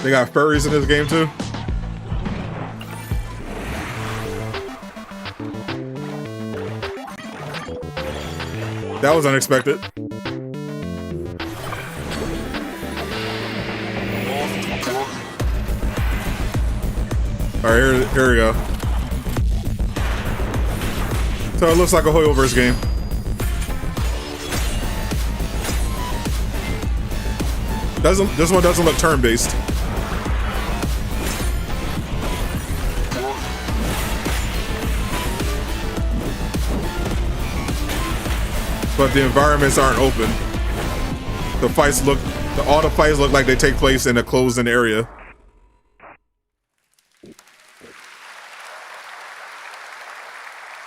They got furries in this game too. That was unexpected. All right, here we go. So it looks like a Hoyoverse game. This one doesn't look turn-based. But the environments aren't open. All the fights look like they take place in a closed-in area.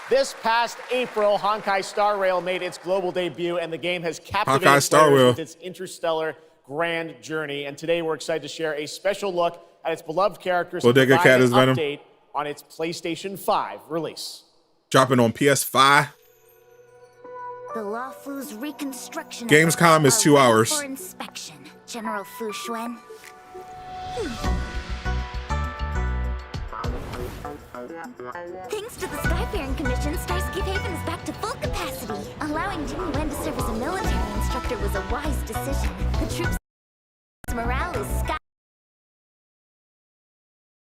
This past April, Honkai Star Rail made its global debut, and the game has captivated Honkai Star players Rail. with its interstellar grand journey. And today we're excited to share a special look at its beloved characters and Bodega provide Cat an is Venom. update on its PlayStation 5 release. Dropping on PS5. The Luofu's reconstruction. Gamescom is 2 hours. For inspection, General Fu Xuan. Thanks to the Skyfaring Commission, Starscape Haven is back to full capacity. Allowing Jimmy Wen to serve as a military instructor was a wise decision. The troops' morale is sky.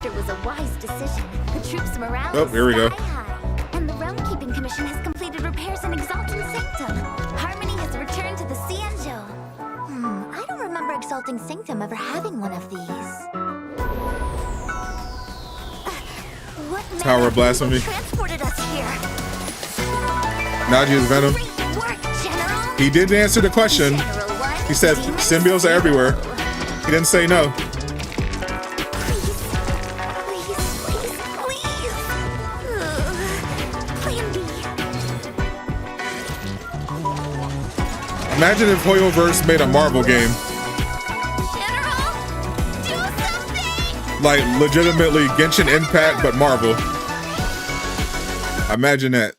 Was a wise decision. The troops' morale is Here we go. high. And the Realm Keeping Commission has completed repairs in Exalting Sanctum. Harmony has returned to the Cianjo. I don't remember Exalting Sanctum ever having one of these. Tower of Blasphemy. Transported us here. Naji is Venom. He didn't answer the question. He said symbiotes are everywhere. He didn't say no. Imagine if Hoyoverse made a Marvel game. Like, legitimately Genshin Impact, but Marvel. Imagine that.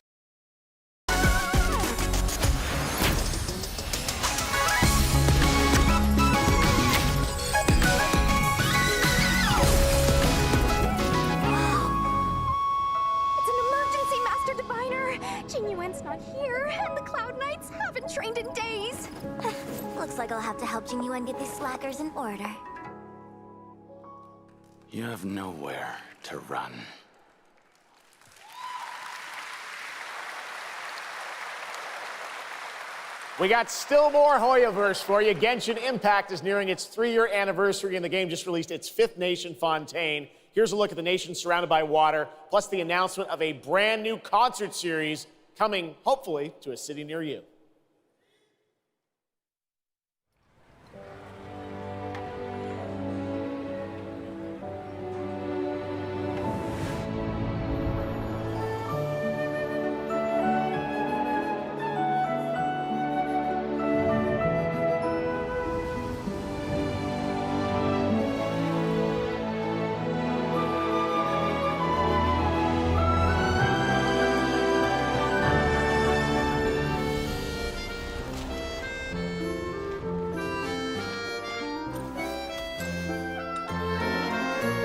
It's an emergency, Master Diviner. Jingyuen's not here, and the Cloud Knights haven't trained in days. Looks like I'll have to help Jingyuen get these slackers in order. You have nowhere to run. We got still more Hoyoverse for you. Genshin Impact is nearing its 3-year anniversary, and the game just released its 5th nation, Fontaine. Here's a look at the nation surrounded by water, plus the announcement of a brand new concert series coming, hopefully, to a city near you.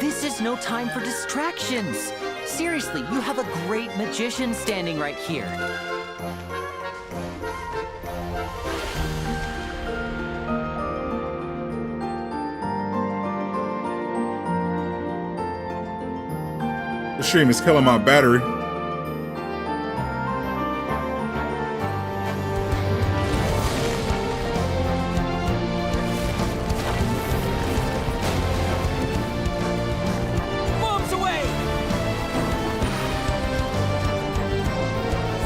This is no time for distractions. Seriously, you have a great magician standing right here. The stream is killing my battery. Bombs away!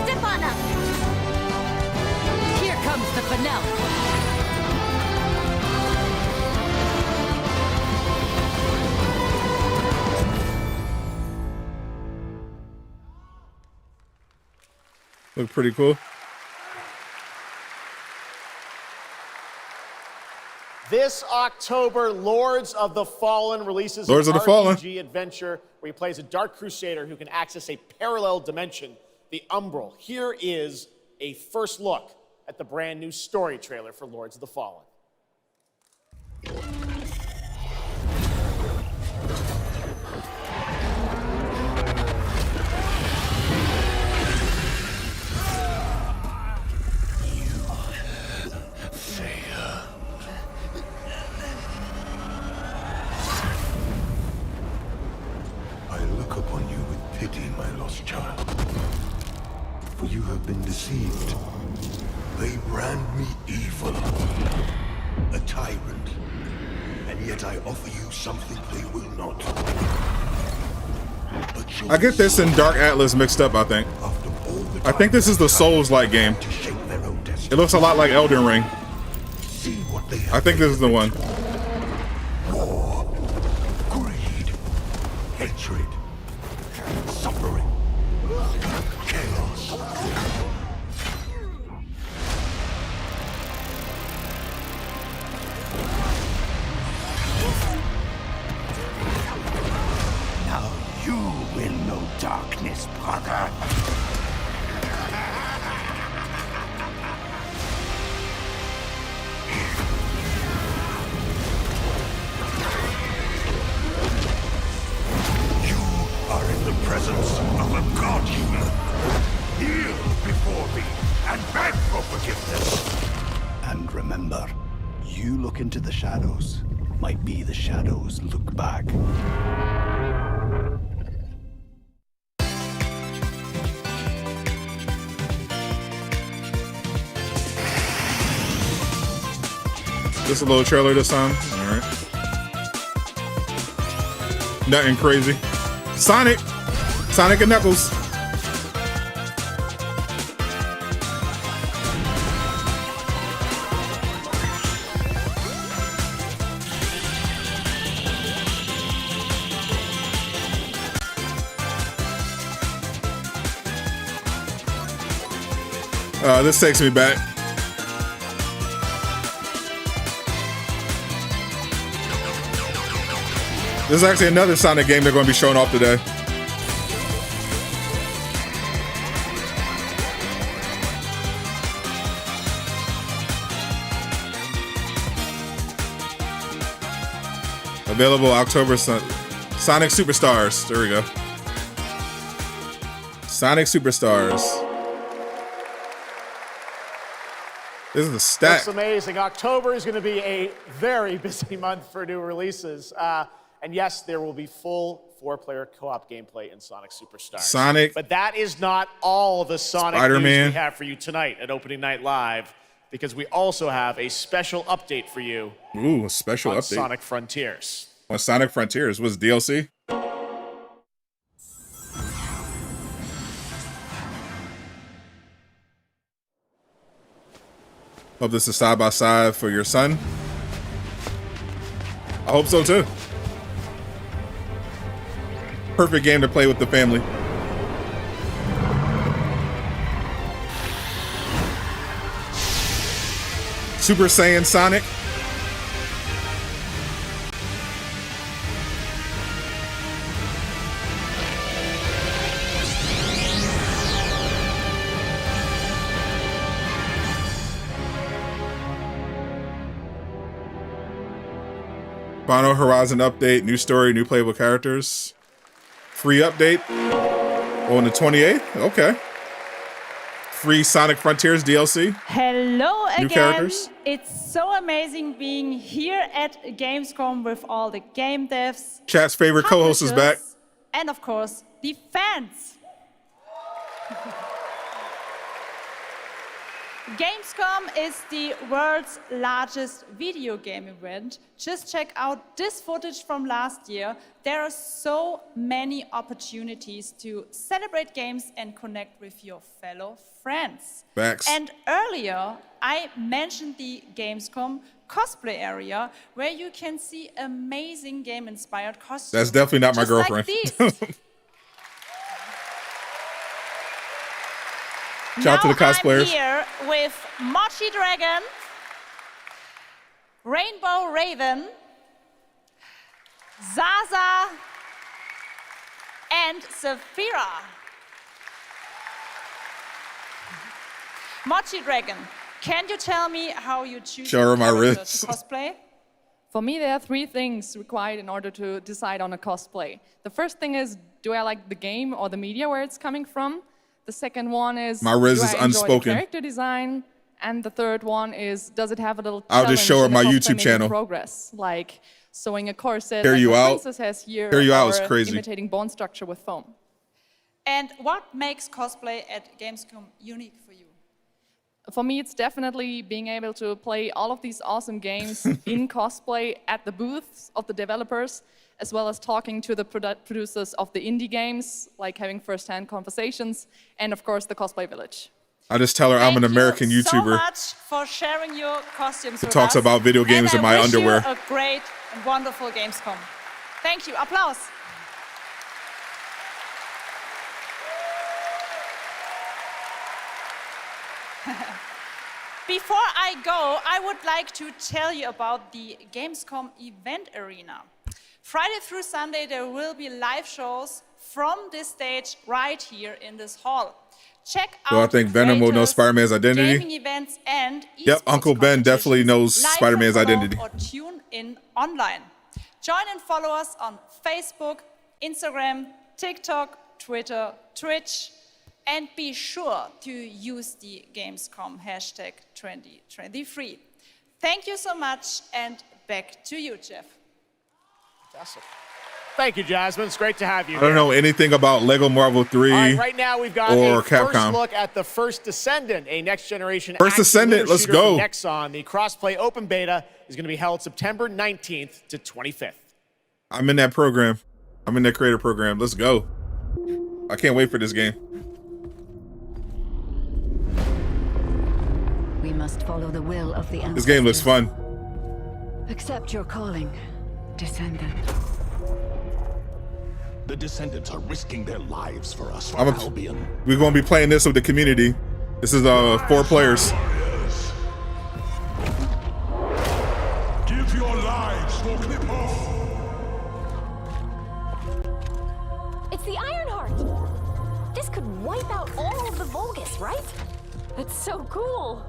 Step on up! Here comes the finale. Look pretty cool. This October, Lords of the Fallen releases Lords an of the Fallen. RPG adventure where he plays a Dark Crusader who can access a parallel dimension, the Umbral. Here is a first look at the brand new story trailer for Lords of the Fallen. I look upon you with pity, my lost child. For you have been deceived. They brand me evil, a tyrant, and yet I offer you something they will not. I get this and Dark Atlas mixed up, I think. I think this is the Souls-like game. It looks a lot like Elden Ring. I think this is the one. War, greed, hatred, suffering, chaos. Now you will know darkness, brother. Are in the presence of a god human. Kneel before me and beg for forgiveness. And remember, you look into the shadows, might be the shadows look back. Just a little trailer this time. All right. Nothing crazy. Sonic and Knuckles. This takes me back. There's actually another Sonic game they're going to be showing off today. Available October. Sonic Superstars. There we go. Sonic Superstars. This is the stack. It's amazing. October is going to be a very busy month for new releases. And yes, there will be full 4-player co-op gameplay in Sonic Superstars. Sonic. But that is not all the Sonic news we have for you tonight at Opening Night Live, because we also have a special update for you. Ooh, a special on update. Sonic Frontiers. On Sonic Frontiers was DLC. Hope this is side by side for your son. I hope so too. Perfect game to play with the family. Super Saiyan Sonic. Final Horizon update, new story, new playable characters. Free update on the 28th. Okay. Free Sonic Frontiers DLC. Hello New again. characters. It's so amazing being here at Gamescom with all the game devs. Chat's favorite co-host is back. And of course, the fans. Gamescom is the world's largest video game event. Just check out this footage from last year. There are so many opportunities to celebrate games and connect with your fellow friends. Facts. And earlier, I mentioned the Gamescom cosplay area, where you can see amazing game-inspired costumes. That's definitely not my just girlfriend. Like these. Shout out to the cosplayers. I'm here with Mochi Dragon, Rainbow Raven, Zaza, and Saphira. Mochi Dragon, can you tell me how you choose Show her my character wrist. to cosplay? For me, there are 3 things required in order to decide on a cosplay. The first thing is, do I like the game or the media where it's coming from? The second one is, My riz do is I enjoy unspoken. the character design? And the third one is, does it have a little I'll just show her challenge in my the YouTube cosplay channel. progress, like sewing a corset Hear like you my out. princess has here, Hear you out is or crazy. imitating bone structure with foam. And what makes cosplay at Gamescom unique for you? For me, it's definitely being able to play all of these awesome games in cosplay at the booths of the developers, as well as talking to the producers of the indie games, like having first-hand conversations, and of course, the Cosplay Village. I just tell her I'm an American Thank you so YouTuber much for sharing your costumes who with talks us. about video games and in my I wish underwear. You a great and wonderful Gamescom. Thank you. Applause. Before I go, I would like to tell you about the Gamescom event arena. Friday through Sunday, there will be live shows from this stage right here in this hall. Check So I out think Venom will know creators, Spider-Man's identity. gaming events, and Yep, Uncle Ben definitely knows live Spider-Man's from home identity. Or tune in online. Join and follow us on Facebook, Instagram, TikTok, Twitter, Twitch, and be sure to use the Gamescom hashtag 2023. Thank you so much, and back to you, Geoff. Fantastic. Thank you, Jasmine. It's great to have you I don't here. know anything about Lego Marvel 3 All right, right now we've got or a first Capcom. look at the First Descendant, a next-generation First action Descendant, looter let's shooter go. from Nexon. The cross-play open beta is going to be held September 19th to 25th. I'm in that program. I'm in that creator program. Let's go. I can't wait for this game. We must follow the will of the ancestors. This game looks fun. Accept your calling, descendant. The Descendants are risking their lives for us, for I'm Albion. We're going to be playing this with the community. This is 4 players. Give your lives for Clipoff. this, right? That's so cool.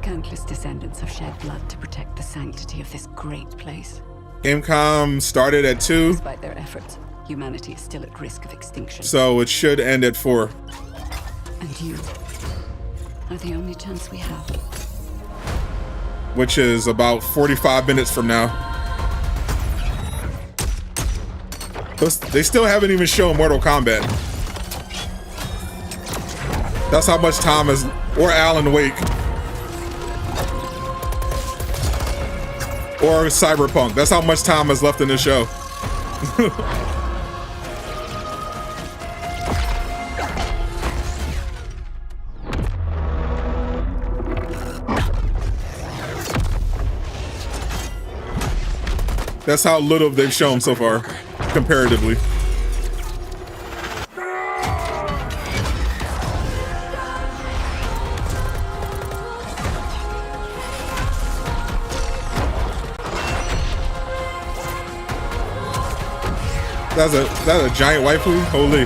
Countless descendants have shed blood to protect the sanctity of this great place. Gamescom started at 2. Despite their efforts, humanity is still at risk of extinction. So it should end at 4. And you are the only chance we have. Which is about 45 minutes from now. They still haven't even shown Mortal Kombat. That's how much time is, or Alan Wake. Or Cyberpunk. That's how much time is left in the show. That's how little they've shown so far, comparatively. That's a giant waifu? Holy.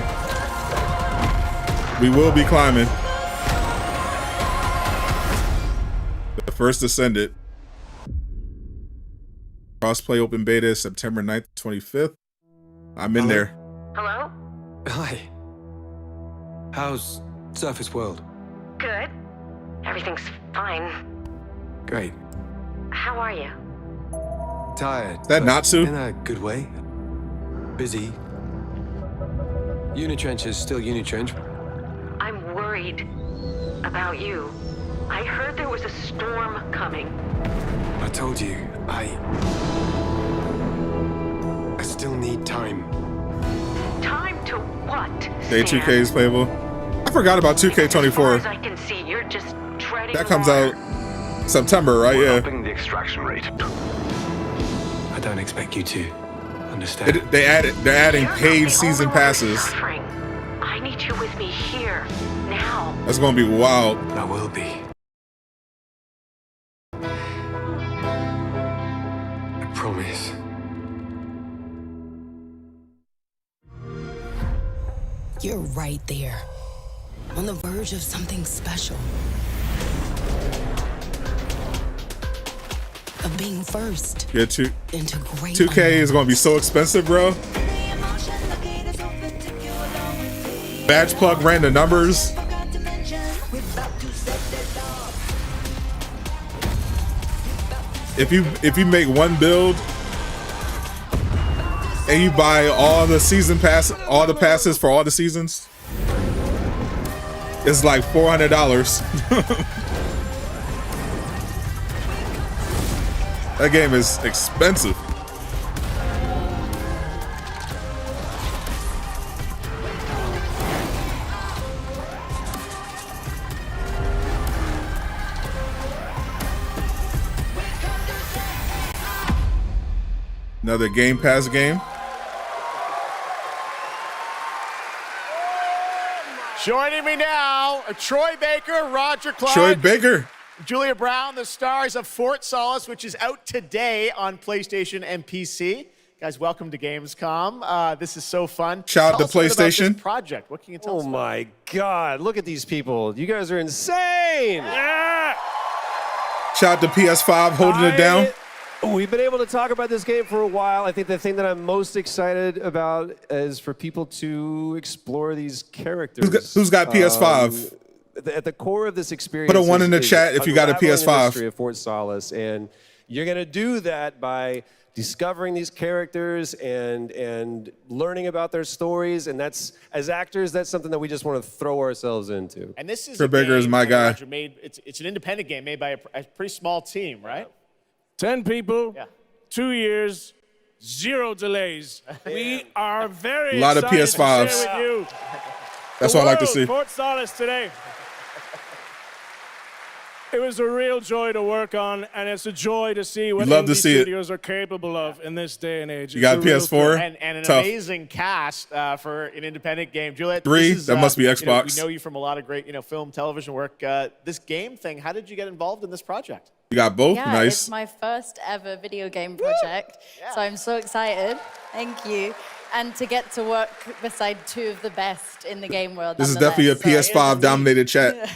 We will be climbing. The first Ascended. Crossplay open beta September 9th, 25th. I'm in there. Hello? Hi. How's Surface World? Good. Everything's fine. Great. How are you? Tired. Is that but Natsu? In a good way. Busy. Unitrench is still Unitrench. I'm worried about you. I heard there was a storm coming. I told you, I still need time. Time to what? Day Sam? 2K is playable. I forgot about 2K24. As far as I can see, you're just treading That comes water. out September, right? We're Yeah. upping the extraction rate. I don't expect you to understand. They're adding You're paid not the season only one passes. suffering. I need you with me here, now. That's gonna be wild. I will be. I promise. You're right there, on the verge of something special. Of being first. Yeah, into great 2K is gonna be so expensive, bro. Badge plug ran the numbers. If you make one build and you buy all the season pass, all the passes for all the seasons, it's like $400. That game is expensive. Another Game Pass game. Joining me now, Troy Baker, Roger Clark. Troy Baker. Julia Brown, the stars of Fort Solace, which is out today on PlayStation and PC. Guys, welcome to Gamescom. This is so fun. Shout out to Tell us a bit about PlayStation. this project. What can you tell us? Oh my God, look at these people. You guys are insane. Yeah. Shout out to PS5 holding it down. We've been able to talk about this game for a while. I think the thing that I'm most excited about is for people to explore these characters. Who's got PS5? At the core of this experience, Put a 1 in the is chat if you got a unraveling the PS5. history of Fort Solace, and you're gonna do that by discovering these characters and learning about their stories. And that's, as actors, that's something that we just want to throw ourselves into. And this is Troy a Baker is game, my guy. Roger, it's an independent game made by a pretty small team, right? 10 people, 2 years, 0 delays. We are very A lot of excited to PS5s. share with you That's the what I like to world, see. Fort Solace today. It was a real joy to work on, and it's a joy to see what love to indie see it. studios are capable of in this day and age. You got It's a real PS4? thrill. And an Tough. amazing cast for an independent game. Juliet, 3? this is, That must be Xbox. We know you from a lot of great, film, television work. This game thing, how did you get involved in this project? You got both? Yeah, Nice. it's my first ever video game project, so I'm so excited. Thank you. and to get to work beside two of the best in the game world. This is definitely a PS5 dominated chat.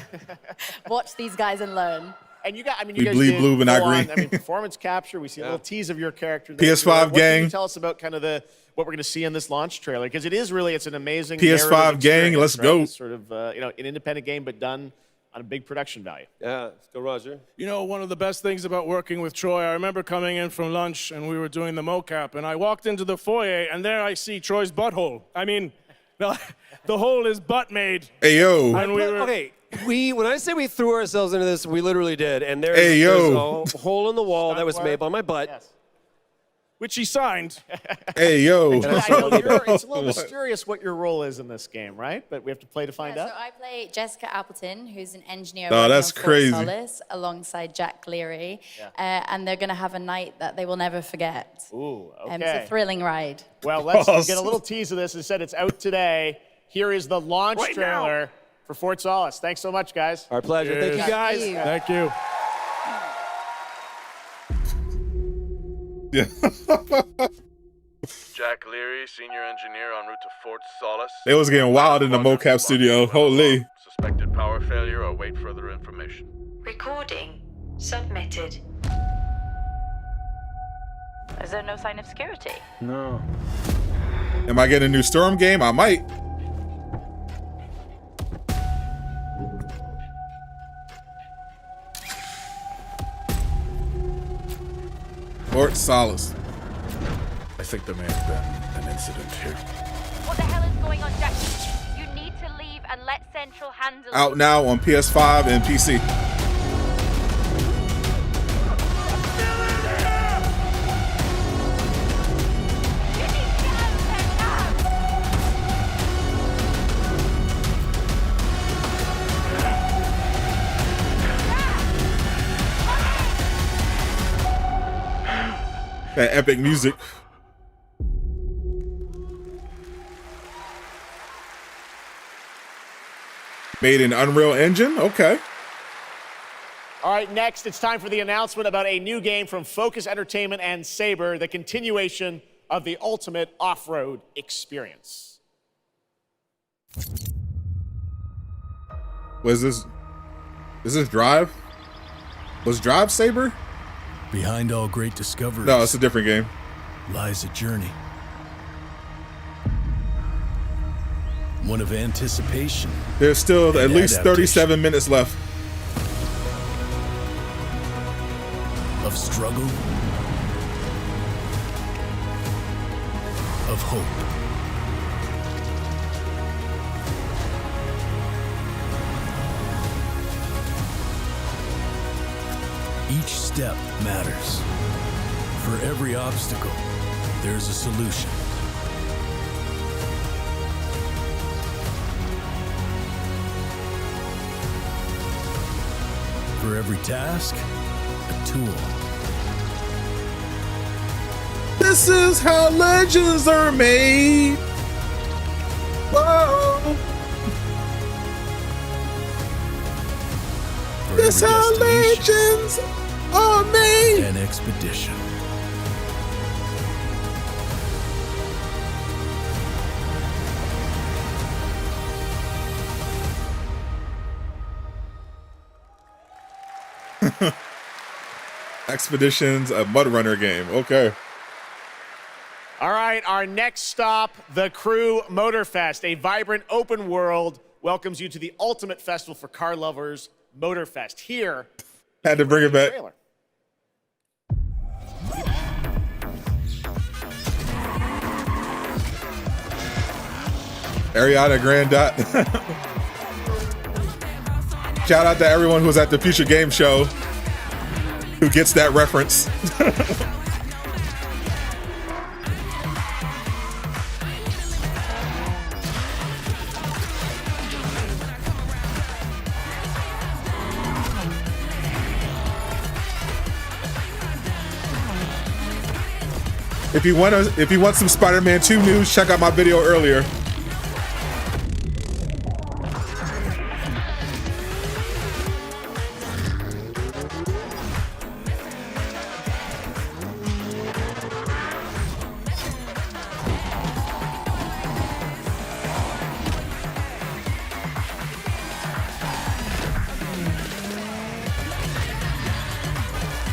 Watch these guys and learn. And you got, I mean, We you guys bleed did blue, but not full on, green. I mean, performance capture. We see a little tease of your character. there. PS5 What can gang. you tell us about kind of what we're going to see in this launch trailer? Because it is really, it's an amazing PS5 narrative gang, experience, let's right? go. It's sort of, an independent game, but done on a big production value. Yeah, let's go, Roger. You know, one of the best things about working with Troy, I remember coming in from lunch and we were doing the mocap, and I walked into the foyer and there I see Troy's butthole. I mean, the hole is butt made. Hey, yo. And we were, Okay, when I say we threw ourselves into this, we literally did. And there's, Hey, there's yo. a hole in the wall that was made by my butt. which he signed. Hey, yo. I know it's a little mysterious what your role is in this game, right? But we have to play to find out. So I play Jessica Appleton, who's an engineer Oh, working that's on Fort crazy. Solis, alongside Jack Cleary. And they're going to have a night that they will never forget. Ooh, okay. It's a thrilling ride. Well, let's get a little tease of this. It said it's out today. Here is the launch trailer for Fort Solis. Thanks so much, guys. Our pleasure. Thank you, guys. Thank you. Yeah. Jack Leary, senior engineer en route to Fort Solis. They was getting wild in the mocap studio. Holy. Suspected power failure. Await further information. Recording submitted. Is there no sign of security? No. Am I getting a new Storm game? I might. Fort Solis. I think there may have been an incident here. What the hell is going on, Jack? You need to leave and let Central handle it. Out now on PS5 and PC. That epic music. Made in Unreal Engine? Okay. All right, next, it's time for the announcement about a new game from Focus Entertainment and Saber, the continuation of the ultimate off-road experience. Was this? Is this Drive? Was Drive Saber? Behind all great discoveries. No, it's a different game. Lies a journey. One of anticipation. There's still at and least adaptation. 37 minutes left. Of struggle. Of hope. Each step matters. For every obstacle, there's a solution. For every task, a tool. This is how legends are made. Whoa. For This every how destination, legends are made. an expedition. Expeditions, a Mud Runner game. Okay. All right, our next stop, the Crew Motorfest, a vibrant open world, welcomes you to the ultimate festival for car lovers, Motorfest. Here, Had to bring it back. trailer. Ariana Grandot. Shout out to everyone who was at the Future Game Show who gets that reference. If you want some Spider-Man 2 news, check out my video earlier.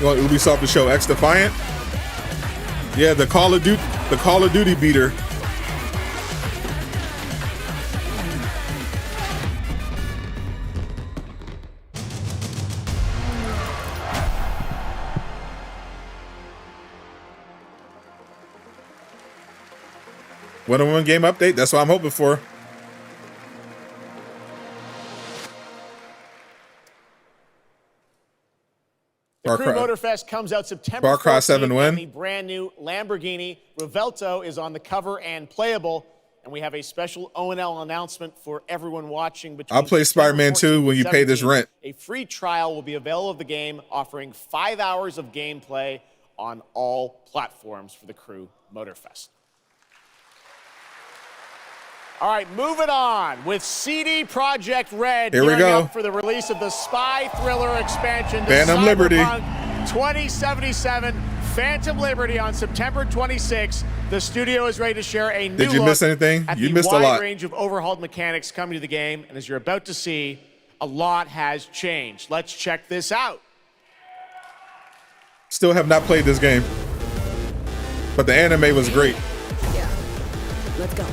You want Ubisoft to show X Defiant? Yeah, the Call of Duty beater. One-on-one game update. That's what I'm hoping for. The Crew Motorfest comes out September Far Cry 7 14th, win. and the brand new Lamborghini Revuelto is on the cover and playable. And we have a special O&L announcement for everyone watching. I'll play Spider-Man 2 when you pay this rent. A free trial will be available of the game, offering 5 hours of gameplay on all platforms for the Crew Motorfest. All right, moving on with CD Projekt Red. Here we go. Up for the release of the spy thriller expansion to Phantom Liberty. Cyberpunk 2077 Phantom Liberty on September 26th. The studio is ready to share a new Did you miss look anything? at You the missed a wide lot. range of overhauled mechanics coming to the game. And as you're about to see, a lot has changed. Let's check this out. Still have not played this game, but the anime was great. Yeah. Let's go.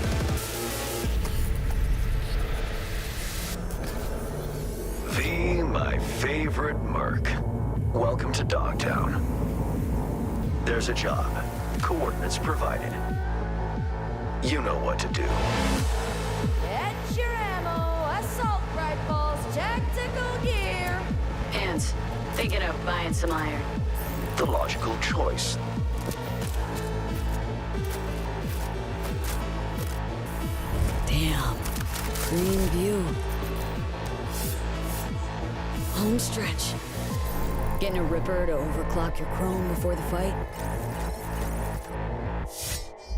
V, my favorite merc. Welcome to Dogtown. There's a job. Coordinates provided. You know what to do. Get your ammo, assault rifles, tactical gear. Hands, thinking of buying some iron. The logical choice. Damn. Green view. Home stretch. Getting a Ripper to overclock your Chrome before the fight?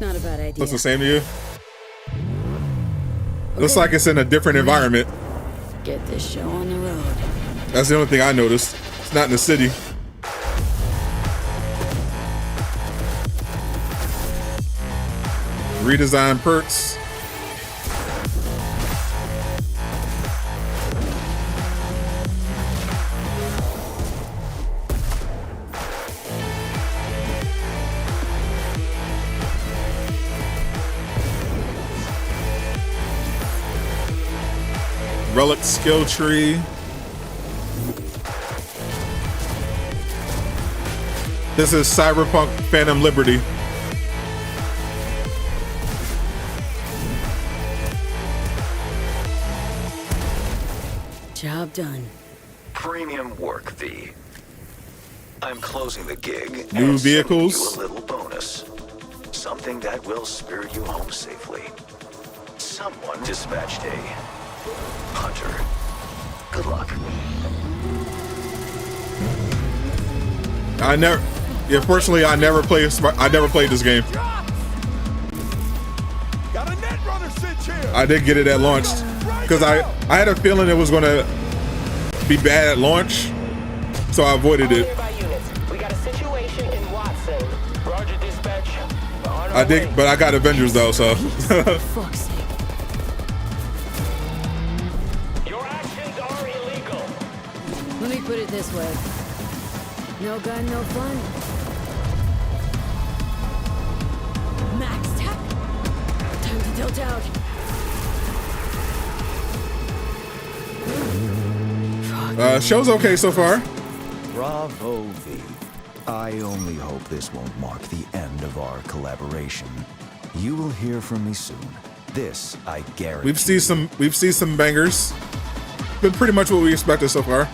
Not a bad idea. Looks the same to you? Looks like it's in a different environment. Get this show on the road. That's the only thing I noticed. It's not in the city. Redesigned perks. Relic skill tree. This is Cyberpunk Phantom Liberty. Job done. Premium work, V. I'm closing the gig. New and vehicles. sending you a little bonus. Something that will spirit you home safely. Someone dispatched a hunter. Good luck. Fortunately, I never played this game. Got a net runner cinch here. I did get it at launch because I had a feeling it was gonna be bad at launch, so I avoided it. We got a situation in Watson. Roger, dispatch. I did, but I got Avengers though, so. Fuck's sake. Your actions are illegal. Let me put it this way. No gun, no fun. Max tech. Time to tilt out. Show's okay so far. Bravo, V. I only hope this won't mark the end of our collaboration. You will hear from me soon. This I guarantee. We've seen some bangers. Been pretty much what we expected so far.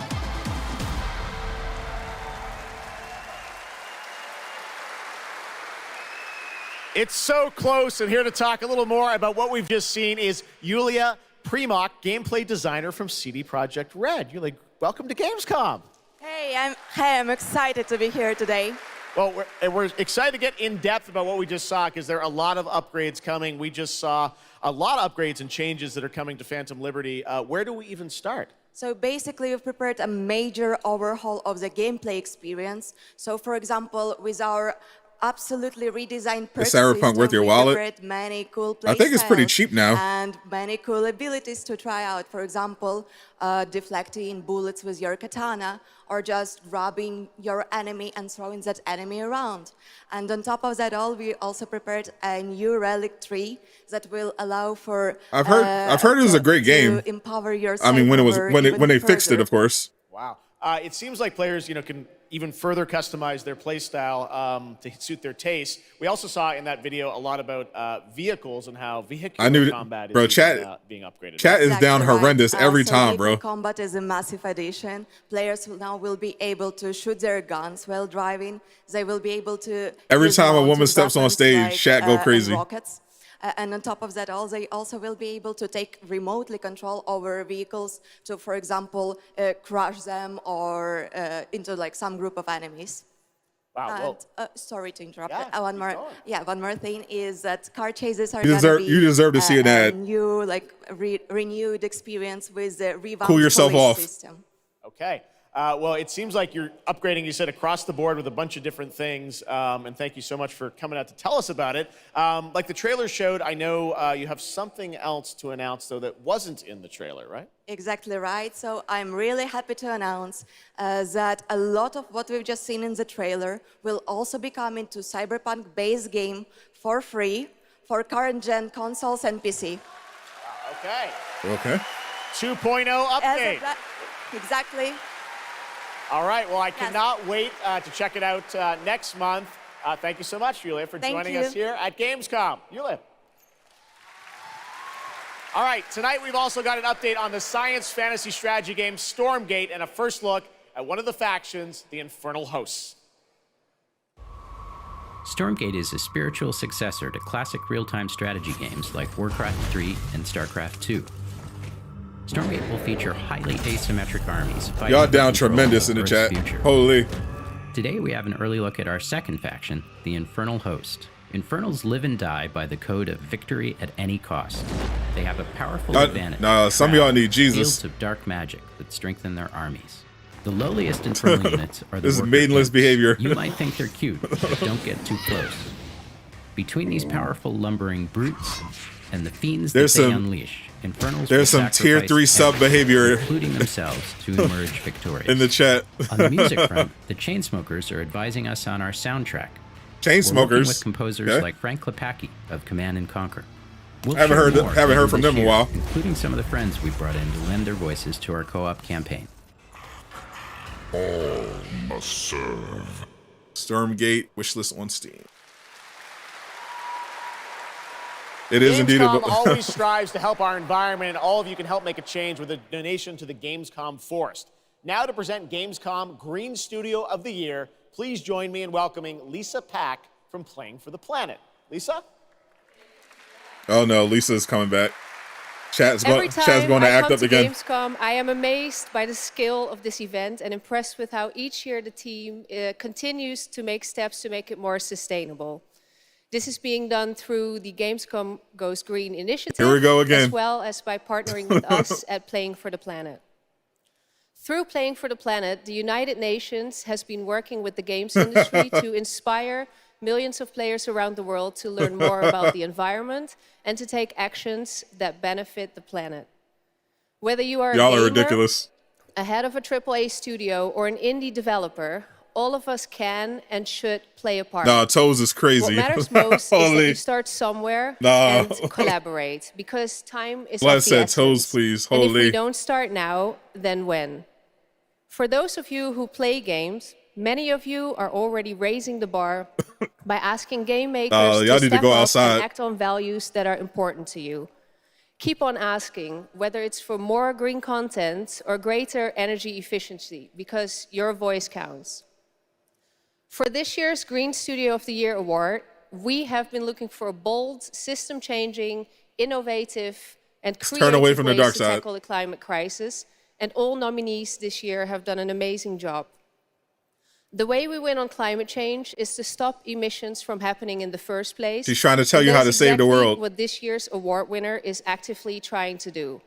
It's so close, and here to talk a little more about what we've just seen is Yulia Primok, gameplay designer from CD Projekt Red. Yulia, welcome to Gamescom. Hey, I'm excited to be here today. Well, we're excited to get in depth about what we just saw because there are a lot of upgrades coming. We just saw a lot of upgrades and changes that are coming to Phantom Liberty. Where do we even start? So basically, we've prepared a major overhaul of the gameplay experience. So for example, with our absolutely redesigned Is Cyberpunk worth your wallet? Many cool play I think it's pretty styles cheap now. and many cool abilities to try out. For example, deflecting bullets with your katana, or just grabbing your enemy and throwing that enemy around. And on top of that all, we also prepared a new relic tree that will allow for I've heard it was a great game. to empower your I mean, when they fixed it, further. of course. Wow. It seems like players, can even further customize their playstyle to suit their taste. We also saw in that video a lot about vehicles and how vehicular combat is being upgraded. Chat is down horrendous every time, bro. Combat is a massive addition. Players now will be able to shoot their guns while driving. They will be able to Every time a woman steps on stage, chat go crazy. Rockets. And on top of that all, they also will be able to take remotely control over vehicles to, for example, crush them or into like some group of enemies. Wow. And, sorry to interrupt. One more thing is that car chases are You deserve to see an ad. New, like renewed experience with the revamped Cool yourself police off. system. Okay. Well, it seems like you're upgrading, you said, across the board with a bunch of different things. And thank you so much for coming out to tell us about it. Like the trailer showed, I know you have something else to announce, though, that wasn't in the trailer, right? Exactly right. So I'm really happy to announce that a lot of what we've just seen in the trailer will also be coming to Cyberpunk base game for free for current-gen consoles and PC. Wow, okay. Okay. 2.0 update. Exactly. All right, well, I cannot wait to check it out next month. Thank you so much, Yulia, for joining us here at Gamescom. Yulia. All right, tonight we've also got an update on the science fantasy strategy game Stormgate and a first look at one of the factions, the Infernal Hosts. Stormgate is a spiritual successor to classic real-time strategy games like Warcraft 3 and StarCraft 2. Stormgate will feature highly asymmetric armies. Y'all down tremendous in the chat. Holy. Today we have an early look at our second faction, the Infernal Host. Infernals live and die by the code of victory at any cost. They have a powerful advantage. Nah, some of y'all need Jesus. Fields of dark magic that strengthen their armies. The lowliest Infernal units are the This is maidenless behavior. You might think they're cute, but don't get too close. Between these powerful lumbering brutes and the fiends that they unleash, Infernals there's some tier 3 sub behavior, including themselves, to emerge victorious. In the chat. On the music front, the Chainsmokers are advising us on our soundtrack. Chainsmokers. We're working with composers like Frank Klepacki of Command and Conquer. We'll haven't heard from them in a while, including some of the friends we brought in to lend their voices to our co-op campaign. All must serve. Stormgate wishlist on Steam. It is indeed. Gamescom always strives to help our environment, and all of you can help make a change with a donation to the Gamescom Forest. Now to present Gamescom Green Studio of the Year, please join me in welcoming Lisa Pack from Playing for the Planet. Lisa? Oh no, Lisa's coming back. Chat's going to act up again. Gamescom, I am amazed by the scale of this event and impressed with how each year the team continues to make steps to make it more sustainable. This is being done through the Gamescom Goes Green initiative, Here we go again. as well as by partnering with us at Playing for the Planet. Through Playing for the Planet, the United Nations has been working with the games industry to inspire millions of players around the world to learn more about the environment and to take actions that benefit the planet. Whether you are Y'all a are gamer, ridiculous. a head of a AAA studio, or an indie developer, all of us can and should play a part. Nah, Toes is crazy. What matters most is that you start somewhere and collaborate, because time is Blood of the said essence. Toes, please. And if we Holy. don't start now, then when? For those of you who play games, many of you are already raising the bar by asking game makers y'all to need to step go up outside. and act on values that are important to you. Keep on asking, whether it's for more green content or greater energy efficiency, because your voice counts. For this year's Green Studio of the Year award, we have been looking for bold, system-changing, innovative, and creative away from the ways dark to side. tackle the climate crisis, and all nominees this year have done an amazing job. The way we win on climate change is to stop emissions from happening in the first place. She's trying to tell you how to save the world. What this year's award winner is actively trying to do.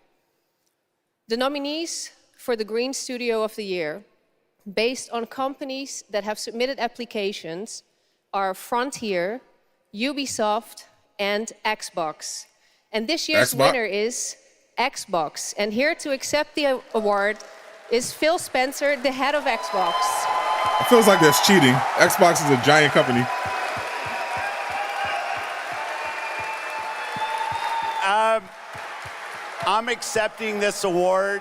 The nominees for the Green Studio of the Year, based on companies that have submitted applications, are Frontier, Ubisoft, and Xbox. And this year's winner is Xbox. And here to accept the award is Phil Spencer, the head of Xbox. It feels like that's cheating. Xbox is a giant company. I'm accepting this award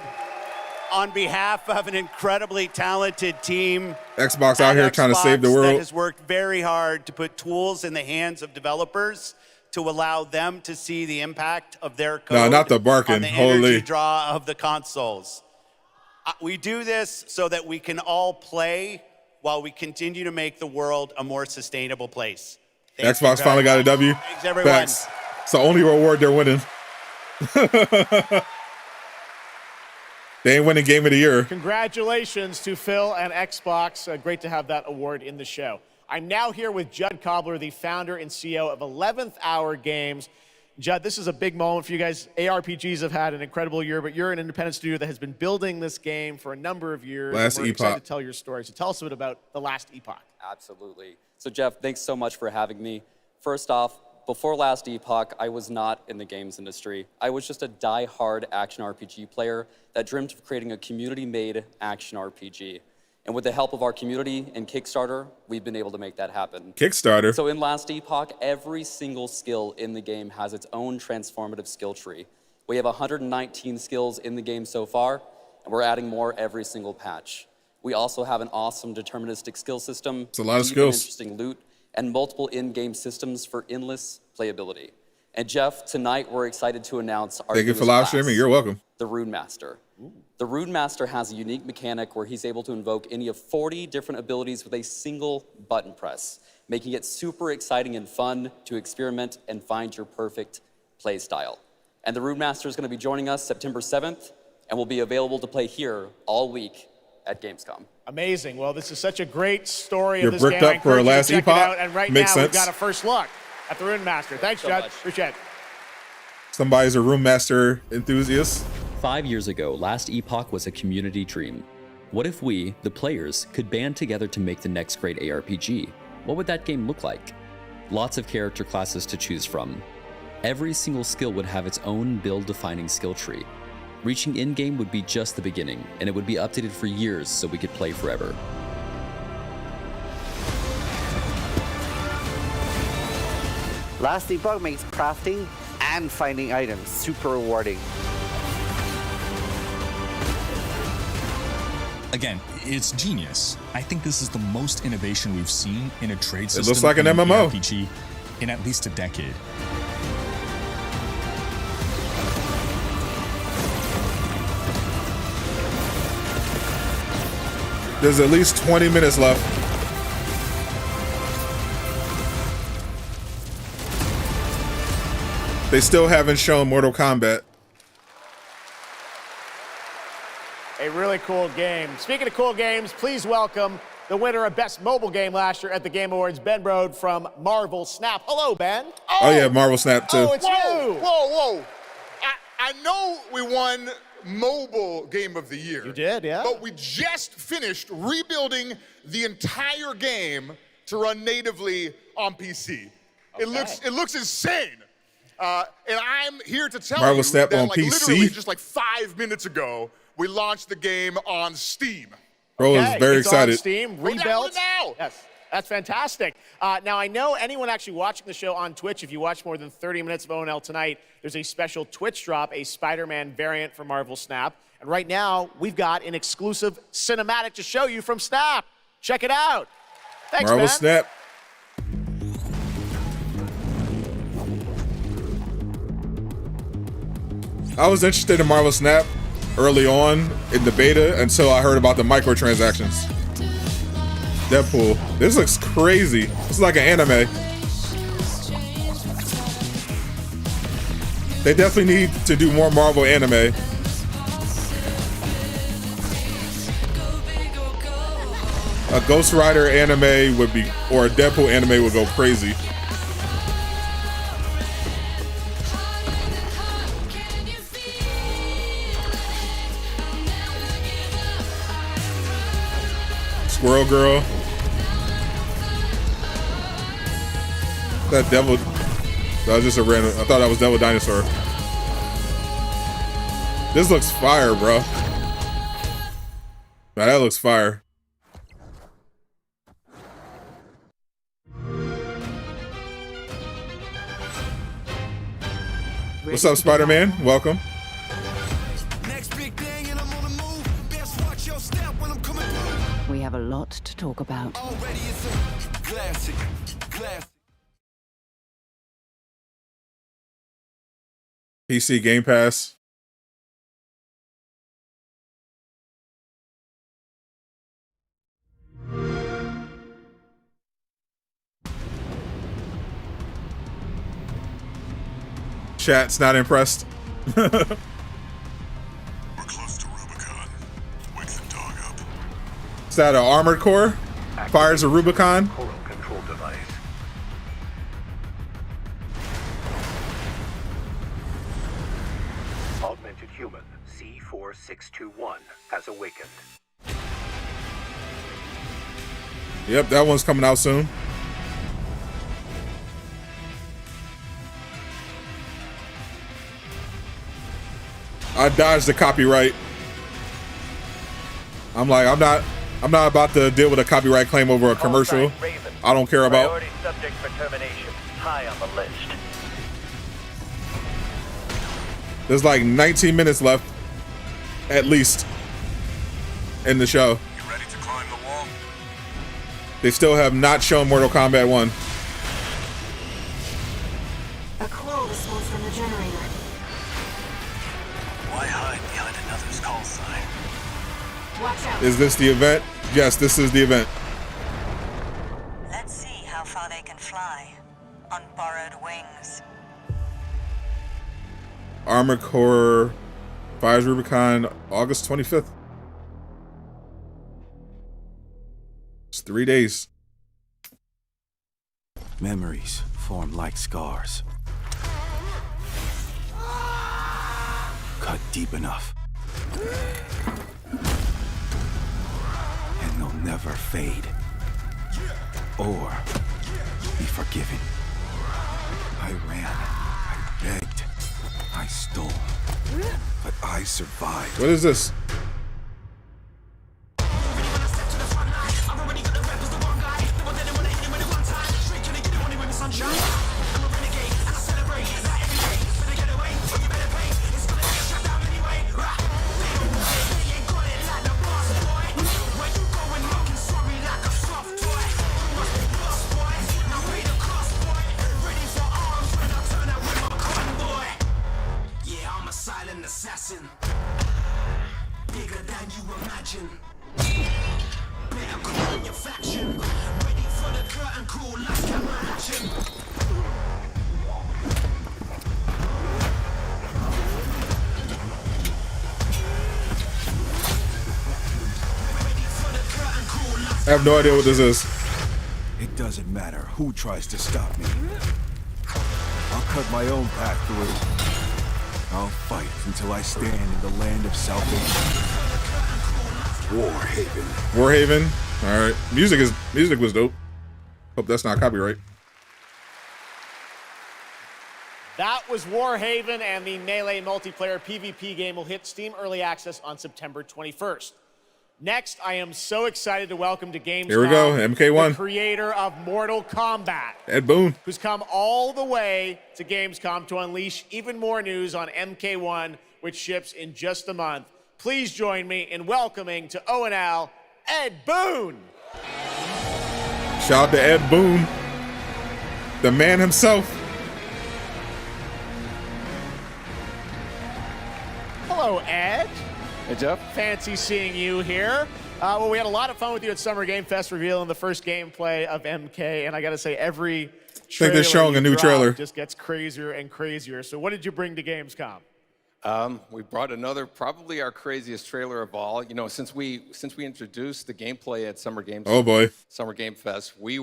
on behalf of an incredibly talented team. Xbox out here trying to save the world. That has worked very hard to put tools in the hands of developers to allow them to see the impact of their code. No, not the barking. On the energy draw of the consoles. We do this so that we can all play while we continue to make the world a more sustainable place. Xbox finally got a W. Thanks, everyone. Facts. It's the only reward they're winning. They ain't winning Game of the Year. Congratulations to Phil and Xbox. Great to have that award in the show. I'm now here with Judd Cobbler, the founder and CEO of 11th Hour Games. Judd, this is a big moment for you guys. ARPGs have had an incredible year, but you're an independent studio that has been building this game for a number of years. Last We're Epoch. excited to tell your story. So tell us a bit about the Last Epoch. Absolutely. So Jeff, thanks so much for having me. First off, before Last Epoch, I was not in the games industry. I was just a die-hard action RPG player that dreamt of creating a community-made action RPG. And with the help of our community and Kickstarter, we've been able to make that happen. Kickstarter? So in Last Epoch, every single skill in the game has its own transformative skill tree. We have 119 skills in the game so far, and we're adding more every single patch. We also have an awesome deterministic skill system. It's a lot of deep and skills. Interesting loot, and multiple in-game systems for endless playability. And Jeff, tonight we're excited to announce our Thank you for newest live class, streaming. You're welcome. the Rune Master. The Rune Master has a unique mechanic where he's able to invoke any of 40 different abilities with a single button press, making it super exciting and fun to experiment and find your perfect play style. And the Rune Master is going to be joining us September 7th and will be available to play here all week at Gamescom. Amazing. Well, this is such a great story You're of this bricked game. I up for encourage you to Last check it Epoch. out. And right Makes now, we've sense. got a first look at the Rune Master. Thanks, so Judd. much. Appreciate it. Somebody's a Room Master enthusiast. 5 years ago, Last Epoch was a community dream. What if we, the players, could band together to make the next great ARPG? What would that game look like? Lots of character classes to choose from. Every single skill would have its own build-defining skill tree. Reaching in-game would be just the beginning, and it would be updated for years so we could play forever. Last Epoch makes crafting and finding items super rewarding. Again, it's genius. I think this is the most innovation we've seen in a trade system. It looks like an in MMO. RPG in at least a decade. There's at least 20 minutes left. They still haven't shown Mortal Kombat. A really cool game. Speaking of cool games, please welcome the winner of Best Mobile Game last year at the Game Awards, Ben Brode from Marvel Snap. Hello, Ben. Oh yeah, Marvel Snap too. Oh, it's you. Whoa. I know we won Mobile Game of the Year. You did, yeah. But we just finished rebuilding the entire game to run natively on PC. Okay. It looks insane. And I'm here to tell Marvel you Snap that on like PC? literally just like 5 minutes ago, we launched the game on Steam. Bro is very it's excited. On Steam, rebuilt. Yes, that's fantastic. Now, I know anyone actually watching the show on Twitch, if you watch more than 30 minutes of ONL tonight, there's a special Twitch drop, a Spider-Man variant for Marvel Snap. And right now, we've got an exclusive cinematic to show you from Snap. Check it out. Thanks, Marvel man. Snap. I was interested in Marvel Snap early on in the beta until I heard about the microtransactions. Deadpool. This looks crazy. This is like an anime. They definitely need to do more Marvel anime. A Ghost Rider anime would be, or a Deadpool anime would go crazy. Squirrel Girl. That devil. That was just a random. I thought that was Devil Dinosaur. This looks fire, bro. Now that looks fire. What's up, Spider-Man? Welcome. We have a lot to talk about. PC Game Pass. Chat's not impressed. We're close to Rubicon. Wake the dog up. Is that an armored core? Fires a Rubicon? Coral control device. Augmented human C4621 has awakened. Yep, that one's coming out soon. I dodged the copyright. I'm not about to deal with a copyright claim over a commercial I don't care about. Priority subject for termination. High on the list. There's like 19 minutes left, at least, in the show. You ready to climb the wall? They still have not shown Mortal Kombat 1. A call response from the generator. Why hide behind another's call sign? Watch out. Is this the event? Yes, this is the event. Let's see how far they can fly on borrowed wings. Armored Core fires Rubicon August 25th. It's 3 days. Memories form like scars. Cut deep enough. And they'll never fade. Or be forgiven. I ran. I begged. I stole. But I survived. What is this? Assassin, bigger than you imagine. Better call in your faction. Ready for the curtain call like camera action. I have no idea what this is. It doesn't matter who tries to stop me. I'll cut my own path through. I'll fight until I stand in the land of salvation. Warhaven. Warhaven. All right. Music was dope. Hope that's not copyright. That was Warhaven, and the Melee multiplayer PvP game will hit Steam Early Access on September 21st. Next, I am so excited to welcome to Gamescom Here we go, MK1. the creator of Mortal Kombat, Ed Boon, who's come all the way to Gamescom to unleash even more news on MK1, which ships in just a month. Please join me in welcoming to O&L, Ed Boon. Shout out to Ed Boon, the man himself. Hello, Ed. Hey, Jeff. Fancy seeing you here. Well, we had a lot of fun with you at Summer Game Fest revealing the first gameplay of MK, and I got to say, every trailer they're showing a new trailer. Just gets crazier and crazier. So what did you bring to Gamescom? We brought another, probably our craziest trailer of all. You know, since we introduced the gameplay at Summer Game Fest, we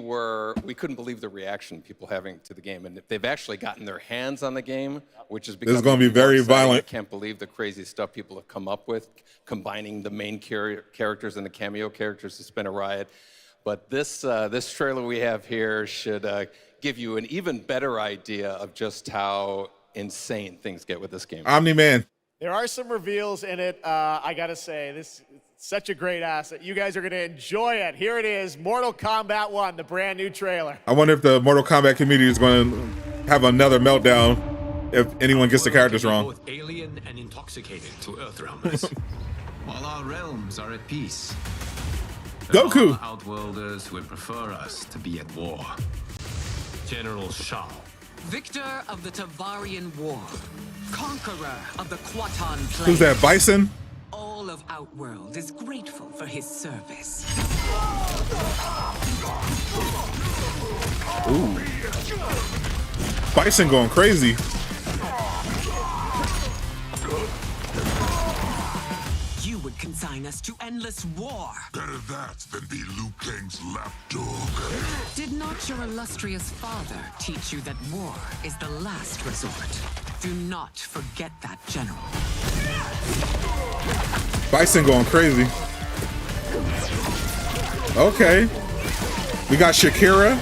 couldn't believe the reaction people having to the game, and they've actually gotten their hands on the game, which is This is going to be very violent. I can't believe the crazy stuff people have come up with, combining the main characters and the cameo characters. It's been a riot. But this trailer we have here should give you an even better idea of just how insane things get with this game. Omni-Man. There are some reveals in it. I gotta say, this is such a great asset. You guys are gonna enjoy it. Here it is, Mortal Kombat 1, the brand new trailer. I wonder if the Mortal Kombat community is going to have another meltdown if anyone gets the characters wrong. Both alien and intoxicated to Earthrealmers, while our realms are at peace. Goku. There are outworlders who would prefer us to be at war. General Shao. Victor of the Tavarian War. Conqueror of the Quatan Plains. Who's that, Bison? All of Outworld is grateful for his service. Ooh. Bison going crazy. You would consign us to endless war. Better that than be Liu Kang's lapdog. Did not your illustrious father teach you that war is the last resort? Do not forget that, General. Bison going crazy. Okay. We got Shakira.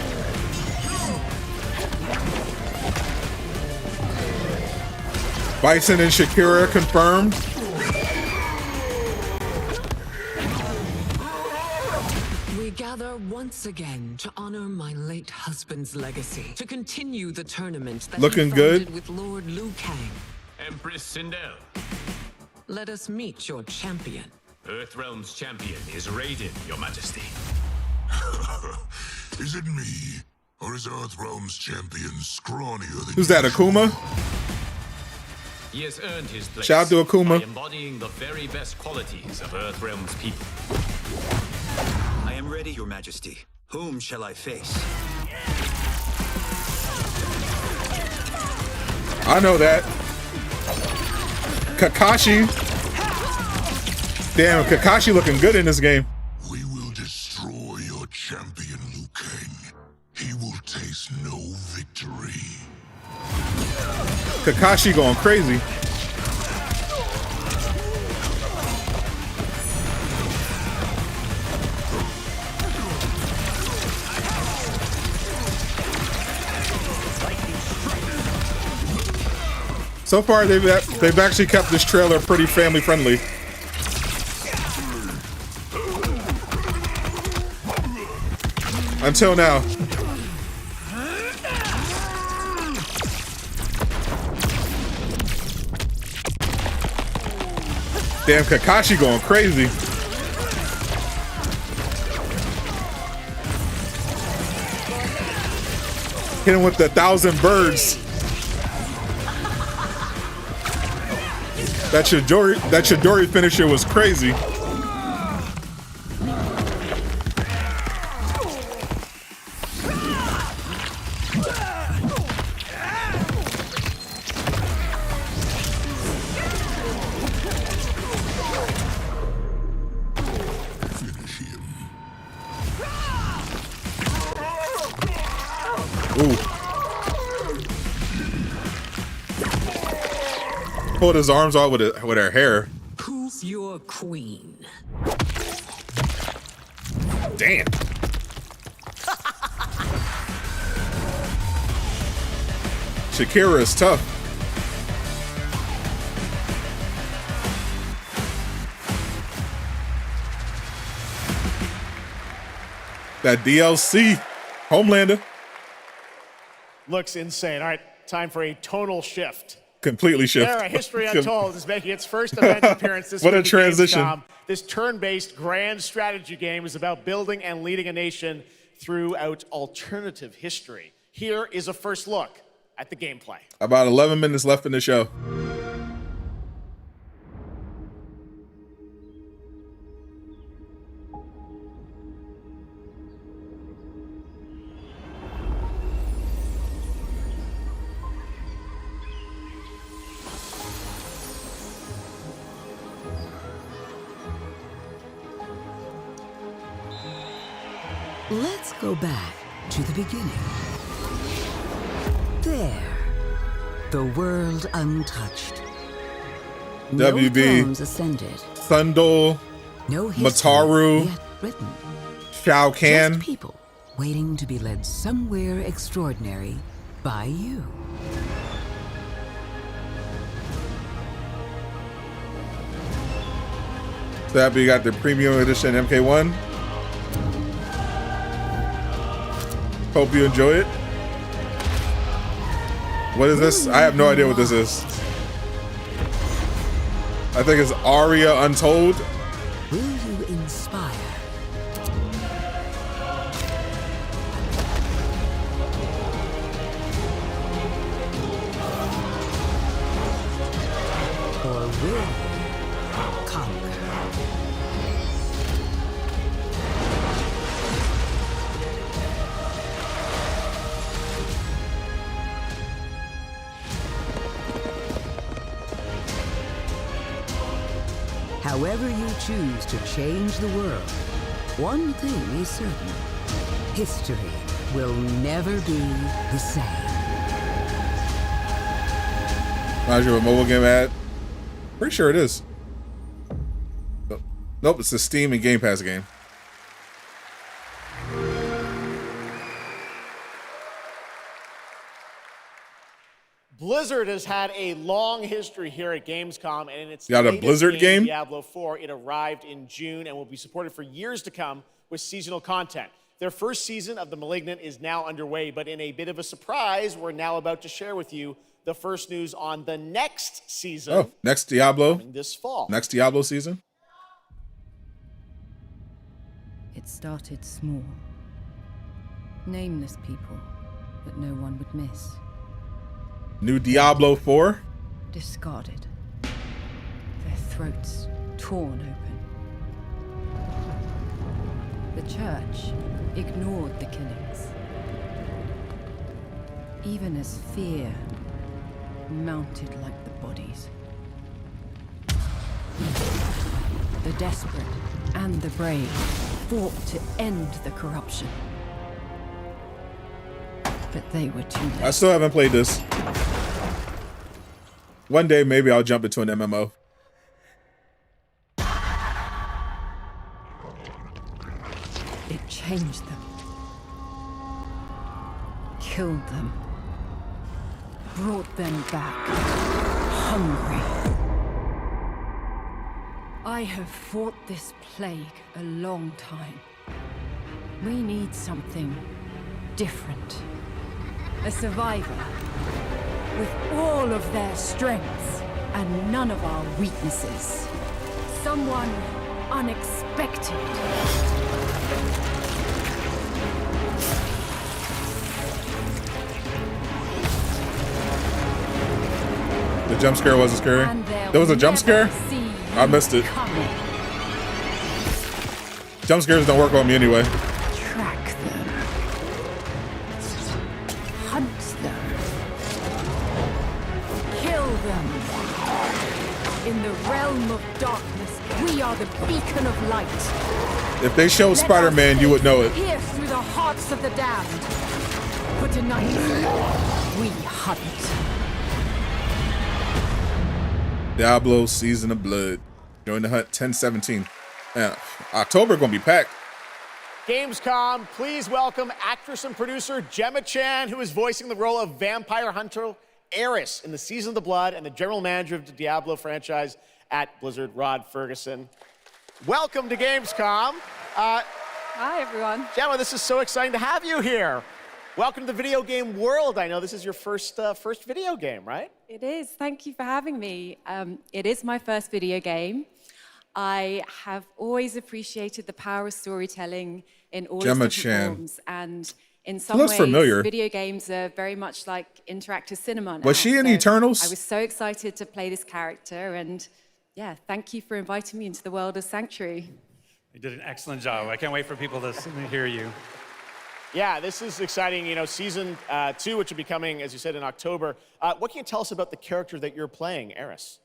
Bison and Shakira confirmed. We gather once again to honor my late husband's legacy, to continue the tournament that Looking he founded good. with Lord Liu Kang. Empress Sindel. Let us meet your champion. Earthrealm's champion is raided, Your Majesty. Is it me? Or is Earthrealm's champion scrawnier than Who's that, Akuma? He has earned his place Shout out to Akuma. by embodying the very best qualities of Earthrealm's people. I am ready, Your Majesty. Whom shall I face? I know that. Kakashi. Damn, Kakashi looking good in this game. We will destroy your champion, Liu Kang. He will taste no victory. Kakashi going crazy. So far, they've actually kept this trailer pretty family friendly. Until now. Damn, Kakashi going crazy. Hit him with the 1,000 birds. That Chidori finisher was crazy. Ooh. Pulled his arms out with her hair. Who's your queen? Damn. Shakira is tough. That DLC, Homelander. Looks insane. All right, time for a tonal shift. Completely shift. There, History Untold is making its first event appearance this What a week at transition. Gamescom. This turn-based grand strategy game is about building and leading a nation throughout alternative history. Here is a first look at the gameplay. About 11 minutes left in the show. Let's go back to the beginning. There, the world untouched. No WB, thrones ascended. Thundol, No history Mataru, yet written. Shao Kahn. Just people waiting to be led somewhere extraordinary by you. So happy you got the premium edition MK1. Hope you enjoy it. What is this? I have no idea what this is. I think it's Aria Untold. Will you inspire? Or will you conquer? However you choose to change the world, one thing is certain. History will never be the same. Reminds you of a mobile game ad? Pretty sure it is. Nope, it's a Steam and Game Pass game. Blizzard has had a long history here at Gamescom, and in its You got a latest Blizzard game? Diablo 4, it arrived in June and will be supported for years to come with seasonal content. Their first season of The Malignant is now underway, but in a bit of a surprise, we're now about to share with you the first news on the next season. Oh, next Diablo? Coming this fall. Next Diablo season? It started small. Nameless people that no one would miss. New Diablo 4? Discarded. Their throats torn open. The church ignored the killings. Even as fear mounted like the bodies. The desperate and the brave fought to end the corruption. But they were too late. I still haven't played this. One day, maybe I'll jump into an MMO. It changed them. Killed them. Brought them back. Hungry. I have fought this plague a long time. We need something different. A survivor with all of their strengths and none of our weaknesses. Someone unexpected. The jump scare wasn't scary. There was a jump scare? I missed it. Jump scares don't work on me anyway. Track them. Hunt them. Kill them. In the realm of darkness, we are the beacon of light. If they showed Spider-Man, you would know it. Pierce through the hearts of the damned. For tonight, we hunt. Diablo Season of Blood. Join the hunt 10/17. October gonna be packed. Gamescom, please welcome actress and producer Gemma Chan, who is voicing the role of vampire hunter Eris in the Season of the Blood, and the general manager of the Diablo franchise at Blizzard, Rod Ferguson. Welcome to Gamescom. Hi, everyone. Gemma, this is so exciting to have you here. Welcome to the video game world. I know this is your first video game, right? It is. Thank you for having me. It is my first video game. I have always appreciated the power of storytelling in all Gemma its different forms, and in some looks ways, familiar. video games are very much like interactive cinema now. Was she in So Eternals? I was so excited to play this character, and yeah, thank you for inviting me into the world of Sanctuary. You did an excellent job. I can't wait for people to hear you. Yeah, this is exciting. You know, season 2, which will be coming, as you said, in October. What can you tell us about the character that you're playing, Eris?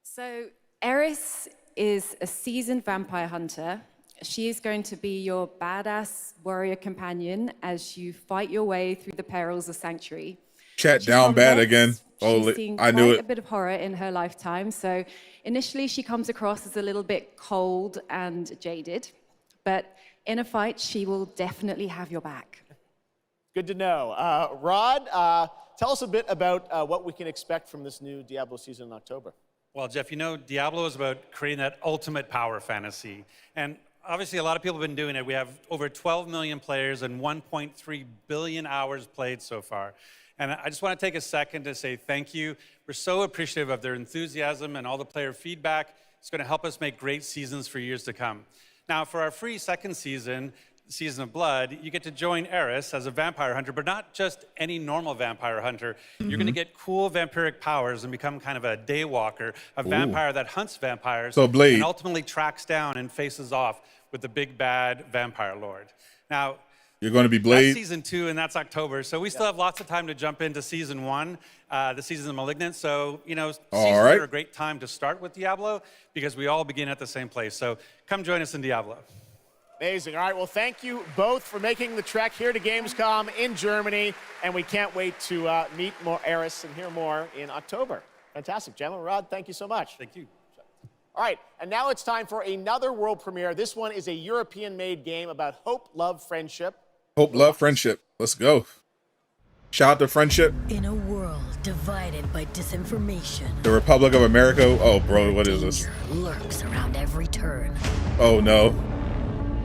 So Eris is a seasoned vampire hunter. She is going to be your badass warrior companion as you fight your way through the perils of Sanctuary. Chat down bad again. Oh, She's seen I knew quite a it. bit of horror in her lifetime, so initially she comes across as a little bit cold and jaded. but in a fight, she will definitely have your back. Good to know. Rod, tell us a bit about what we can expect from this new Diablo season in October. Well, Geoff, you know, Diablo is about creating that ultimate power fantasy. And obviously, a lot of people have been doing it. We have over 12 million players and 1.3 billion hours played so far. And I just want to take a second to say thank you. We're so appreciative of their enthusiasm and all the player feedback. It's going to help us make great seasons for years to come. Now, for our free second season, Season of Blood, you get to join Eris as a vampire hunter, but not just any normal vampire hunter. You're going to get cool vampiric powers and become kind of a daywalker, a vampire that hunts vampires and ultimately tracks down and faces off with the big bad vampire lord. Now, you're going to be Blade. That's season 2, and that's October. So we still have lots of time to jump into season 1, the season of Malignant. So, you know, seasons are a great time to start with Diablo because we all begin at the same place. So come join us in Diablo. Amazing. All right, well, thank you both for making the trek here to Gamescom in Germany, and we can't wait to meet more Eris and hear more in October. Fantastic. Gentlemen, Rod, thank you so much. Thank you. All right, and now it's time for another world premiere. This one is a European-made game about hope, love, friendship. Hope, love, friendship. Let's go. Shout out to Friendship. In a world divided by disinformation, The Republic of America. Oh, bro, what is this? lurks around every turn. Oh, no.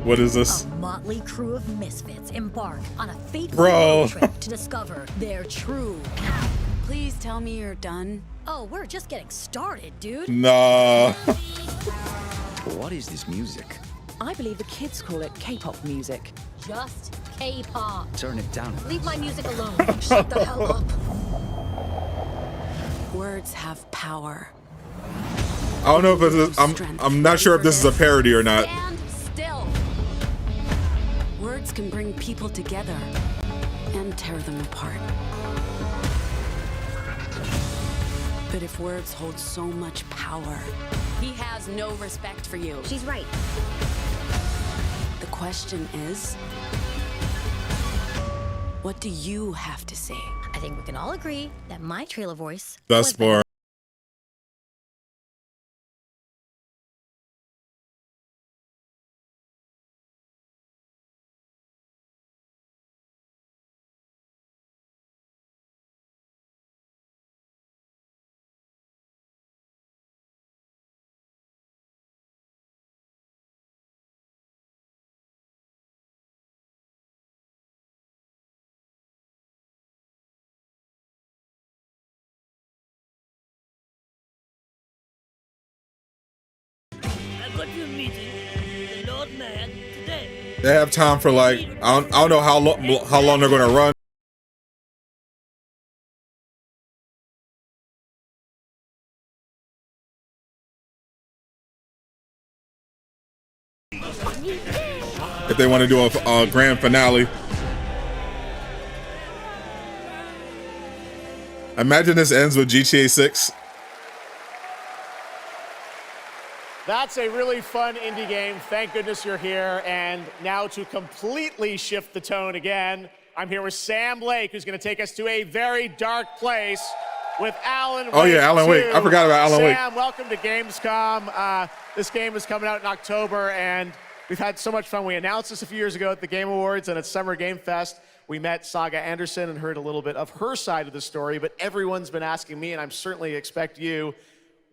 What is this? A motley crew of misfits embark on a fateful Bro. road trip to discover their true power. Please tell me you're done. Oh, we're just getting started, dude. Nah. What is this music? I believe the kids call it K-pop music. Just K-pop. Turn it down. Leave my music alone. Shut the hell up. Words have power. I don't know if it's I'm not sure if this is a parody or not. Stand still. Words can bring people together and tear them apart. But if words hold so much power, he has no respect for you. She's right. The question is, what do you have to say? I think we can all agree that my trailer voice Thus far. I've got you a meeting with the Lord Mayor today. They have time for like I don't know how long they're gonna run. If they want to do a grand finale. Imagine this ends with GTA 6. That's a really fun indie game. Thank goodness you're here. And now to completely shift the tone again, I'm here with Sam Lake, who's going to take us to a very dark place with Alan Wake. Oh yeah, Alan Wake. I forgot about Alan Wake. Sam, welcome to Gamescom. This game is coming out in October, and we've had so much fun. We announced this a few years ago at the Game Awards and at Summer Game Fest. We met Saga Anderson and heard a little bit of her side of the story, but everyone's been asking me, and I'm certainly expect you,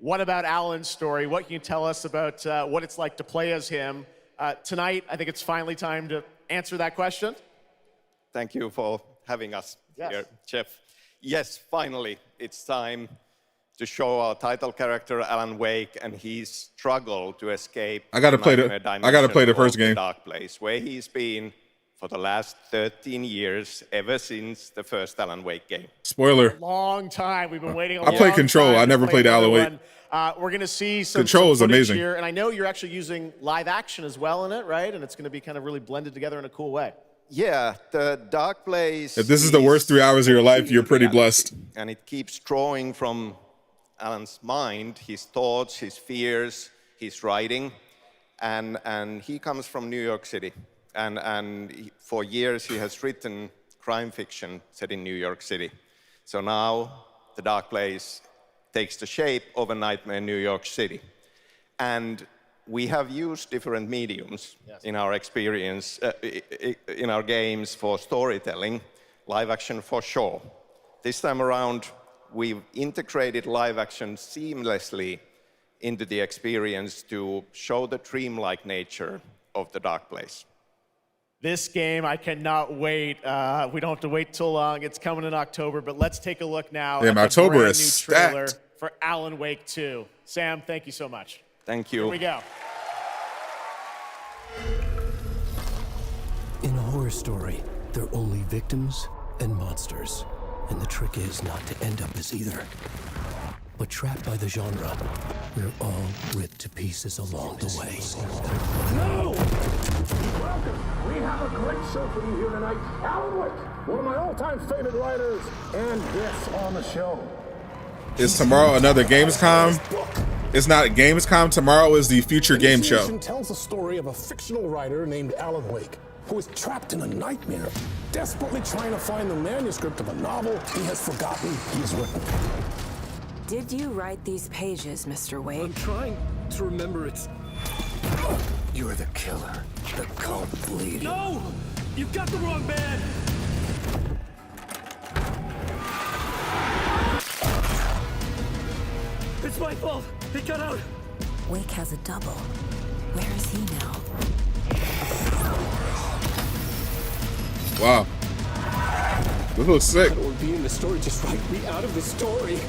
what about Alan's story? What can you tell us about what it's like to play as him? Tonight, I think it's finally time to answer that question. Thank you for having us here, Geoff. Yes, finally, it's time to show our title character, Alan Wake, and his struggle to escape I gotta play the first game. Dark place, where he's been for the last 13 years, ever since the first Alan Wake game. Spoiler. Long time. We've been waiting a I long played Control. time I to never play played Alan another Wake. one. We're going to see some Control is footage amazing. here, and I know you're actually using live action as well in it, right? And it's going to be kind of really blended together in a cool way. Yeah, the Dark Place. If this is the worst 3 hours of your life, you're pretty blessed. And it keeps drawing from Alan's mind, his thoughts, his fears, his writing. And he comes from New York City. And for years, he has written crime fiction set in New York City. So now, the Dark Place takes the shape of a nightmare in New York City. And we have used different mediums in our experience, in our games for storytelling, live action for sure. This time around, we've integrated live action seamlessly into the experience to show the dreamlike nature of the Dark Place. This game, I cannot wait. We don't have to wait too long. It's coming in October, but let's take a look now at the October brand is new trailer stacked. for Alan Wake 2. Sam, thank you so much. Thank you. Here we go. In a horror story, there are only victims and monsters. And the trick is not to end up as either. But trapped by the genre, we're all ripped to pieces along the way. No! Welcome! We have a great show for you here tonight. Alan Wake, one of my all-time favorite writers, and this on the show. Is tomorrow another Gamescom? It's not Gamescom. Tomorrow is the Future Game Show. Initiation tells the story of a fictional writer named Alan Wake, who is trapped in a nightmare, desperately trying to find the manuscript of a novel he has forgotten he's written. Did you write these pages, Mr. Wake? I'm trying to remember it. You're the killer, the cult leader. No! You've got the wrong man! It's my fault! He got out! Wake has a double. Where is he now? Wow. This looks sick. I don't want to be in the story. Just write me out of the story.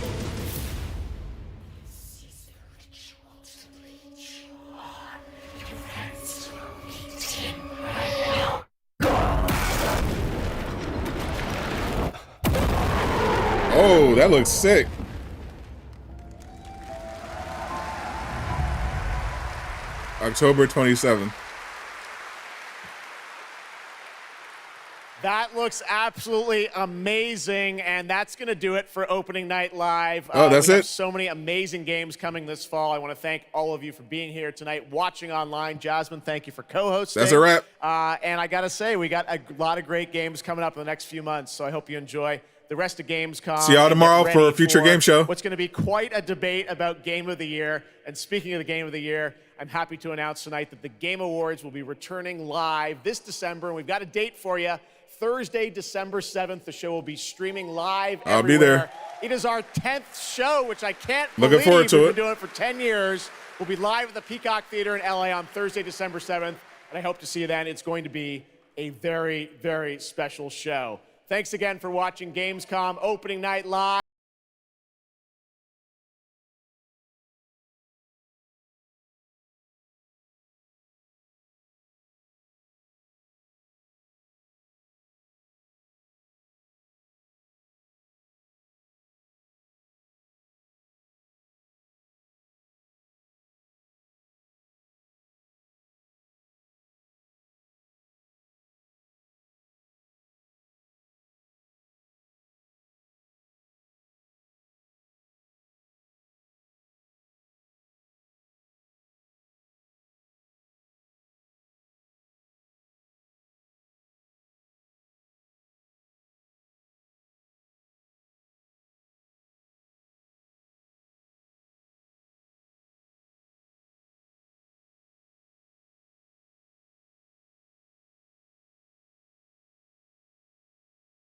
Oh, that looks sick. October 27th. That looks absolutely amazing, and that's going to do it for Opening Night Live. Oh, that's we have it? so many amazing games coming this fall. I want to thank all of you for being here tonight, watching online. Jasmine, thank you for co-hosting. That's a wrap. And I got to say, we got a lot of great games coming up in the next few months, so I hope you enjoy the rest of Gamescom. See y'all tomorrow for a Future Game Show. What's going to be quite a debate about Game of the Year. And speaking of the Game of the Year, I'm happy to announce tonight that the Game Awards will be returning live this December, and we've got a date for you. Thursday, December 7th, the show will be streaming live everywhere. I'll be there. It is our 10th show, which I can't Looking believe. forward to We've it. been doing it for 10 years. We'll be live at the Peacock Theater in LA on Thursday, December 7th, and I hope to see you then. It's going to be a very, very special show. Thanks again for watching Gamescom Opening Night Live.